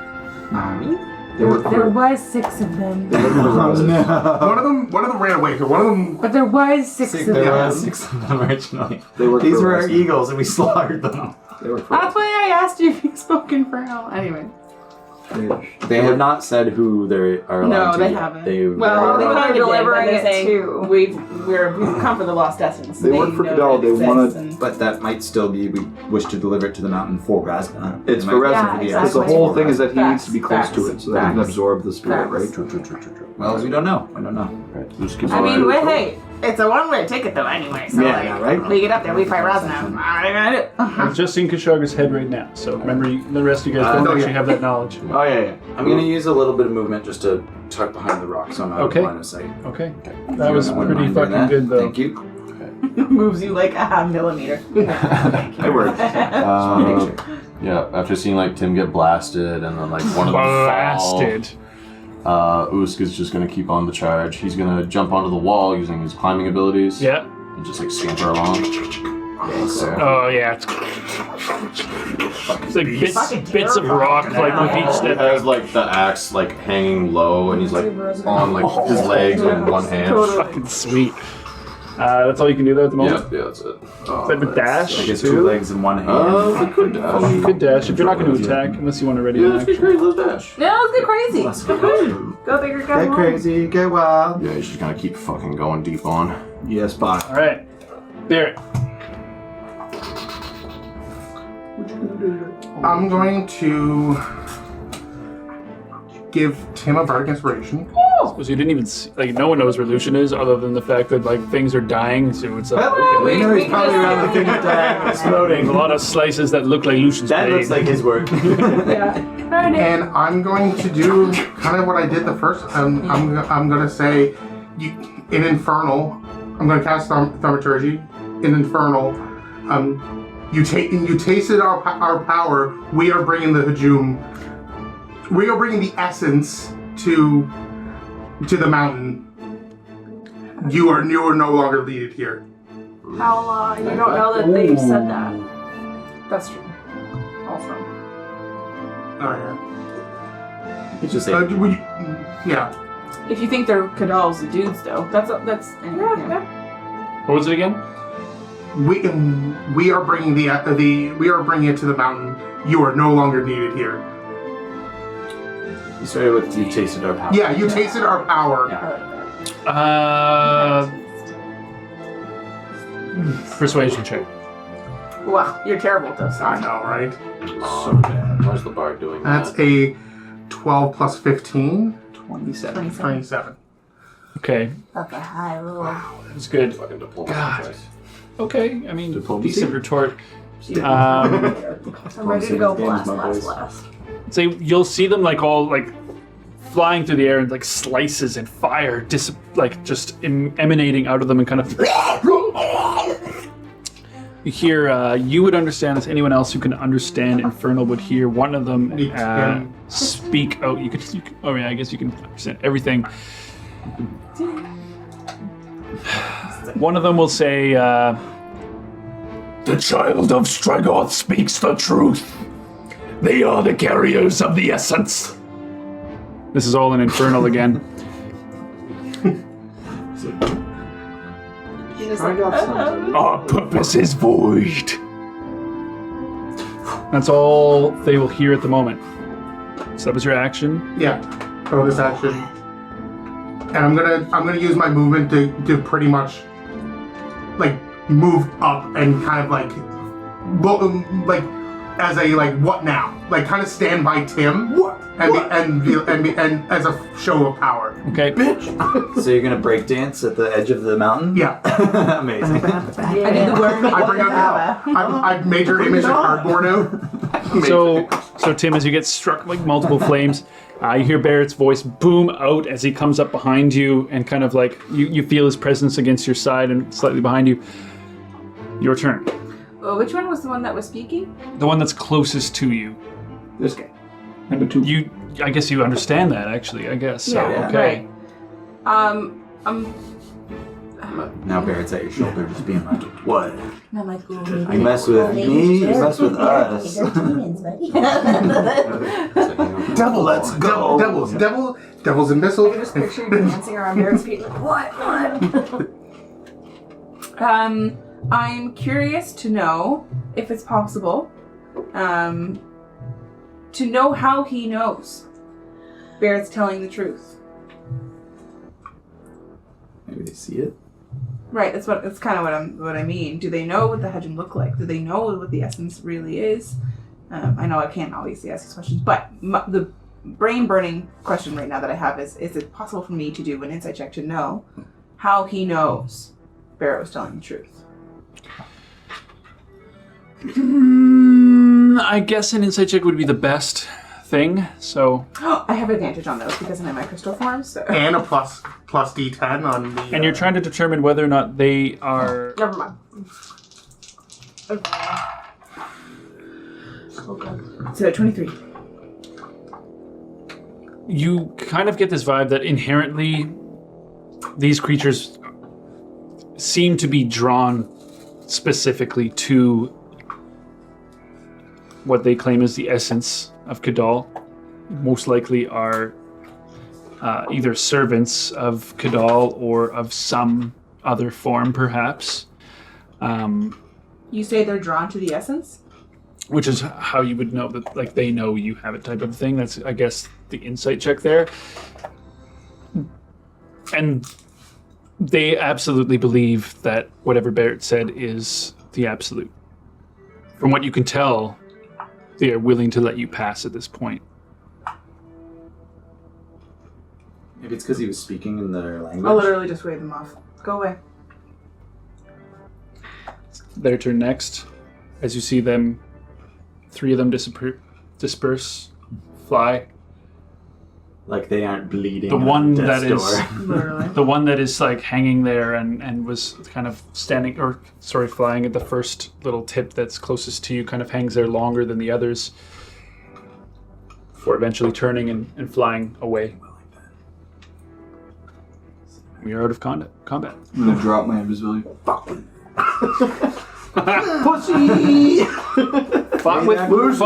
There was 6 of them. one of them ran away. So one of them. But there was 6 of There them. were 6 of them originally. They were These for were our us. eagles and we slaughtered them. They were for That's why I asked you if you spoke infernal. Anyway. They have not said who they are allowed to No, they yet. haven't. Well, they They're kind of delivering they're it saying too. We've come for the lost essence. They work for know Kiddal, that it they wanna- exists and- But that might still be, we wish to deliver it to the mountain for Razna. It's It for might- Razna. Yeah, Because the exactly. whole thing is that he Facts, needs to be close to it so that he can facts, absorb the spirit, facts. right? Well, we don't know. I don't know. Just keep I mean, on. hey, it's a one-way ticket though anyway, so Yeah, yeah, right? we get up there, we fight Razna. What are you gonna do? I've just seen Kashaga's head right now, so remember, the rest of you guys don't no, actually yeah. have that knowledge. Oh, yeah. I'm going to use a little bit of movement just to tuck behind the rock so I'm out Okay. of line of sight. Okay. If That you was wouldn't pretty mind doing fucking that. good, though. Thank you. Moves you like a millimeter. It worked. Yeah, after seeing like Tim get blasted and then like one of them Blasted. fall, Usk is just gonna keep on the charge. He's gonna jump onto the wall using his climbing abilities. Yeah. And just like scamper along. Oh, yeah. It's like bits of rock, like with each He step. has like the axe like hanging low and he's like on like his legs and one hand. Fucking sweet. That's all you can do though at the moment? Yeah, that's it. Is that with dash? I guess too? 2 legs and 1 hand. I could Oh, you could dash if you're not going to attack, unless you want to ready Yeah, an let's get action. crazy, let's dash. Yeah, let's get crazy. Let's go. Go bigger, go Get home. crazy, get wild. Yeah, he's just gonna keep fucking going deep on. Yes, bye. All right, Barrett. I'm going to give Tim a bardic inspiration. So you didn't even see, like, no one knows where Lucian is, other than the fact that like things are dying. So it's like We know he's probably around the thing attack, exploding. there's a lot of slices that look like Lucian's That blade. looks like his work. And I'm going to do kind of what I did the first. I'm going to say, in Infernal, I'm going to cast Thaumaturgy. In Infernal, you tasted our power. We are bringing the Hajum. We are bringing the essence to the mountain. You are no longer needed here. How you don't know that they've said that. That's true. Also. Oh yeah. He just say, Yeah. If you think they're Kiddal's the dudes, though, that's anyway, yeah. What was it again? We are bringing we are bringing it to the mountain. You are no longer needed here. You started with you tasted our power. Yeah, you tasted our power. Yeah. Persuasion check. Wow, you're terrible at this. I know, right? So bad. Why's the bard doing That's that? a 12 plus 15. 27. 27. Okay, That's a high roll. that's good. Fucking diplomacy God. choice. Okay, I mean, Diplomacy? decent retort. I'm ready to go Games, blast, my blast, boys. blast. Say you'll see them like all like flying through the air and like slices and fire just emanating out of them and kind of. You hear. You would understand this. Anyone else who can understand Infernal would hear one of them speak. Oh, you could. Oh yeah, I guess you can understand everything. One of them will say. The child of Stragoth speaks the truth. They are the carriers of the essence. This is all in Infernal again. Our purpose is void. That's all they will hear at the moment. So that was your action. Yeah. Bonus action. And I'm gonna use my movement to pretty much like move up and kind of like as a like what now? Like kind of stand by Tim. What? And as a show of power. Okay. So you're gonna break dance at the edge of the mountain? Yeah. Amazing. I did the word. I bring out I made your image of cardboard out. So Tim, as you get struck like multiple flames, you hear Barrett's voice boom out as he comes up behind you and kind of like you feel his presence against your side and slightly behind you. Your turn. Well, which one was the one that was speaking? The one that's closest to you. This guy. Number 2. I guess you understand that actually. I guess. So, Yeah, okay. right. Now Barrett's at your shoulder, just being like, what? And I'm like, ooh, maybe You mess with me, you mess with us. They're demons, buddy. Devil, let's go. Devils and missiles. I'm just picturing you dancing around Barrett's feet like, what? I'm curious to know if it's possible, to know how he knows Barrett's telling the truth. Maybe they see it. Right, that's kind of what I mean. Do they know what the Hajum look like? Do they know what the essence really is? I know I can't obviously ask these questions, but the brain-burning question right now that I have is it possible for me to do an insight check to know how he knows Barrett was telling the truth? I guess an insight check would be the best thing. So. I have advantage on those because I'm in my crystal form. So. And a plus D10 on the. And you're trying to determine whether or not they are. Never mind. So 23. You kind of get this vibe that inherently these creatures seem to be drawn specifically to what they claim is the essence of Kiddal. Most likely are either servants of Kiddal or of some other form, perhaps. You say they're drawn to the essence? Which is how you would know that, like, they know you have it type of thing. That's, I guess, the insight check there. And they absolutely believe that whatever Barrett said is the absolute. From what you can tell, they are willing to let you pass at this point. Maybe it's because he was speaking in their language. I'll literally just wave them off. Go away. Their turn next. As you see them, 3 of them disperse, fly. Like they aren't bleeding. The one at that death's is door. Literally. the one that is like hanging there and was kind of flying at the first little tip that's closest to you, kind of hangs there longer than the others before eventually turning and flying away. We are out of combat. I'm gonna drop my invisibility. Pussy! Fought with words.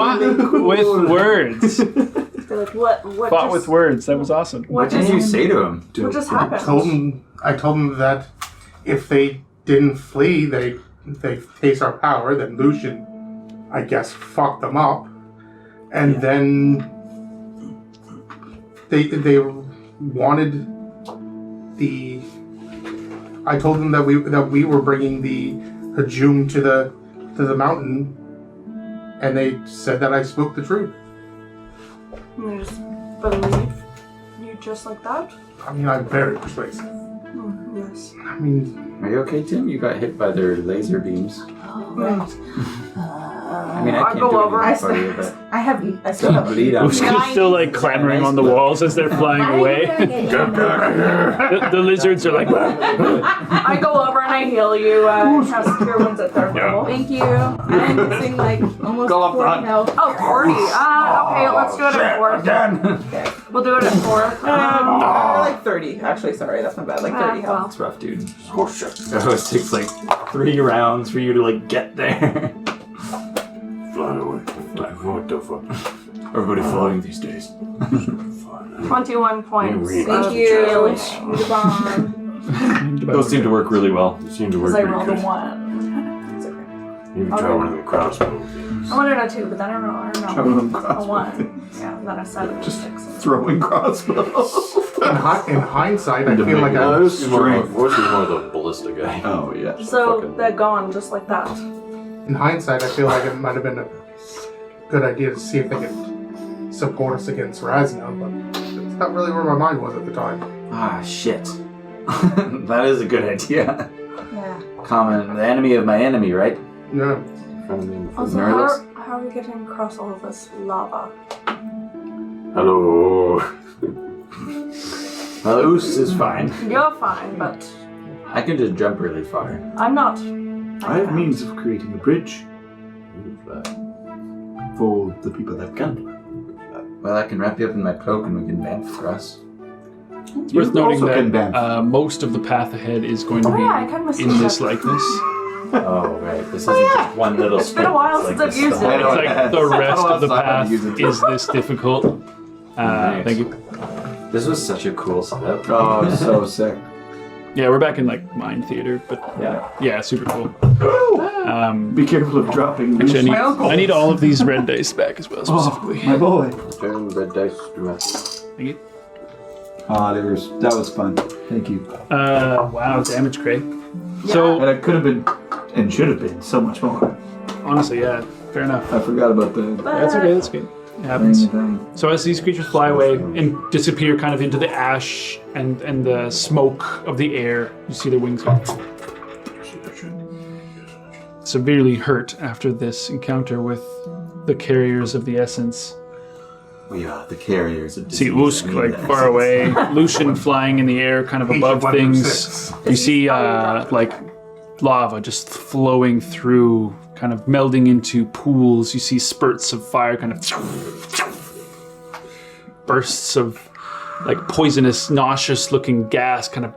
They're like, what Fought just, with words. That was awesome. What did you say to him? What just I happened? told them that if they didn't flee, they taste our power. Then Lucian, I guess, fucked them up, and then They wanted the. I told them that we were bringing the Hajum to the mountain, and they said that I spoke the truth. And they just believe you just like that? I mean, I'm very persuasive. Yes. I mean, Are you okay, Tim? You got hit by their laser beams. Oh, right. I mean, I I'll can't go do over. anything for you, but I still don't have bleed on me. Uska's still like clambering on the walls as they're flying away. The lizards are like, I go over and I heal you. Cast Cure Wounds at third level. Thank you. I'm missing like almost Go up 40 front. health. Oh, 40. Okay, let's do it at 4. Again. We'll do it at 4. Like 30. Actually, sorry, that's not bad. Like 30 health. That's rough, dude. Oh shit. It takes like 3 rounds for you to like get there. Fly away. Like, what the fuck? Everybody floating these days. 21 points. Thank Thank you. Move on. Those seem to work really well. It seemed to work Because I pretty rolled a good. 1. It's okay. Maybe try one of the crossbow things. I wanted a 2, but then I rolled Try one of them a crossbow 1. Yeah, then a 7. Just 6. throwing crossbows. in hindsight, I feel like No, I. this is more of the ballista guy. Oh yeah. So Fucking- they're gone just like that. In hindsight, I feel like it might have been a good idea to see if they could support us against Razna, but it's not really where my mind was at the time. Ah, shit. That is a good idea. Yeah. The enemy of my enemy, right? No. Also, Nervous? how are we getting across all of this lava? Hello. Well, Oos is fine. You're fine, but I can just jump really far. I'm not. I have means of creating a bridge for the people that can. Well, I can wrap you up in my cloak and we can bamf across. it's worth noting also can that bamf. most of the path ahead is going to Oh be yeah, I kind of in this likeness. Oh, right. This isn't just one little It's been a while strip, since I've used the it. whole- It's like the rest of the path use it. is this difficult. Nice. Thank you. This was such a cool setup. Oh, so sick. Yeah, we're back in like Mine Theater, but yeah, super cool. Be careful of dropping. Actually, my uncle. I need all of these red dice back as well, Oh, specifically. my boy. Turn red dice. Thank you. That was fun. Thank you. Wow, damage crate. So And it could have been, and should have been, so much more. honestly, yeah, fair enough. I forgot about the That's okay. That's good. It happens. thing. So as these creatures fly away and disappear kind of into the ash and the smoke of the air, you see their wings go severely hurt after this encounter with the carriers of the essence. We are the carriers of See disease. Usk like far away, Lucian flying in the air kind of above things. You see like lava just flowing through, kind of melding into pools. You see spurts of fire, kind of bursts of like poisonous, nauseous-looking gas, kind of.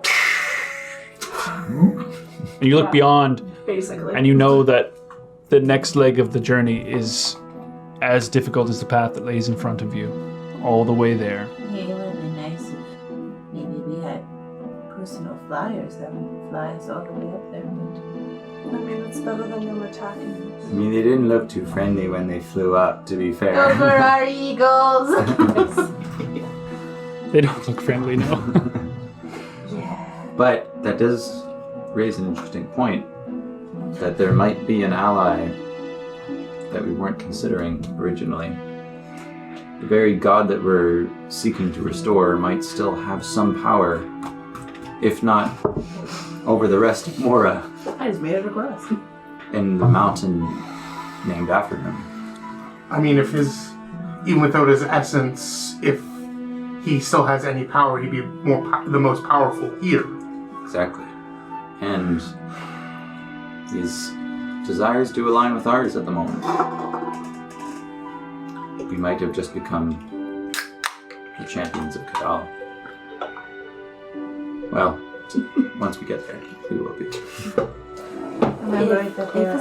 And you look beyond, Basically. and you know that the next leg of the journey is as difficult as the path that lays in front of you, all the way there. Hey, it would have been nice if maybe we had personal flyers that would fly us all the way up there. But I mean, it's better than them attacking us. I mean, they didn't look too friendly when they flew up, to be fair. those are our eagles! They don't look friendly, no. But that does raise an interesting point, that there might be an ally that we weren't considering originally. The very god that we're seeking to restore might still have some power, if not over the rest of Mora, I just made it across. in the mountain named after him. I mean, even without his essence, if he still has any power, he'd be the most powerful here. Exactly. And his desires do align with ours at the moment. We might have just become the champions of Kiddal. Well, once we get there, we will be. Remember that there are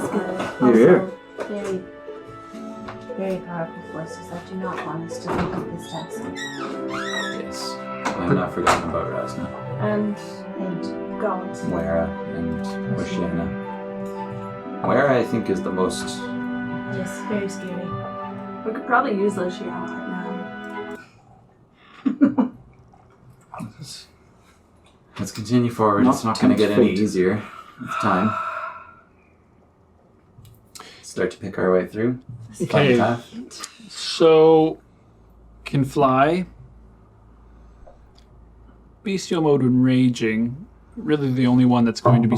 also very, very powerful forces that do not want us to complete this task. Yes. I'm not forgotten about Razna, And And gods. Moira, and Oceana. Moira, I think, is the most... yes, very scary. We could probably use Luciana right now. Let's continue forward. It's not going to get any easier with time. Start to pick our way through. Okay. So, can fly. Bestial mode when raging. Really, the only one that's going to be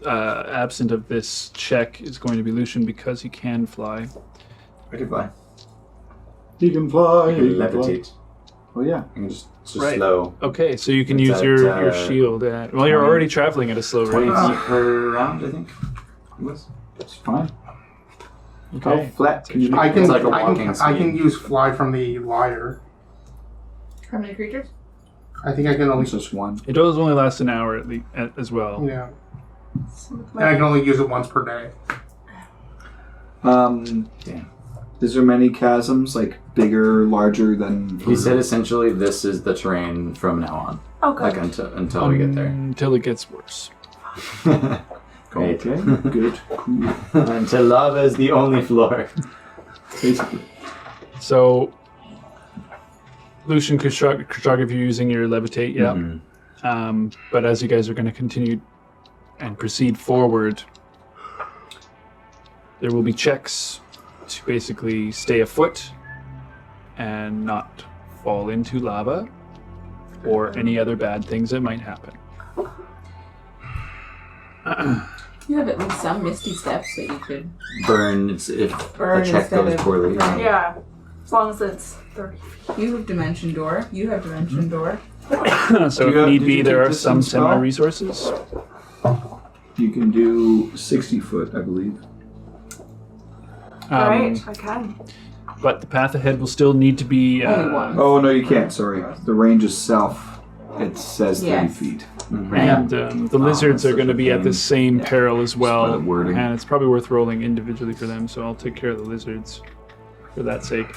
absent of this check is going to be Lucian because he can fly. I can fly. He can fly. I can levitate. Oh yeah. I can just Right. slow. Okay, so you can It's use at, your shield at... Well, you're 20 already traveling at a slow 20 rate. feet per round, I think. It was. It's fine. Okay. How flat can you make I it? can, It's like a I walking can, I can speed. use fly from the lyre. How many creatures? I think I can only. It's just one. It does only last an hour at least, as well. Yeah. And I can only use it once per day. Yeah. Is there many chasms, like bigger, larger than? He said essentially this is the terrain from now on. Okay. Like until we get there. Until it gets worse. Great. Okay, good, cool. Until lava is the only floor. Basically. So, Lucian, Khrushchev, if you're using your levitate, yeah. Mhm. But as you guys are going to continue and proceed forward, there will be checks to basically stay afoot and not fall into lava or any other bad things that might happen. You have at least some misty steps that you could Burn if burn a check instead goes of poorly. Right. Yeah. As long as it's 30. You have dimension door. You have dimension door. So Do you if need did be, you there take are some distance spell? semi-resources. You can do 60 foot, I believe. Alright, I can. But the path ahead will still need to be... Only one. Oh no, you can't. Sorry, the range itself. It says 30 Yes. feet. And the lizards that's are going to such a be at the pain. same peril as well. by the wording. And it's probably worth rolling individually for them, so I'll take care of the lizards for that sake.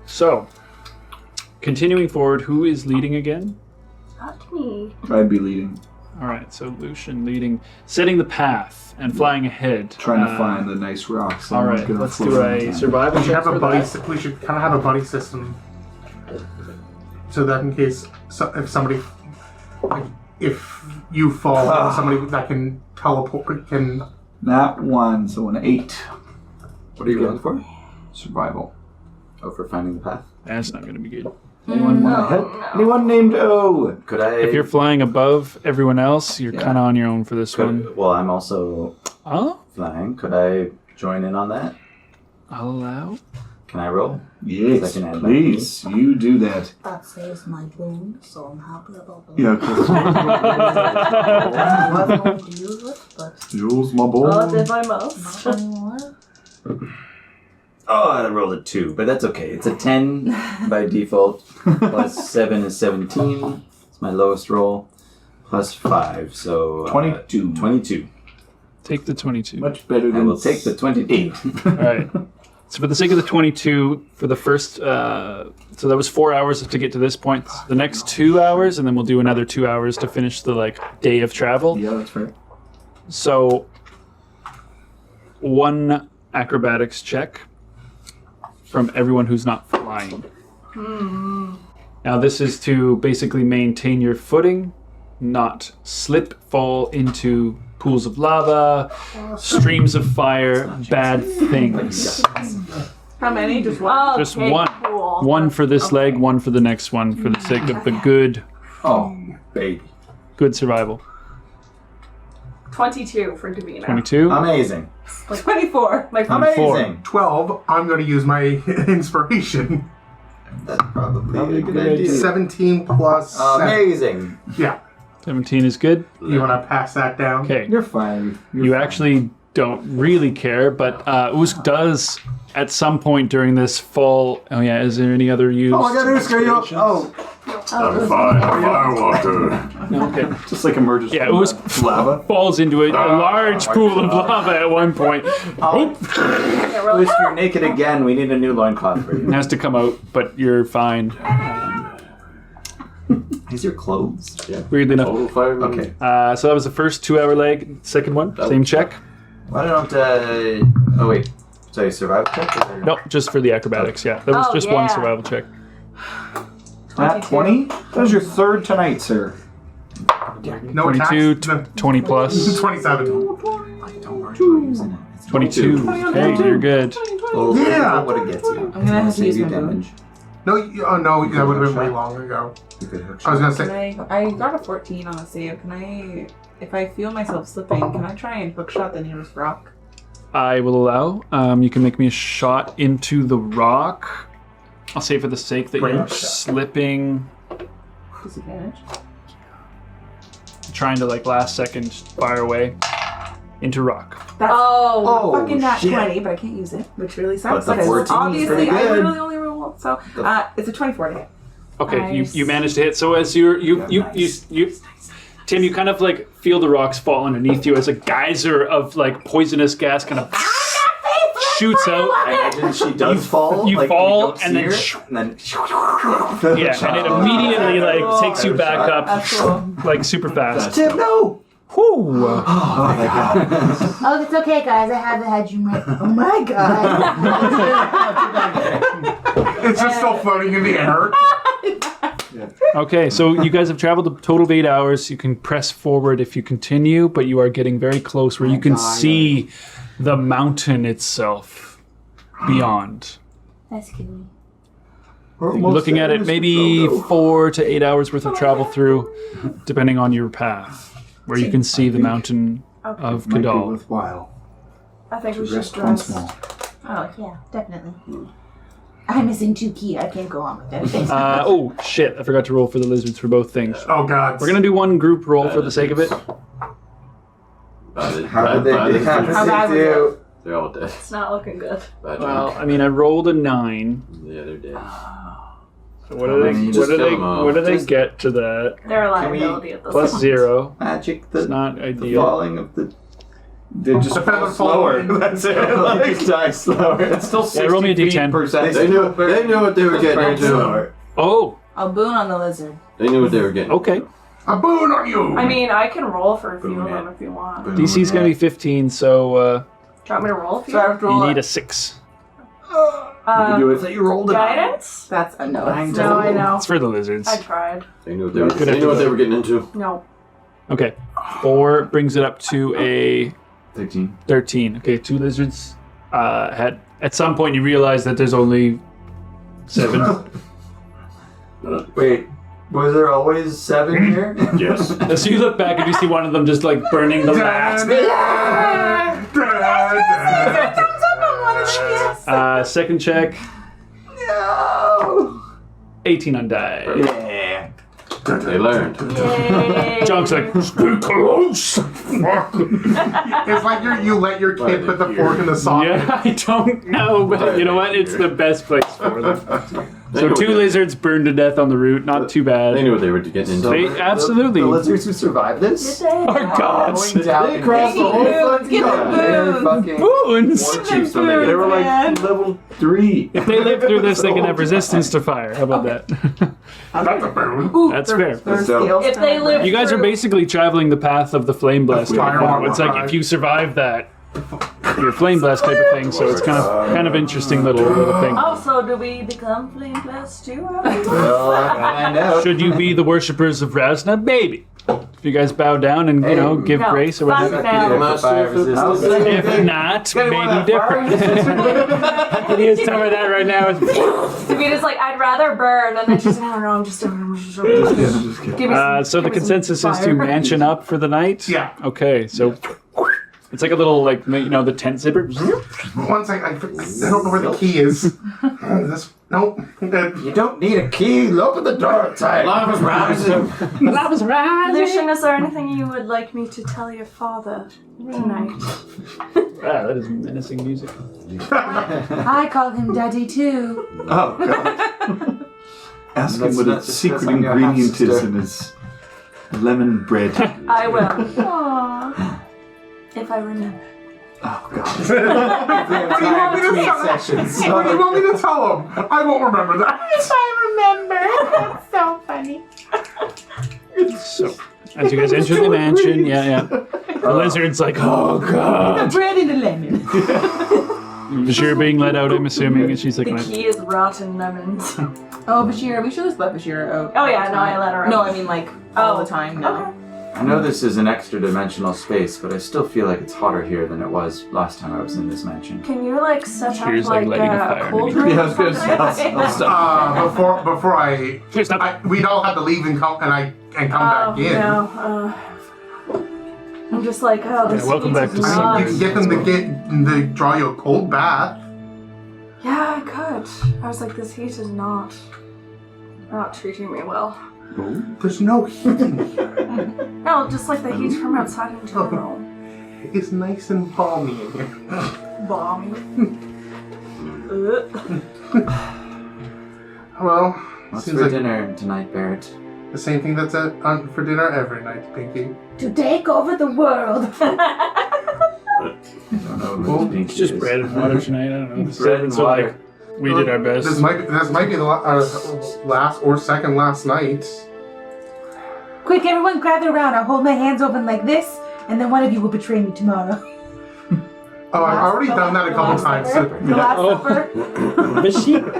So, continuing forward, who is leading again? Not me. I'd be leading, All right, so Lucian leading, setting the path and flying ahead. trying to find the nice rocks. All right, let's do a survival We should check have a for buddy. that. We should kind of have a buddy system, so that in case if somebody, like, if you fall, somebody that can teleport can. Not one, so an 8. What are you going for? Survival. Oh, for finding the path. That's not going to be good. Anyone want to help? Anyone named O? Could I? If you're flying above everyone else, you're kind of on your own for this one. well, I'm also Oh, flying. Could I join in on that? I'll allow. Can I roll? Yes, Second hand, please. You do that. That saves my bone, so I'm happy about that. Yeah, because I was going to use it, but Jules, my Oh, boy. did my mouse. not anymore. Oh, I rolled a 2, but that's okay. It's a 10 by default. Plus 7 is 17. It's my lowest roll. Plus 5, so 22. 22. Take the 22. Much better I than. will take the 28. All right. So for the sake of the 22, for the first, so that was 4 hours to get to this point. The next 2 hours, and then we'll do another 2 hours to finish the day of travel. Yeah, that's right. So, one acrobatics check from everyone who's not flying. Now this is to basically maintain your footing, not slip, fall into pools of lava, streams of fire, bad things. How many? Just one. Oh, Just okay, one. Cool. One for this leg, one for the next one, for the sake of the Oh, baby. good survival. 22 for Davina. 22. Amazing. 24. Like, Amazing. 12. I'm going to use my inspiration. That's probably a good idea. 17 plus. 7. Amazing. Yeah. 17 is good. You want to pass that down? Okay. You're fine. You're You fine. actually don't really care, but Usk does at some point during this fall. Oh yeah, is there any other use? Oh, I got Uska. Oh, I'm fine, Firewalker. No, okay. just like emerges. Yeah, from Usk the lava. falls into a large pool of lava at one point. Wish you're naked again. We need a new loincloth for you. Has to come out, but you're fine. Is your clothes? Weirdly enough. Total fire. Okay. So that was the first 2 hour leg. Second one, same check. Why don't oh wait. Sorry, survival check? Or? No, just for the acrobatics. Yeah, that was just one yeah. survival check. Nat 20? That was your third tonight, sir. No 22, attacks. 20 plus. 27. Don't worry about using it. It's 22. Hey, you're good. Well, Yeah. what it gets you. I'm gonna have to Save use you my damage. No, no, that would have been way long ago. You could hurt I was gonna Can say, I got a 14 on a save. Can I, if I feel myself slipping, can I try and hookshot the nearest rock? I will allow. You can make me a shot into the rock. I'll say for the sake that Range you're shot. slipping, Disadvantage. trying to like last second fire away into rock. That's Oh, fucking nat shit. 20, but I can't use it, which really sucks. But the because 14 is obviously pretty I good. literally only roll. So it's a 24 to hit. Okay, Nice. you managed to hit. So as you Tim, you kind of like feel the rocks fall underneath you as a geyser of like poisonous gas kind of shoots out. I imagine she does fall. You like, fall, don't and see then her, and then Yeah, and it immediately like takes you back up That's cool. like super fast. Tim, no. Whew. Oh, it's okay, guys. I have the Hajum right. Oh my god. it's just still floating in the air. Okay, so you guys have traveled a total of 8 hours. You can press forward if you continue, but you are getting very close where you can see the mountain itself beyond. That's scary. You're looking at it maybe 4 to 8 hours worth of travel through, depending on your path, where you can see the mountain of Might be Kiddal. worthwhile I think to we should rest once dress. more. Oh, yeah, definitely. I'm missing 2 key. I can't go on with that. Oh, shit, I forgot to roll for the lizards for both things. Oh god. We're going to do one group roll for the sake of it. How did How bad was it? They're all dead. It's not looking good. Bad Well, joke. I mean, I rolled a 9. Yeah, they're dead. So what do they, Just what do kill they, them all. what do they Just- get to that? They're a Can we- liability at this Plus point. 0. Magic It's the not ideal. falling of the. They just Depends fall on slower. falling. That's it. Like, just die slower. It's still Yeah, roll me a 60 D10. percent. They knew what they were getting into. slower. Oh, I'll boon on the lizard. They knew what they were getting. okay. A boon on you! I mean, I can roll for a few Boom of it. them if you want. Do DC's going to be 15, so you want me to roll a few? So I have to roll you need a 6. do it. So you rolled it. Guidance? That's a no. Nine. No, I know. It's for the lizards. I tried. They knew what they were. Good They knew what idea. they were getting into. No. Okay. 4 brings it up to a 13. 13. Okay, 2 lizards had. At some point, you realize that there's only 7. Wait, was there always 7 here? Yes. So you look back and you see one of them just like burning the last. Second check. No. 18 on die. Yeah. They learned. Yay. John's like, stay close. It's like you let your kid put the fork in the socket. Yeah, I don't know, but you know what? It's the best place for them. So 2 lizards burned to death on the route. Not too bad. They knew what they were getting into. They absolutely. The lizards who survived this Our gods. going down. They crossed the whole fucking Get continent. the They're boons. fucking Boons. war chiefs when they They get were like level 3. If they live through this, they can have resistance to fire. How about that? That's a boon. That's fair. There's So- scales If they to live You guys are through- basically traveling the path of the flame blast. Type of thing. It's like if you survive that, you're flame blast type of thing. So it's kind of interesting little thing. Oh, so do we become flame blast too? Well, find out. Should you be the worshippers of Razna? Maybe. If you guys bow down and give No, grace or fuck whatever. no. Fire resistance. If not, maybe different. Can you tell me that right now? Davita's like, I'd rather burn, and then she's like, I don't know, I'm just give me some, So the give me some consensus is to fire. mansion up for the night. Yeah. Okay, so it's like a little the tent zipper. One second, I don't know where the key is. Nope. You don't need a key. Open the door tight. Lava's rising. Lucian, is there anything you would like me to tell your father tonight? Wow, that is menacing music. I call him Daddy too. Oh, God. Ask him what its secret on your ingredient is half-sister. in his lemon bread. I will. Aww. If I remember. Oh, God. What do you want me to tell him? Sessions. What do you want me to tell him? I won't remember that. That's so funny. So as you guys enter the mansion, the lizard's like, oh god. Bread and a lemon. Bashir being let out, I'm assuming, and she's like, The key is rotten lemons. Oh, Bashir, we should just let Bashir out. Oh, yeah, no, I let her out. No, I mean like all the time now. Okay. I know this is an extra dimensional space, but I still feel like it's hotter here than it was last time I was in this mansion. Can you like set up Here's, like, like lighting a a fire cold underneath. room? Yeah, I was gonna say, I'll stop. Before I Here, stop. we'd all have to leave and come back in. No. I'm just like, oh, this welcome heat back is to not- You can get them to draw you a cold bath. Yeah, I could. I was like, this heat is not treating me well. There's no heat in here. No, just like the heat from outside in general. It's nice and balmy in here. Balmy. Well, What's seems for like dinner tonight, Barrett? the same thing that's for dinner every night, Pinky. To take over the world. I don't know who Well, Pinky It's just is. bread and water tonight. I don't know. The Bread and servants are like, water. we did our best. This might be the last or second last night. Quick, everyone gather around. I'll hold my hands open like this, and then one of you will betray me tomorrow. Oh, I've already done that a couple times. The last supper.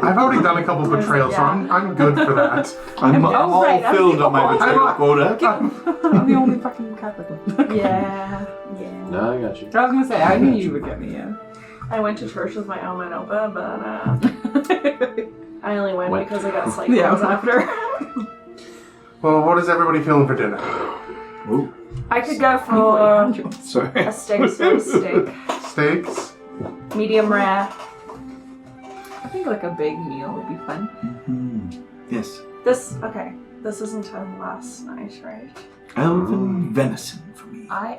I've already done a couple betrayals, so I'm good for that. I'm all right, I'm filled the on my only betrayal one. quota. I'm the only fucking Catholic one. Yeah. No, I got you. I was gonna say, I knew you would get me, yeah. I went to church with my Oma and Opa, but I only went What? because I got cyclones Yeah. after. Well, what is everybody feeling for dinner? I could go for Sorry. a steak steak. Steaks? Medium rare. I think like a big meal would be fun. Yes. This isn't last night, right? Elven venison for me. I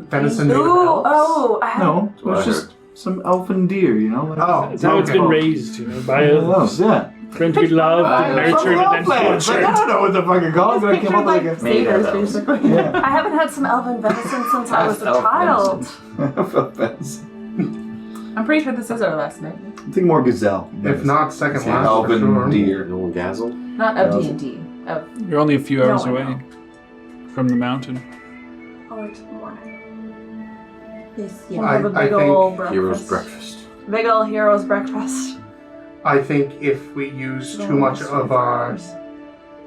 Venison made of Ooh, elves? oh, I have No, what I it's just some elfin deer, you know? Like, Oh, It's how it's okay. been raised, by elves, yeah. friends we loved, and nurtured, and then Like, I tortured. don't know what the fucking called, but I came up with like a... Made of those. basically. Yeah. I haven't had some elven venison since I was a Elf child. Elven venison. I'm pretty sure this is our last night. I think more gazelle. If not, second last for elven sure. deer. No gazzle? Not of D&D. Of You're only a few No, hours I away know. from the mountain. Oh, it's morning. This, We'll yeah. have a I big think ol' breakfast. Hero's breakfast. Big ol' hero's breakfast. I think if we use too much of our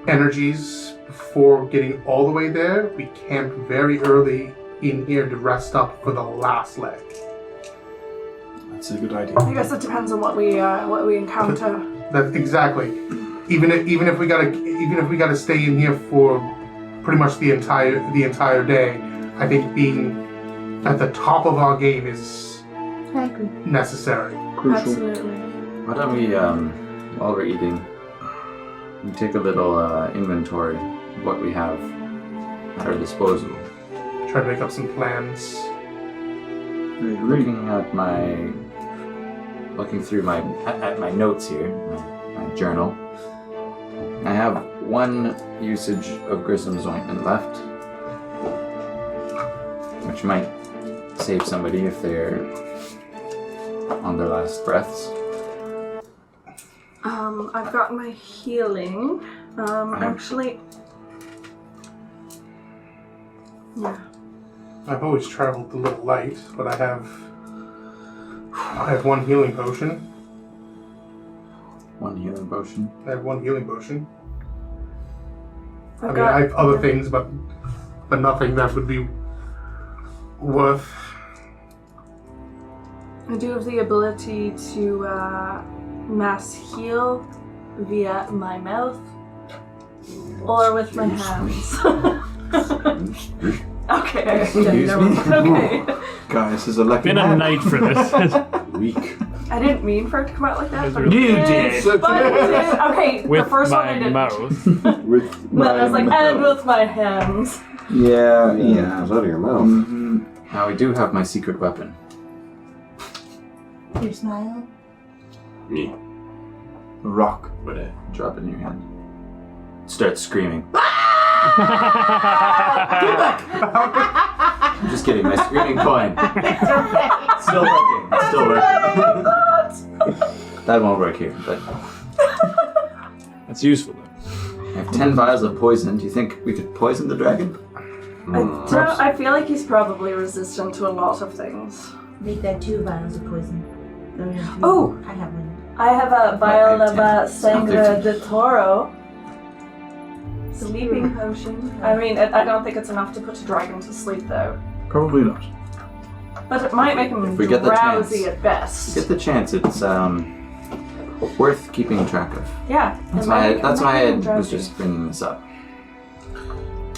energies before getting all the way there, we camp very early in here to rest up for the last leg. That's a good idea. I guess it depends on what we encounter. That's exactly. Even if we gotta stay in here for pretty much the entire day, I think being at the top of our game is I agree. necessary. Crucial. Absolutely. Why don't we, while we're eating, we take a little inventory of what we have at our disposal. Try to make up some plans. I agree. Looking through my notes here, my journal. I have one usage of Grissom's ointment left, which might save somebody if they're on their last breaths. I've got my healing. Actually, yeah. I've always traveled a little light, but I have one healing potion. One healing potion. I have one healing potion. I've I got have other things, but nothing that would be worth. I do have the ability to mass heal via my mouth or with my hands. Okay. Excuse never me? mind. Okay. Guys, this is a lucky Been a man. night for this. Weak. I didn't mean for it to come out like that, but You it did. But it did. Okay, With the first one I my didn't. mouth. With Then I was like, and with my hands. Yeah, It yeah. was out of your mouth. Mhm. Now we do have my secret weapon. Your smile. Me. Rock. But Drop it in your hand. Start screaming. I'm just kidding. My screaming coin. Still working. It's still working. That won't work here, but That's useful, though. I have 10 vials of poison. Do you think we could poison the dragon? I feel like he's probably resistant to a lot of things. Make that 2 vials of poison. Oh! I have one. I have a vial of Okay, Sangre de Toro. Sleeping potion. I mean, I don't think it's enough to put a dragon to sleep, though. Probably not. But it might make him If we get the drowsy chance. at best. Get the chance. It's worth keeping track of. Yeah. That's it why might I, make that's him why I drowsy. was just bringing this up.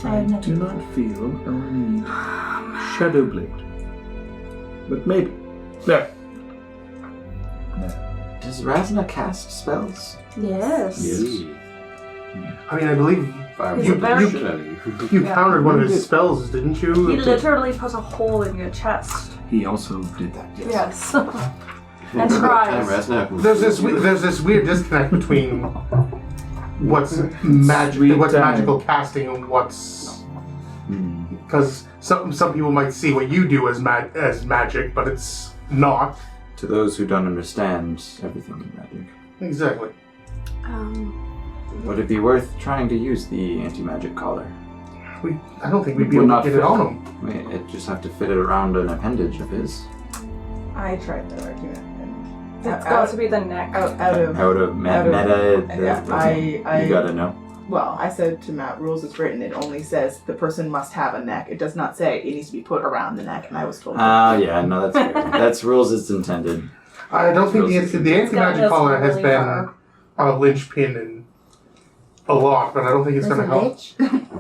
I have Do nothing. not feel a need. Shadow Blade. But maybe. There. Does Razna cast spells? Yes. I mean, I believe Fire He's you, a very- you Yeah. countered one of his spells, didn't you? He literally put a hole in your chest. He also did that, Yes. Time, Enterprise. Raznak. There's this weird disconnect between what's Sweet magical casting and what's Hmm. because some people might see what you do as magic, but it's not To those who don't understand everything in magic, exactly. would it be worth trying to use the anti-magic collar? I don't think we'd be Would able not to get it fit. on him. It just have to fit it around an appendage of his. I tried that argument. And It's got to be the neck. out of Out of Out of- meta, yeah, I you gotta know. well, I said to Matt, rules is written. It only says the person must have a neck. It does not say it needs to be put around the neck. And I was told. Yeah, no, that's fair. That's rules as intended. I don't think the anti-magic gotten collar us has really been far. a linchpin in a lot, but I don't think it's going to help.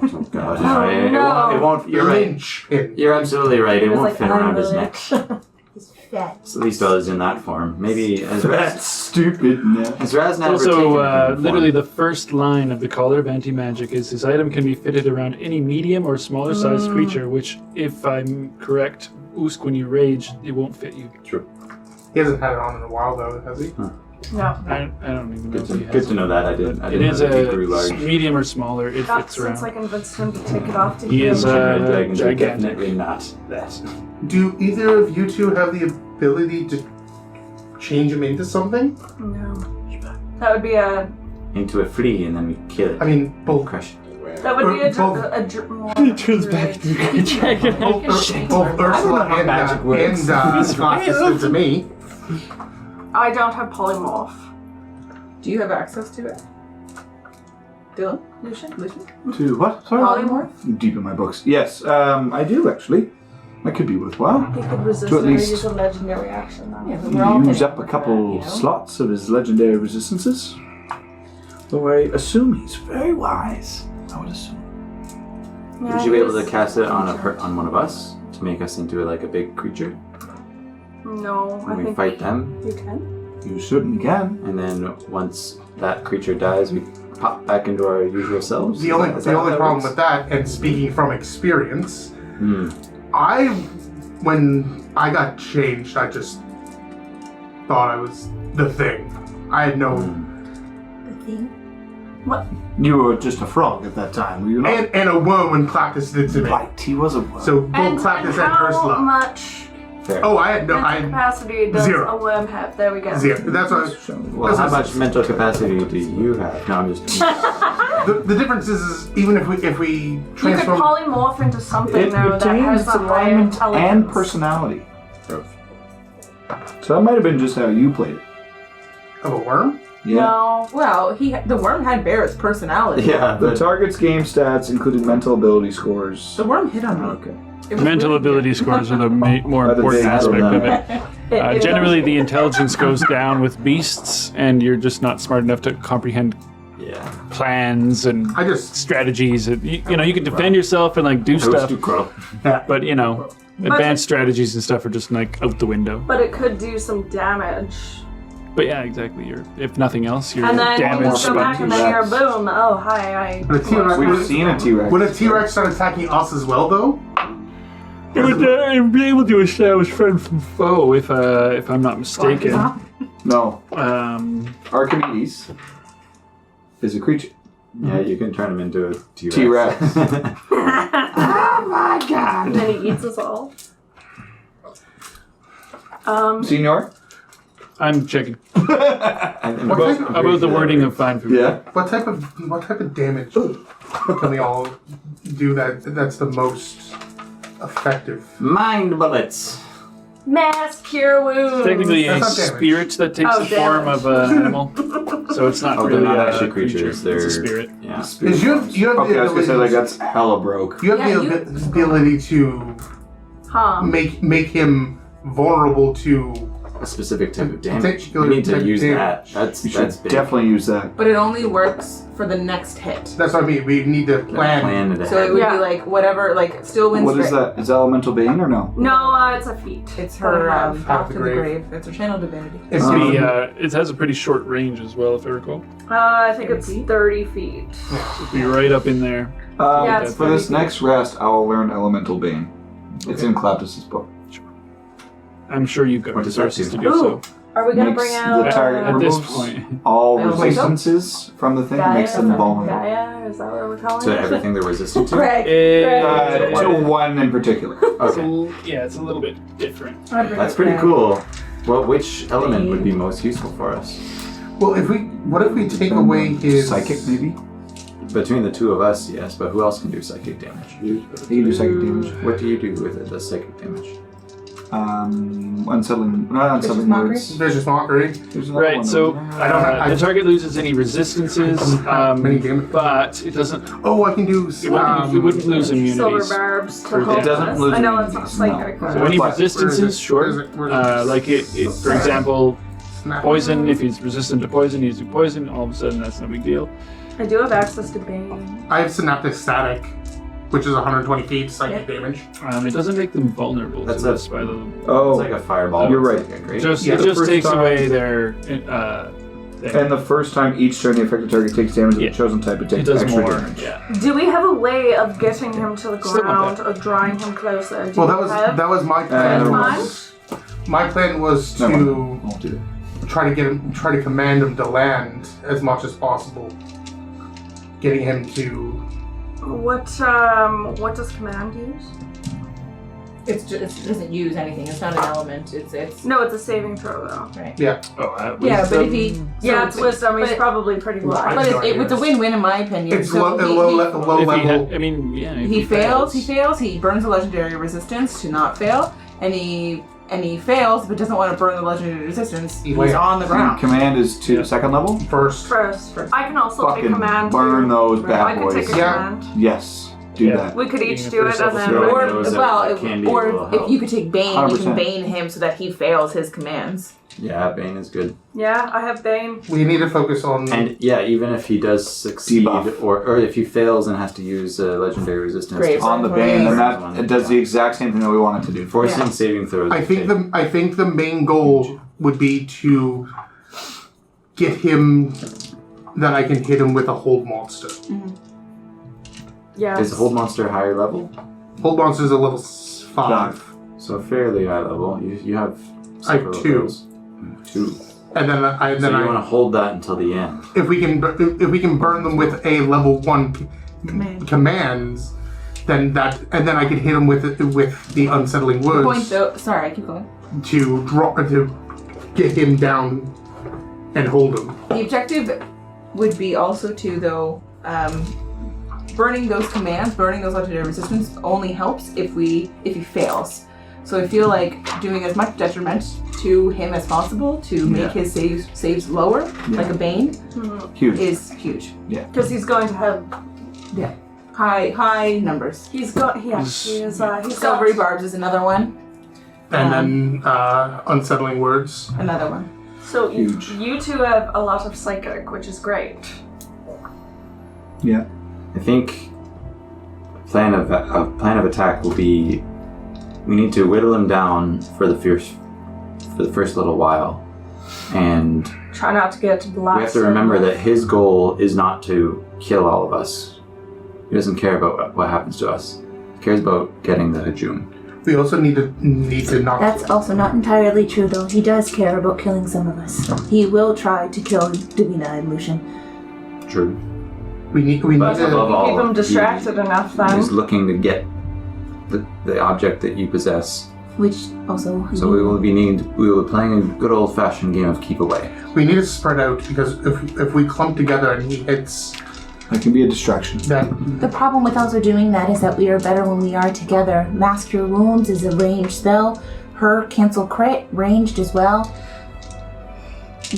Oh god, Oh, no. it won't. You're right. Linchpin. You're absolutely right. It He was won't like, fit I'm around his a neck. lich. He's fat. So at least I was in that form. Maybe as That's stupid. No. Has Raz never Also, taken a human literally form? the first line of the Collar of Anti-Magic is this item can be fitted around any medium or smaller sized creature, which, if I'm correct, Usk, when you rage, it won't fit you. True. He hasn't had it on in a while, though, has he? No. I don't even know Good if to, he has good to it. know that. I But didn't. I it didn't is know that he grew a large. medium or smaller. It Not fits since around. I convinced him to take it off to He heal is, him. Dragons are gigantic. definitely not that. Do either of you two have the ability to change him into something? No. That would be a. Into a flea and then we kill it. I mean, both Crush it. That would be a. Both- More He turns back to a dragon. both Ursula how magic works. and Scott is to me. I don't have polymorph. Do you have access to it, Dylan? Lucian? To what? Sorry? Polymorph? Deep in my books. Yes, I do actually. That could be worthwhile. He could resist To at it or least- use a legendary action. Though. Yeah, but we're all Use hitting up a with couple that, you know? slots of his legendary resistances. Though I assume he's very wise. I would assume. Yeah, Would you be able he's- to cast it on one of us to make us into like a big creature? No, I When we think fight them, you can. You certainly can. and then once that creature dies, we pop back into our usual selves. The only problem with that, and speaking from experience, when I got changed, I just thought I was the thing. I had no, The thing. You were just a frog at that time, were you not? and a worm when Clactus did to me. Right, he was a worm. So both Clactus and how Ursula. much Fair. Oh, I had no, mental capacity does zero. a worm have? There we go. zero. That's what I was, Well, how much mental capacity do you have? No, I'm just. the difference is even if we You could transform. polymorph into something It though that retains has its a higher alignment intelligence. and personality. So that might have been just how you played it. Of a worm? No. Well, the worm had Barrett's personality. Yeah, The but target's game stats included mental ability scores. The worm hit on me. Okay. It was Mental really ability scores are the more Are the important big aspect of problem. it. Generally, the intelligence goes down with beasts, and you're just not smart enough to comprehend yeah. plans and I just strategies. You know, you can defend yourself and like do stuff, but you know, advanced strategies and stuff are just like out the window. But it could do some damage. But yeah, exactly. You're, if nothing else, you're And then you damaged. just go back and then you're boom. Oh, hi. But a T-Rex- We've seen a T-Rex. would a T-Rex start attacking us as well, though? It would be able to establish friend from foe if I'm not mistaken. No. Archimedes. Is a creature. Yeah, you can turn him into a T-Rex. T-Rex. And then he eats us all. Senior? I'm checking What about the wording of fine food. Yeah. type of damage can we all do that's the most effective? Mind bullets. Mass cure wounds. Technically, a That's not damage. spirit that takes Oh, the form of an animal. So it's not Oh, really they're not a actually creature. creatures. They're It's a spirit. Yeah. Because you have Okay, the I was gonna say like ability. that's hella broke. You have Yeah, the ability to make him vulnerable to. A specific type of damage. Particular We need to type of use damage. that. That's You should big. definitely use that. But it only works for the next hit. That's what I mean. We need to plan. Plan it So it ahead. would Yeah. be like whatever, like still wins. What is that? Is Elemental Bane or no? No, it's a feat. It's that I her have. Path the to the Grave. grave. It's her channel divinity. It's It has a pretty short range as well, if I recall. I think 30 it's feet? 30 feet. It'd be right up in there. Yeah, it's For this 30 feet. next rest, I will learn Elemental Bane. It's in Claptus's book. I'm sure you've got What does that resources do? to do so. Are we gonna Makes bring the out target At this removes point. all I don't think so. resistances from the thing, Gaia? makes them vulnerable. Gaia? Is that what we're calling To it? everything they're resistant to. Greg. To one in particular. Okay. Yeah, it's a little bit different. That's pretty cool. Well, which element would be most useful for us? Well, what if we take away his Psychic, maybe? Between the two of us, yes, but who else can do psychic damage? You can do psychic damage. What do you do with it, the psychic damage? Unsettling. Not unsettling mockery? words. vicious mockery? There's another Right, one so though. the target loses any resistances, Many damage. but it doesn't. Oh, I can do. It wouldn't lose Silver immunities. barbs to For help it doesn't us. lose I know it's not immunities, psychic. no. So any But- resistances, sure. Like it, for example, poison. If he's resistant to poison, he's poison. All of a sudden, that's no big deal. I do have access to Bane. I have synaptic static, which is 120 feet psychic damage. It doesn't make them vulnerable That's to a- this by the. Oh, It's like a fireball. You're with right. psychic, right? Just Yeah, it the just first takes time- away their. and the first time each turn the affected target takes damage of Yeah. the chosen type, it it takes does extra more. damage. Yeah. Do we have a way of getting him to the Still not ground or drawing him closer? Do Well, we that was my plan. Uh, My plan was No, to I'll do it. try to command him to land as much as possible, getting him to. What does command use? It doesn't use anything. It's not an element. It's No, it's a saving throw though. right. Oh, Yeah, but if he Yeah, it's wisdom. He's but- probably pretty wise. but it was a win-win in my opinion. It's So low he- level. If he had, I mean, yeah. if he fails. He burns the legendary resistance to not fail, and he fails but doesn't want to burn the legendary resistance. He's Wait. on the ground. Command is to Yeah. second level? First. First. I can also take Fucking command. burn too. those I bad can take boys. a Yeah. command. Yes, do Yeah. that. We could Being each the do it first and level then. throw. Or Those well, that can be or will if help. you could take Bane, you 100%. can Bane him so that he fails his commands. Yeah, Bane is good. Yeah, I have Bane. We need to focus on. And yeah, even if he does succeed, Debuff. or if he fails and has to use legendary resistance, Grave. On the bane, then that it does the exact same thing that we want it to do. forcing Yeah. saving throws. I think the main goal would be to get him that I can hit him with a hold monster. Yeah. Is hold monster higher level? Hold monster is a level 5. So fairly high level. You have I have several of 2. those. 2. And then So you want to hold that until the end. if we can burn them with a level 1 commands, then I could hit him with the unsettling The words point though, sorry, keep going. to get him down and hold him. The objective would be also to though, burning those commands, burning those legendary resistance only helps if he fails. So I feel like doing as much detriment to him as possible to make his saves lower, like a Bane, Huge. is huge. Because he's going to have. High numbers. He is. He's Silvery got. barbs is another one. And then unsettling words. Another one. So Huge. you two have a lot of psychic, which is great. Yeah. I think plan of attack will be we need to whittle him down for the first little while, and Try not to get blasted. we have to remember that his goal is not to kill all of us. He doesn't care about what happens to us. He cares about getting the Hajum. We also need to not. That's also not entirely true, though. He does care about killing some of us. He will try to kill Divina and Lucian. True. We need But to. above all, Keep him distracted enough then. He's looking to get the object that you possess. Which also... So we will be playing a good old fashioned game of keep away. We need to spread out because if we clump together and he hits, That can be a distraction. then The problem with also doing that is that we are better when we are together. Mask Your Wounds is a ranged spell. her cancel crit ranged as well.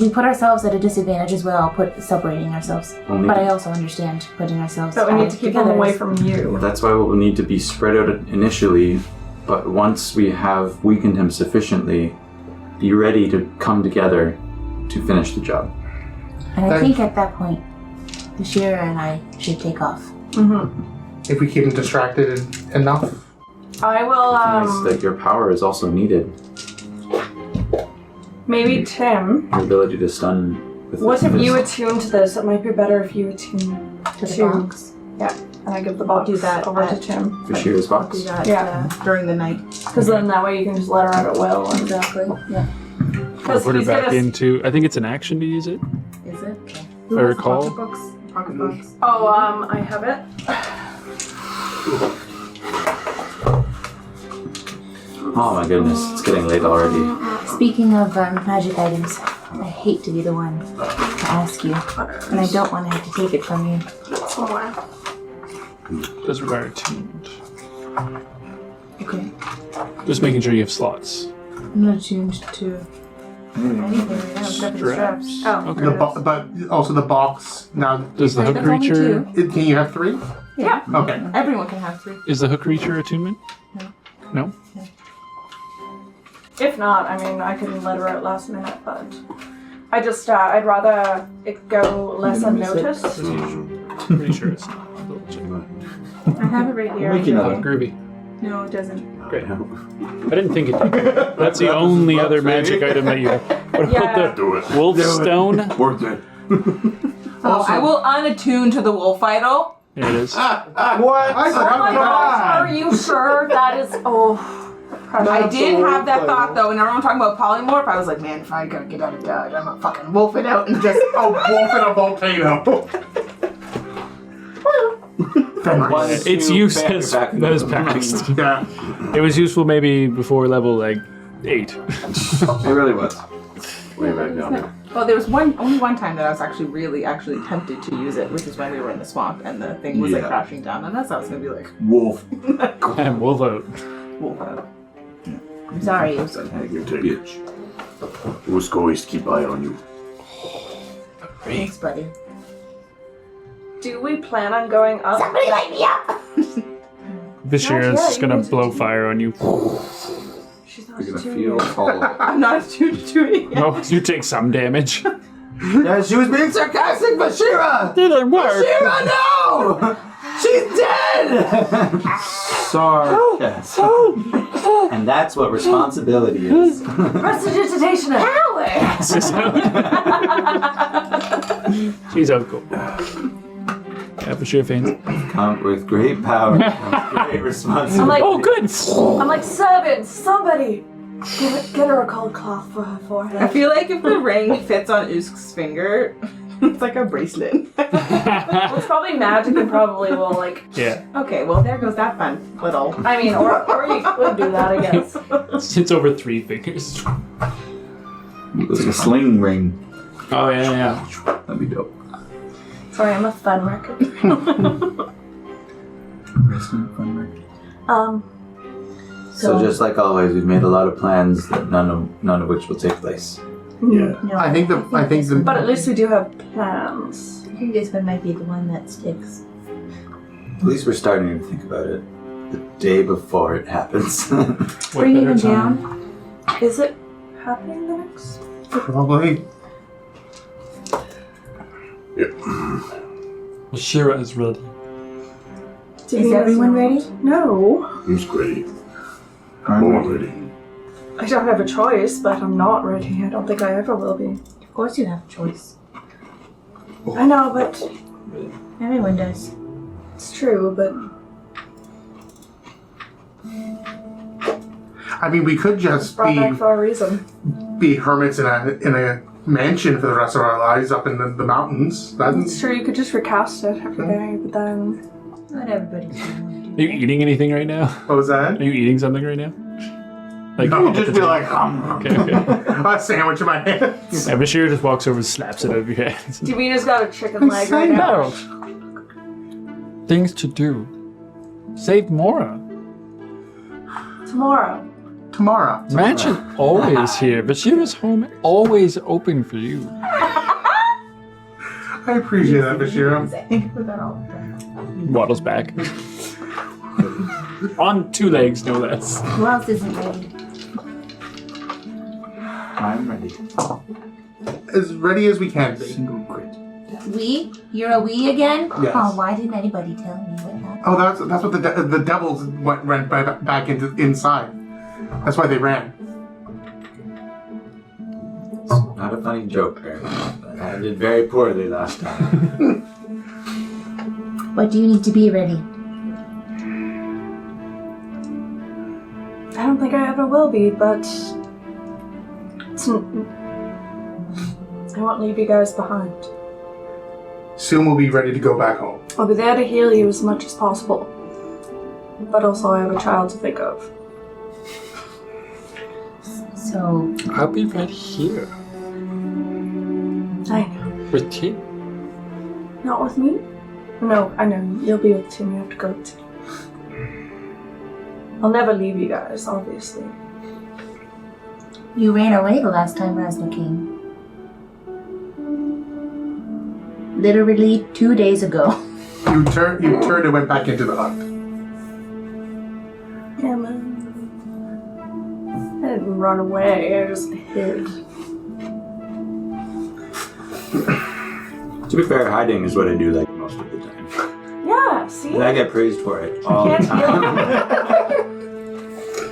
We put ourselves at a disadvantage as well, separating ourselves. But I also understand putting ourselves. But we need to keep them away from you. That's why we'll need to be spread out initially, but once we have weakened him sufficiently, be ready to come together to finish the job. And I think at that point, Bashira and I should take off. If we keep him distracted enough. I will, It's that your power is also needed. maybe Tim. Your ability to stun with What if fist. you attune to this? It might be better if you attune To the to. box. Yeah, and I give the box do that over to at- Tim. Bashir's I'll box? do that Yeah. During the night. Because then that way you can just let her out at will. And exactly. Yeah. because Put it he's back gonna. into. I think it's an action to use it. Is it? Okay. If I recall. Pocket box. Oh, I have it. Oh my goodness, it's getting late already. Speaking of magic items, I hate to be the one to ask you, and I don't want to have to take it from you. Somewhere. Does require attuned. Okay. Just making sure you have slots. I'm not attuned to anything right now except for the straps. Oh, Okay. But also the box. Now, Does the hook That's only creature? can you have 3? Yeah. Okay. Everyone can have 3. Is the hook creature attunement? No. If not, I mean, I can let her out last minute, but I just, I'd rather it go less unnoticed. Pretty sure it's not. I'll double check. I have it right here. Making Oh, it. groovy. No, it doesn't. Great. I didn't think it did. That's the only other magic item that you have. What about Yeah. Do it. the wolf stone? Worth it. Oh, I will unattune to the wolf idol. There it is. What? I Oh forgot my about gosh, are that. you sure? That is, oh. I did have that thought though, and everyone talking about polymorph. I was like, man, if I gotta get out of Dodge, I'm gonna fucking wolf it out and just. A wolf in a volcano. It's useless. That is past. Yeah. It was useful maybe before level like 8. It really was. Way back down there. Well, there was only one time that I was actually tempted to use it, which is when we were in the swamp and the thing was like Yeah. crashing down on us. I was gonna be like, Wolf. And wolf out. wolf out. I'm sorry. You take it. Usko always keep eye on you. Thanks, buddy. Do we plan on going up? Somebody light me up! Bashira's Yeah, just gonna you need to blow do- fire on you. She's not You're gonna attuned feel yet. all of it. I'm not attuned to it yet. Oh, you take some damage. Yeah, she was being sarcastic, Bashira! Didn't work. Bashira, no! She's dead! Sarcasm. And that's what responsibility is. Prestidigitation of power! She's out cool. Yeah, Bashir faints. Come with great power comes great I'm responsibility. like, Oh, good. I'm like, servants, somebody! Get her a cold cloth for her I forehead. feel like if the ring fits on Usk's finger, it's like a bracelet. Well, it's probably magic and probably will, like, Yeah, Okay, well there goes that fun little. I mean, or you could do that, I guess. it's over 3 fingers. It's a sling ring. Oh yeah. That'd be dope. Sorry, I'm a fun record. Wrestling fun record. So So, just like always, we've made a lot of plans that none of which will take place. Yeah. no, I think the But at least we do have plans. I think this one might be the one that sticks. At least we're starting to think about it the day before it happens. What Bringing better them time? down. Is it happening the next? probably Bashira is ready. Is everyone ready? No. Who's ready? I'm More ready. ready. I don't have a choice, but I'm not ready. I don't think I ever will be. Of course you have a choice. I know, but Everyone does. it's true, but I mean we could just brought back for a reason. be hermits in a mansion for the rest of our lives up in the mountains. It's That's true, you could just recast it every day, but then Not everybody's going Are you eating anything right now? what was that? Are you eating something right now? Like, No, at just the be table? like, Okay. a sandwich in my hand. Yeah, Bashir just walks over and slaps it out of your hands. Davina's got a chicken leg right now. Things to do. Save Mora. Tomorrow. Tomorrow. Mansion always here, but Shira's home always open for you. I appreciate that, Bashira. I think with that all the time. Waddles back. On 2 legs, no less. Who else isn't ready? I'm ready. As ready as we can be. Single crit. We? You're a we again? Yes. Oh, why didn't anybody tell me what happened? Oh, that's what the devils ran back inside. That's why they ran. Not a funny joke, Barry. But I did very poorly last time. What do you need to be ready? I don't think I ever will be, but I won't leave you guys behind. Soon we'll be ready to go back home. I'll be there to heal you as much as possible. But also I have a child to think of. So, I'll be right here. I know. With Tim. Not with me? No, I know. You'll be with Tim. You have to go with Tim. I'll never leave you guys, obviously. you ran away the last time Rasna came. Literally 2 days ago. You turned and went back into the hut. Yeah, man. I didn't run away. I just hid. To be fair, hiding is what I do like most of the time. Yeah, see? And I get praised for it all the Can't time.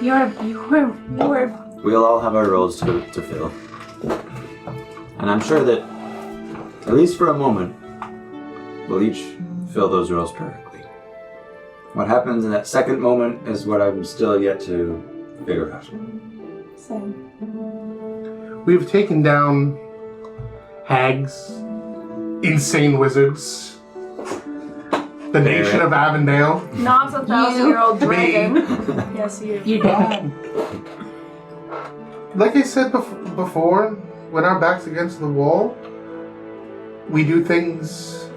You're We'll all have our roles to fill. And I'm sure that, at least for a moment, we'll each fill those roles perfectly. What happens in that second moment is what I'm still yet to figure out. Same. We've taken down hags, insane wizards, the nation of Avondale. Not a 1,000-year-old dragon. Yes, you. your dad. Like I said before, when our back's against the wall, we do things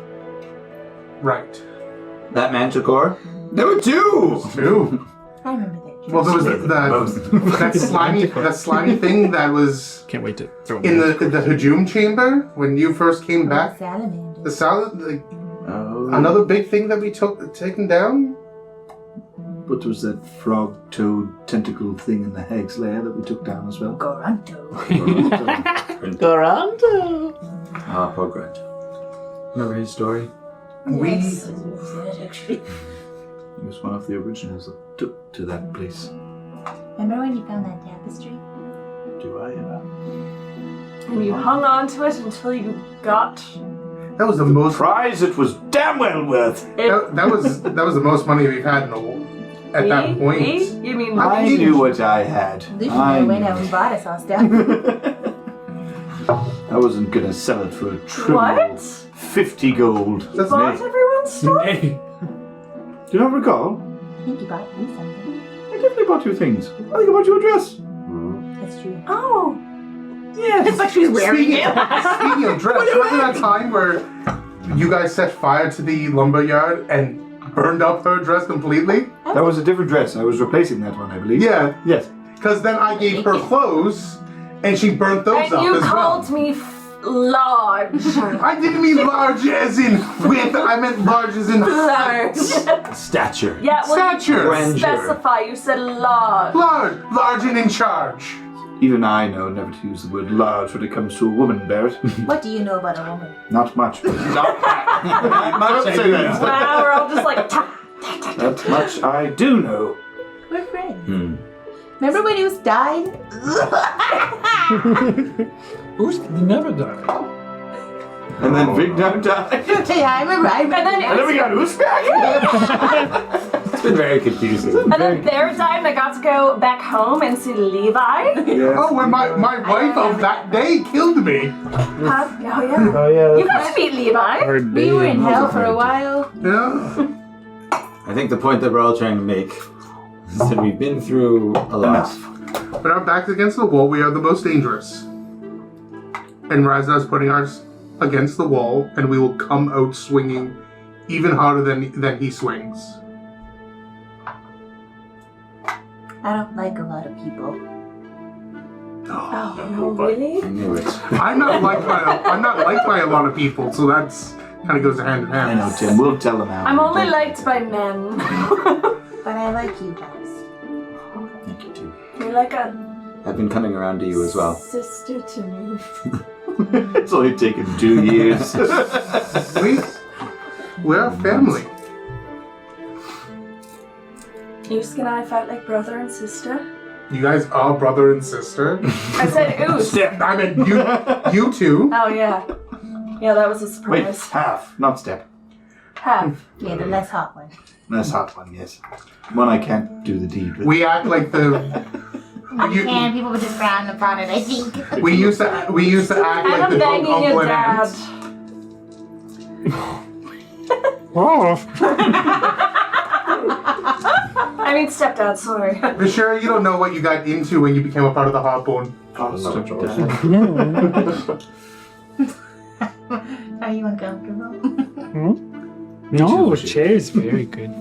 right. That manticore? There were two! True. I remember that. Well, there was that slimy thing that was Can't wait to throw in the Hajum chamber when you first came back. Salamander. The salad, Oh. another big thing that we taken down. What was that frog, toad, tentacle thing in the hag's lair that we took down as well? Goranto. Goranto! Ah, poor Grunt. Remember his story? Yes, it was that actually. He was one of the originals that took to that place. Remember when you found that tapestry? Do I ever? And you hung on to it until you got That was the most. Prize it was damn well worth. it. That was the most money we've had in the war at that point. Me? You mean I knew what I had. Lucian went out and bought us all stuff. I wasn't gonna sell it for a trivial what? 50 gold. That's Bought me. everyone's stuff? Hey! Do you not recall? I think you bought me something. I definitely bought you things. I think I bought you a dress. That's true. Oh. Yeah, It's like she's wearing speaking, it. speaking of dress, remember that time where you guys set fire to the lumberyard and burned up her dress completely? That was a different dress. I was replacing that one, I believe. Yeah, Yes. because then I gave her clothes and she burnt those And up you as called well. me large. I didn't mean large as in width, I meant large as in Large. Stature. Yeah, well, stature. Grandeur. specify. You said large. Large and in charge. Even I know never to use the word large when it comes to a woman, Barrett. What do you know about a woman? Not much. Not much, I Say do that. know. Wow, we're all just like, That much I do know. We're friends. Hmm. Remember when you died? Who's never died? And then Big Dog died. Yeah, I remember. and then And then we got Uzbek. It's been very confusing. And then their time, I got to go back home and see Levi. Yeah. Oh, when my wife of that day killed me. Huh? Oh, yeah. Oh, yeah. You got to meet Levi. We were in hell for a while. Yeah. I think the point that we're all trying to make is that we've been through a lot. When our back's against the wall, we are the most dangerous. And Razna is putting ours against the wall, and we will come out swinging even harder than he swings. I don't like a lot of people. Oh, no, really? I knew it. I'm not liked by a lot of people, so that's kind of goes hand in hand. I know, Tim. We'll tell them how. I'm only liked by men. But I like you guys. Thank you, too. You're like a I've been coming around to you as well. sister to me. It's only taken 2 years. We're a family. Yusk and I fight like brother and sister. You guys are brother and sister. I said ooze. I mean, you two. Oh, yeah. Yeah, that was a Wait, surprise. half, not step. Half. Yeah, the less hot one. That's hot one, yes. One I can't do the deed with. We act like the. And people would just frown upon it, I think. We used to act like I'm the drunk banging uncle your and dad. aunt. I mean stepdad, sorry. Bashir, you don't know what you got into when you became a part of the Hotbone. Are you uncomfortable? No, chair's very good.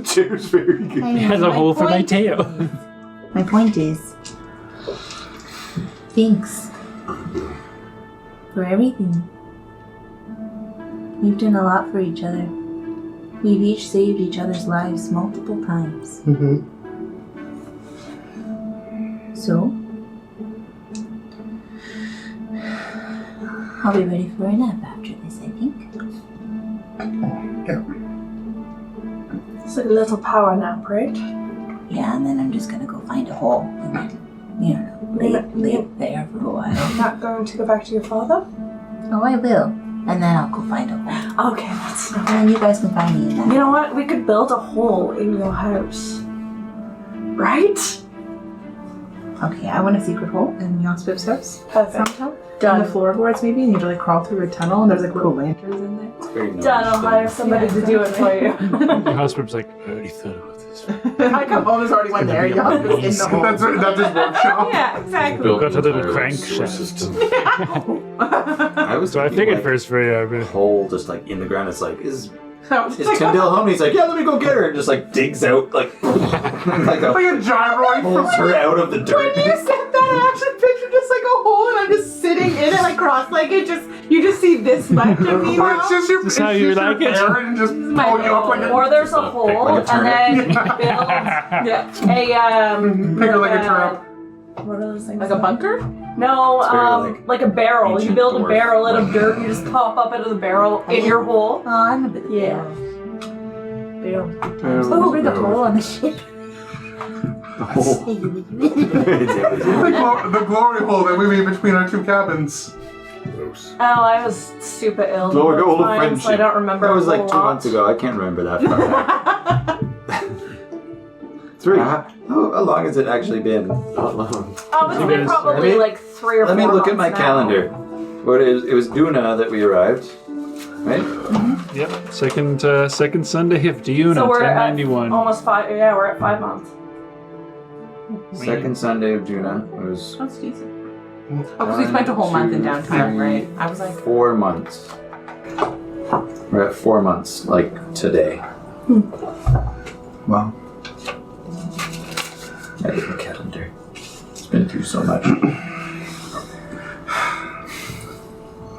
Chair's very good. I It mean, has a hole for my tail. My point is, thanks for everything. We've done a lot for each other. We've each saved each other's lives multiple times. Mm-hmm. So, I'll be ready for a nap after this, I think. It's like a little power nap, right? Yeah, and then I'm just gonna go find a hole and then, lay there for a while. Not going to go back to your father? Oh, I will. And then I'll go find a hole. Okay, that's not. And then you guys can find me in that. You know what? We could build a hole in your house. Right? Okay, I want a secret hole in Yospip's house. Perfect. Sometime. Done. On the floorboards, maybe, and you have to like crawl through a tunnel, and there's like little lanterns in there. It's very nice. Done. I'll hire somebody to do it for you. The husband's like, I already thought about this. I come home, there's already one there. Yospip's in the hole. That's his workshop. Yeah, exactly. Built Got a little entire crankshaft. system. I was So I thinking, figured like, first for you, but hole just like in the ground. It's like, is It's Tyndale home? And he's like, yeah, let me go get her. And just like digs out like Like a gyroid pulls her out of the When dirt. you said that, I actually pictured just like a hole, and I'm just sitting in it, like cross-legged. You just see this much of me Or now. it's just your, This is how you like it. parent and just pull you up like a Or there's a hole, like a and then turnip. build Yeah, pick her like a turnip. What are those things? like a bunker. No, It's very, like a barrel. You ancient build a dwarf. barrel out of dirt, and you just pop up out of the barrel in your hole. Oh, I'm a bit of Yeah. barrel. Barrel. Oh, we're the hole on the ship. Oh. The glory hole that we made between our two cabins. Gross. Oh, I was super ill. Glory at the hole of time, so I friendship. don't remember. That was a like whole 2 months lot. ago. I can't remember that far back. 3. How long has it actually been? Not long. Oh, it's been probably Let me- like 3 or 4 Let me look at my months now. calendar. What it was Duna that we arrived, right? yep. Second Sunday of Dune So on we're at 1091. almost 5. Yeah, we're at 5 months. Second Sunday of Duna. It was That's decent. Oh, because we spent a whole month in downtown, right? I was like, 4 months. We're at 4 months, like today. Wow. That is my calendar. It's been through so much.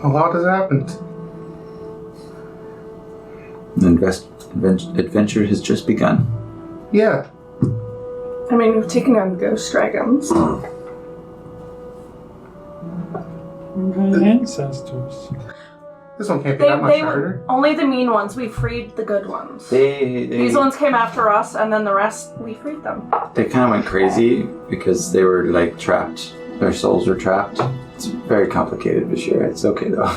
A lot has happened. Adventure has just begun. Yeah. I mean, we've taken down ghost dragons. Ancestors. This one can't be that much They harder. only the mean ones. We freed the good ones. They These ones came after us, and then the rest we freed them. They kind of went crazy because they were like trapped. Their souls were trapped. It's very complicated, but sure, it's okay though.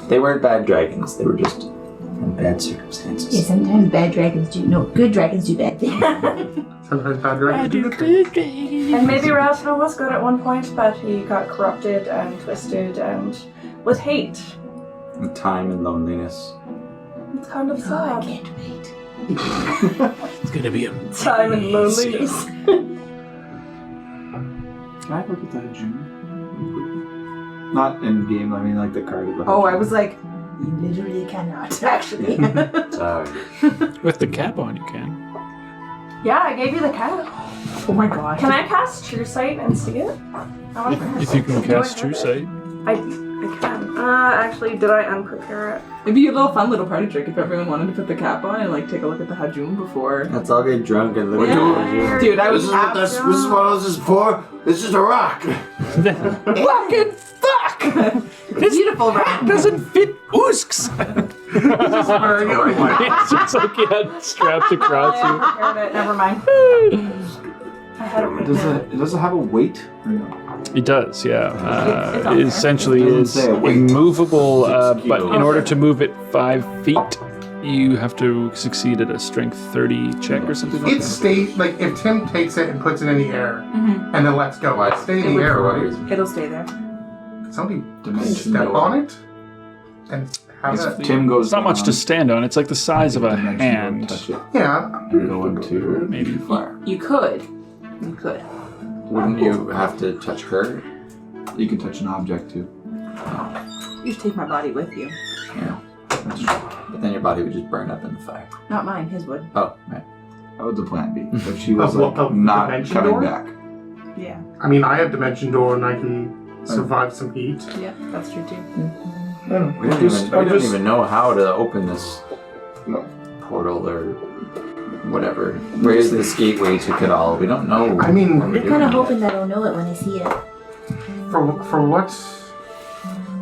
They weren't bad dragons. They were just in bad circumstances. Yeah, sometimes bad dragons do. No, good dragons do bad things. Sometimes bad dragons do good things. And maybe Rasna was good at one point, but he got corrupted and twisted and with hate. With time and loneliness. It's kind of Oh, I sad. can't wait. It's gonna be a Time and loneliness. Can I look at the Hajum? Not in game, I mean like the card of the oh, I was like, You literally cannot, actually. Sorry. with the cap on. You can. Yeah, I gave you the cat. Oh my god. Can I cast True Sight and see it? I want to If you can cast True Sight. I can. Actually, did I unprepare it? It'd be a little fun little party trick if everyone wanted to put the cap on and like take a look at the Hajum before. Let's all get drunk and look Yeah. at Dude, I This was is what this is what this is for. This is a rock. Fucking fuck! beautiful rock. Doesn't fit Usks! It's just like you had strapped across I you. prepared it. Never mind. I had it Does it have a weight? Or no? It does, yeah. It's on there. Essentially It doesn't is say a weight. immovable, It's but kilo. in order to move it 5 feet, you have to succeed at a strength 30 check or something like It that. stays, like, if Tim takes it and puts it in the air Mm-hmm. and then lets go, Why? it stay in the air, For what right? reason? It'll stay there. Somebody Dimension step door. on it and have If it. Tim goes It's not much to down, stand on. It's like the size of a dimension door, hand. touch it, Yeah. go into Maybe. fire. You could. You could. Wouldn't you have to touch her? You can touch an object too. You should take my body with you. Yeah. But then your body would just burn up in the fire. Not mine, his would. Oh, right. That was the plan B. If she was Of what, like of not dimension coming door? back. Yeah. I mean, I have Dimension Door and I can survive some heat. Yeah, that's true too. We don't even know how to open this portal or whatever. Where is this gateway to Kiddal? We don't know. I mean, what we're I'm kind of doing hoping that I'll know it when I see it. for what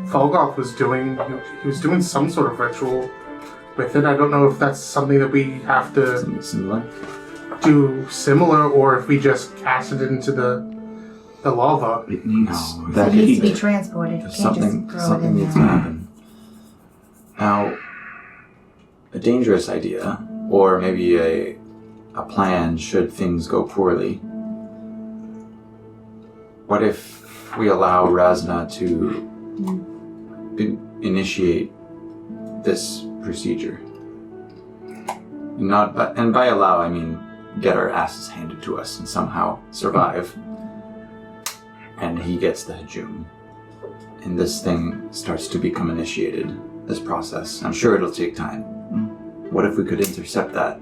Folgoth was doing, he was doing some sort of ritual with it. I don't know if that's something that we have yet. to Something similar. do similar or if we just cast it into the lava. It needs No, that It needs to heat. be transported. You can't Something, just throw something it in needs to there. happen. Now, a dangerous idea, or maybe a plan should things go poorly. What if we allow Razna to initiate this procedure? And by allow, I mean get our asses handed to us and somehow survive. And he gets the Hajum. And this thing starts to become initiated, this process. I'm sure it'll take time. What if we could intercept that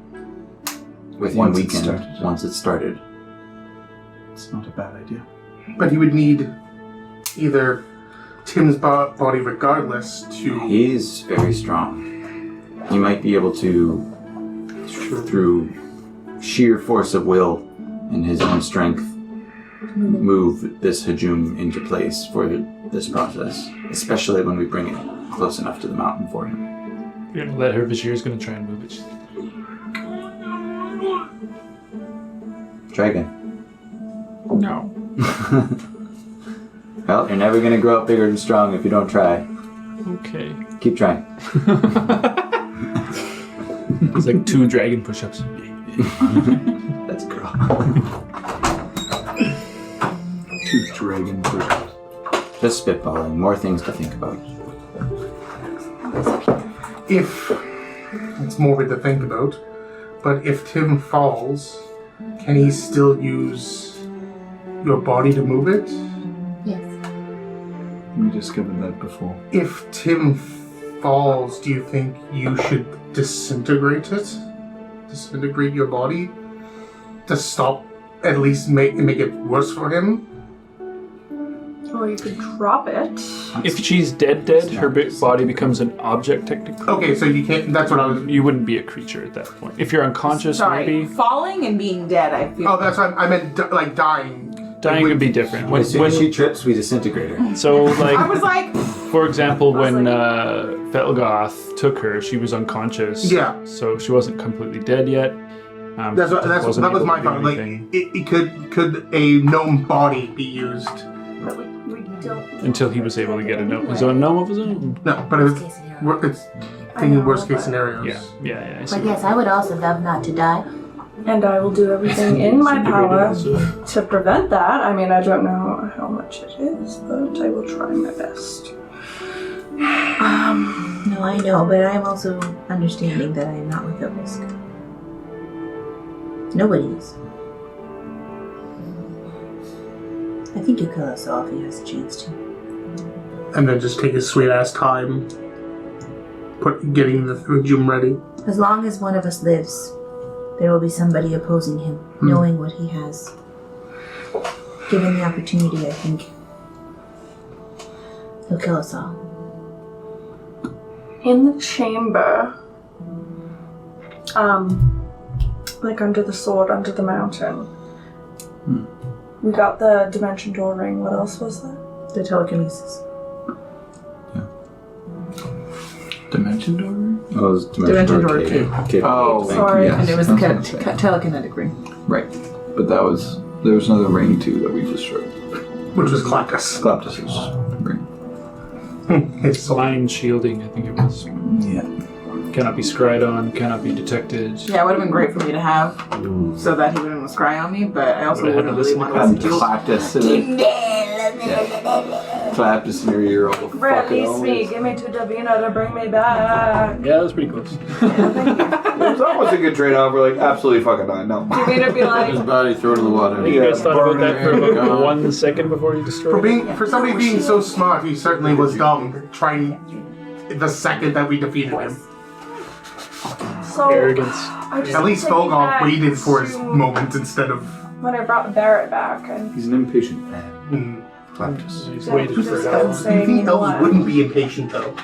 within Once a it's weekend, started. once it started? It's not a bad idea. But he would need either Tim's body regardless to... He's very strong. He might be able to, through sheer force of will and his own strength, move this Hajum into place for this process, especially when we bring it close enough to the mountain for him. You're gonna let her, Vashir's gonna try and move it. Try again. No. Well, you're never gonna grow up bigger and strong if you don't try. Okay. Keep trying. It's like 2 dragon push-ups. That's a girl. 2 dragon push-ups. Just spitballing. More things to think about. If... It's morbid to think about, but if Tim falls, can he still use your body to move it? Yes. We discovered that before. If Tim falls, do you think you should disintegrate it? Disintegrate your body? To stop, at least make it worse for him? Or you could drop it. If she's dead, her body becomes an object technically. Okay, so you can't, that's what I was... You wouldn't be a creature at that point. If you're unconscious, Sorry. maybe. Falling and being dead, I feel. Oh, that's what I meant, like dying. Dying Like, would be different. As soon as she trips, we disintegrate her. So, I was like, like, for example, I was when like- Felgoth took her, she was unconscious. Yeah. So she wasn't completely dead yet. that was my thought. Like, it could a gnome body be used? But we don't. Until he was able to get his own gnome of his own. No, but Worst case scenario. it's thinking worst case scenarios. Yeah. I see. But yes, I would also love not to die. And I will do everything in my power to prevent that. I mean, I don't know how much it is, but I will try my best. No, I know, but I am also understanding that I am not without risk. Nobody is. I think you kill us all if he has a chance to. And then just take his sweet ass time getting the Hajum ready. As long as one of us lives, there will be somebody opposing him, knowing what he has. Given the opportunity, I think he'll kill us all. In the chamber, like under the sword, under the mountain, we got the dimension door ring. What else was there? The telekinesis. Dimension door? Oh, it was Dimension door Cave. Oh, Sorry. yes. And it was the That's what I'm saying. telekinetic ring. Right. But there was another ring too that we destroyed. Which was Clactus. Claptus's ring. It's Line shielding, I think it was. Yeah. Cannot be scryed on, cannot be detected. Yeah, it would have been great for me to have, so that he wouldn't scry on me, but I also Would've had wouldn't to really listen want to to listen to Claptus in it. Claptus in your ear all the fucking Release me. always. Give me to Davina to bring me back. Yeah, that was pretty close. It was almost a good trade-off. We're like, absolutely fucking not. No. Davina be like, His body, throw it in the water. I think you guys thought about that for about God. 1 second before you destroyed it. For somebody being so smart, he certainly was dumb. Trying the second that we defeated him. so. Arrogance. I just At least thinking Volgov back waited for his to moment instead of. when I brought Barrett back, and He's an impatient man. Claptus. He's Yeah, waited just for got help. the same You think elves one. wouldn't be impatient though?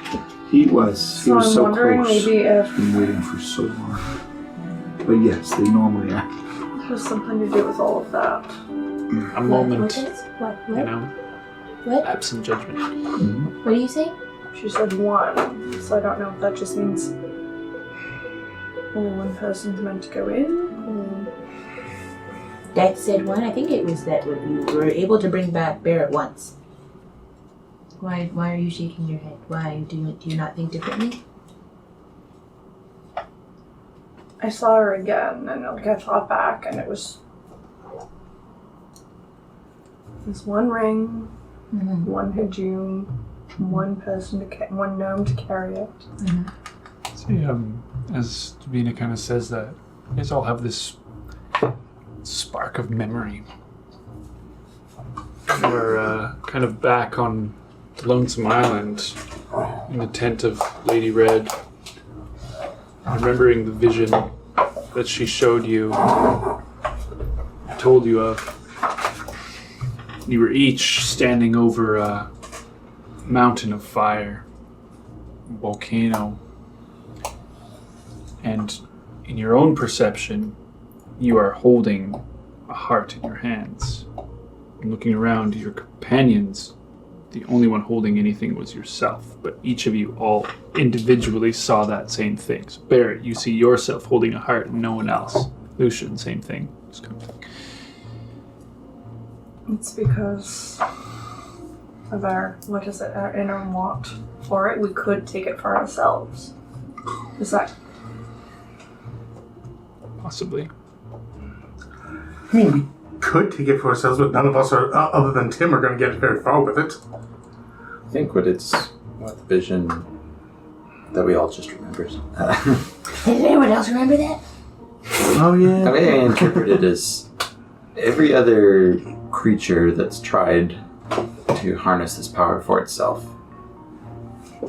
He was. He So was I'm so wondering close. maybe if Been waiting for so long. But yes, they normally are. there's something to do with all of that. A moment, What is? What? you What? know, What? absent judgment. What do you say? She said one, so I don't know if that just means only one person's meant to go in. That said one. I think it was that we were able to bring back Barrett once. Why are you shaking your head? Why do you not think differently? I saw her again, and like I thought back, and it was this one ring, one Hajum, one person one gnome to carry it. See, as Davina kind of says that, you guys all have this spark of memory. We're kind of back on the Lonesome Island in the tent of Lady Red, remembering the vision that she showed you, told you of. You were each standing over a mountain of fire, a volcano, and in your own perception, you are holding a heart in your hands. And looking around, your companions, the only one holding anything was yourself, but each of you all individually saw that same thing. So Barrett, you see yourself holding a heart and no one else. Lucian, same thing. It's because of our our inner want for it. We could take it for ourselves. Is that Possibly. I mean, we could take it for ourselves, but none of us are, other than Tim, are going to get very far with it. I think what the vision that we all just remembered. Does anyone else remember that? Oh yeah. The way I interpret it is every other creature that's tried to harness this power for itself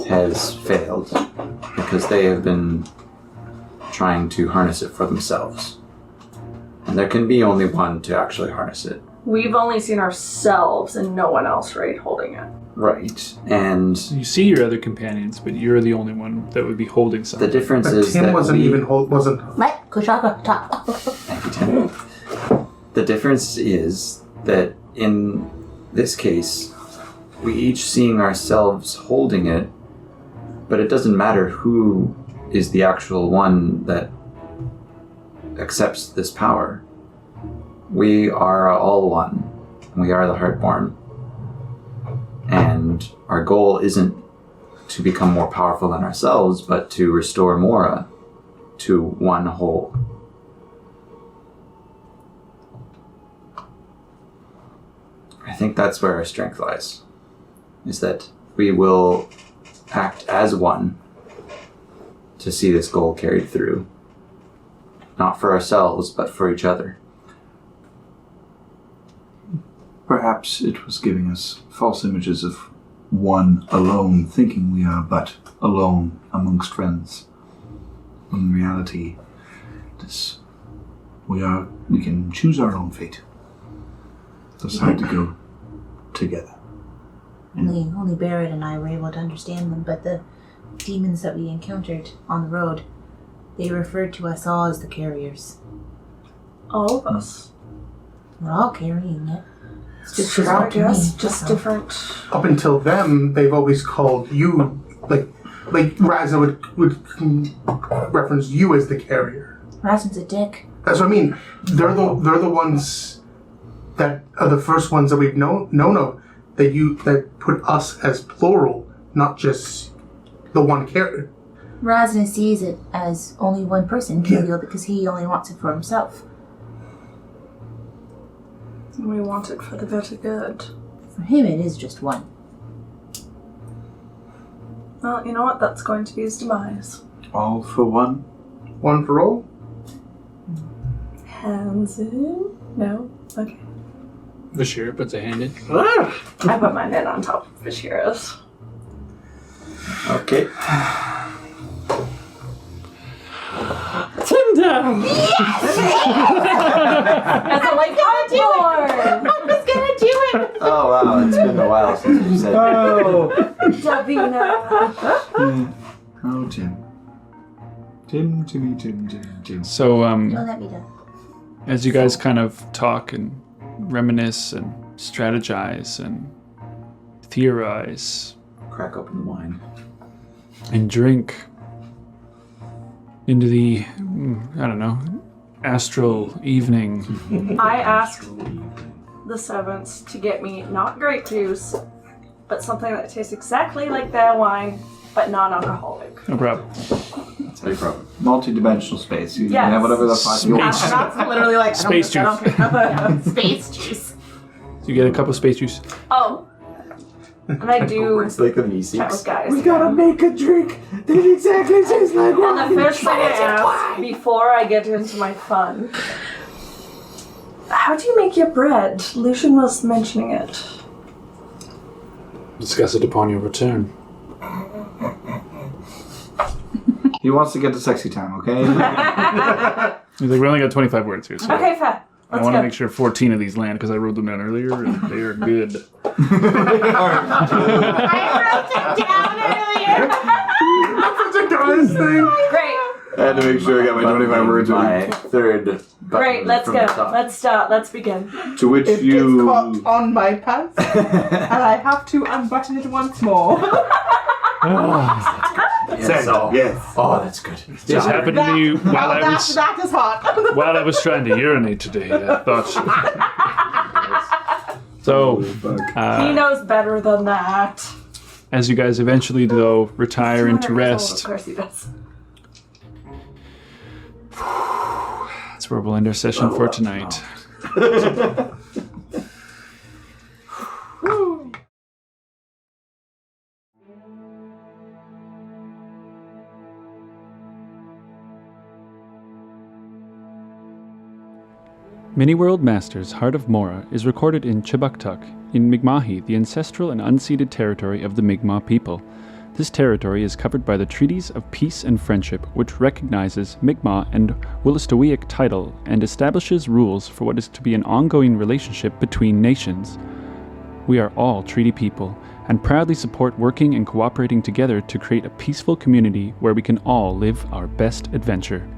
has failed because they have been trying to harness it for themselves. And there can be only one to actually harness it. we've only seen ourselves and no one else, right, holding it. Right. And You see your other companions, but you're the only one that would be holding the something. difference But is Tim that wasn't we- even wasn't. What? Kushaka, talk. Thank you, Tim. The difference is that in this case, we each seeing ourselves holding it, but it doesn't matter who is the actual one that accepts this power. We are all one. We are the Heartborn. And our goal isn't to become more powerful than ourselves, but to restore Mora to one whole. I think that's where our strength lies, is that we will act as one to see this goal carried through. Not for ourselves, but for each other. Perhaps it was giving us false images of one alone, thinking we are but alone amongst friends. In reality, this We can choose our own fate. Decide to go together. Only Barrett and I were able to understand them, but the demons that we encountered on the road, they referred to us all as the carriers. All of us. We're all carrying it. It's just I shroud to me. guess, just that's all. different. Up until them, they've always called you, like Raza would reference you as the carrier. Razen's a dick. That's what I mean. They're the ones that are the first ones that we've known of that put us as plural, not just the one carrier. Razen sees it as only one person, Kiddal, because he only wants it for himself. We want it for the better good. For him, it is just one. Well, you know what? That's going to be his demise. All for one? One for all? Hands in? No? Okay. Vashira puts a hand in. I put mine in on top of Vashira's. Okay. Tim down! As I'm like, popcorn! I was gonna do it! Oh wow, it's been a while since you said Davina. Oh, Tim. Tim. So, Don't let me down. as you guys kind of talk and reminisce and strategize and theorize Crack open the wine. and drink into the, I don't know, astral evening. I asked the servants to get me not grape juice, but something that tastes exactly like their wine, but non-alcoholic. No problem. That's no problem. Multi-dimensional space. You Yes. can have whatever the fuck you want. Space. That's literally like Space I don't care. Space juice. So you get a cup of space juice. Oh. And I do It's like the chat Meeseeks. with guys. We gotta make a drink that exactly tastes like wine. And the first thing I ask before I get into my fun, how do you make your bread? Lucian was mentioning it. Discuss it upon your return. He wants to get to sexy time, okay? He's like, we only got 25 words here, so Okay, fair. I Let's want to go. make sure 14 of these land because I wrote them down earlier and they are good. Great. I had to make sure I got my 25 words My right. third button Great, let's from go. the top. Let's start. Let's begin. To which It you... gets caught on my pants, and I have to unbutton it once more. Yes, oh, Yes. oh, that's good. This happened to me while I was that is hot. while I was trying to urinate today. I thought. So, He knows better than that. as you guys eventually though retire into 200 years old, rest, Of course he does. that's where we'll end our session for tonight. Mini-World Masters Heart of Mora is recorded in Chibuktuk, in Mi'kmahi, the ancestral and unceded territory of the Mi'kmaq people. This territory is covered by the Treaties of Peace and Friendship, which recognizes Mi'kmaq and Wolastoqiyik title and establishes rules for what is to be an ongoing relationship between nations. We are all treaty people, and proudly support working and cooperating together to create a peaceful community where we can all live our best adventure.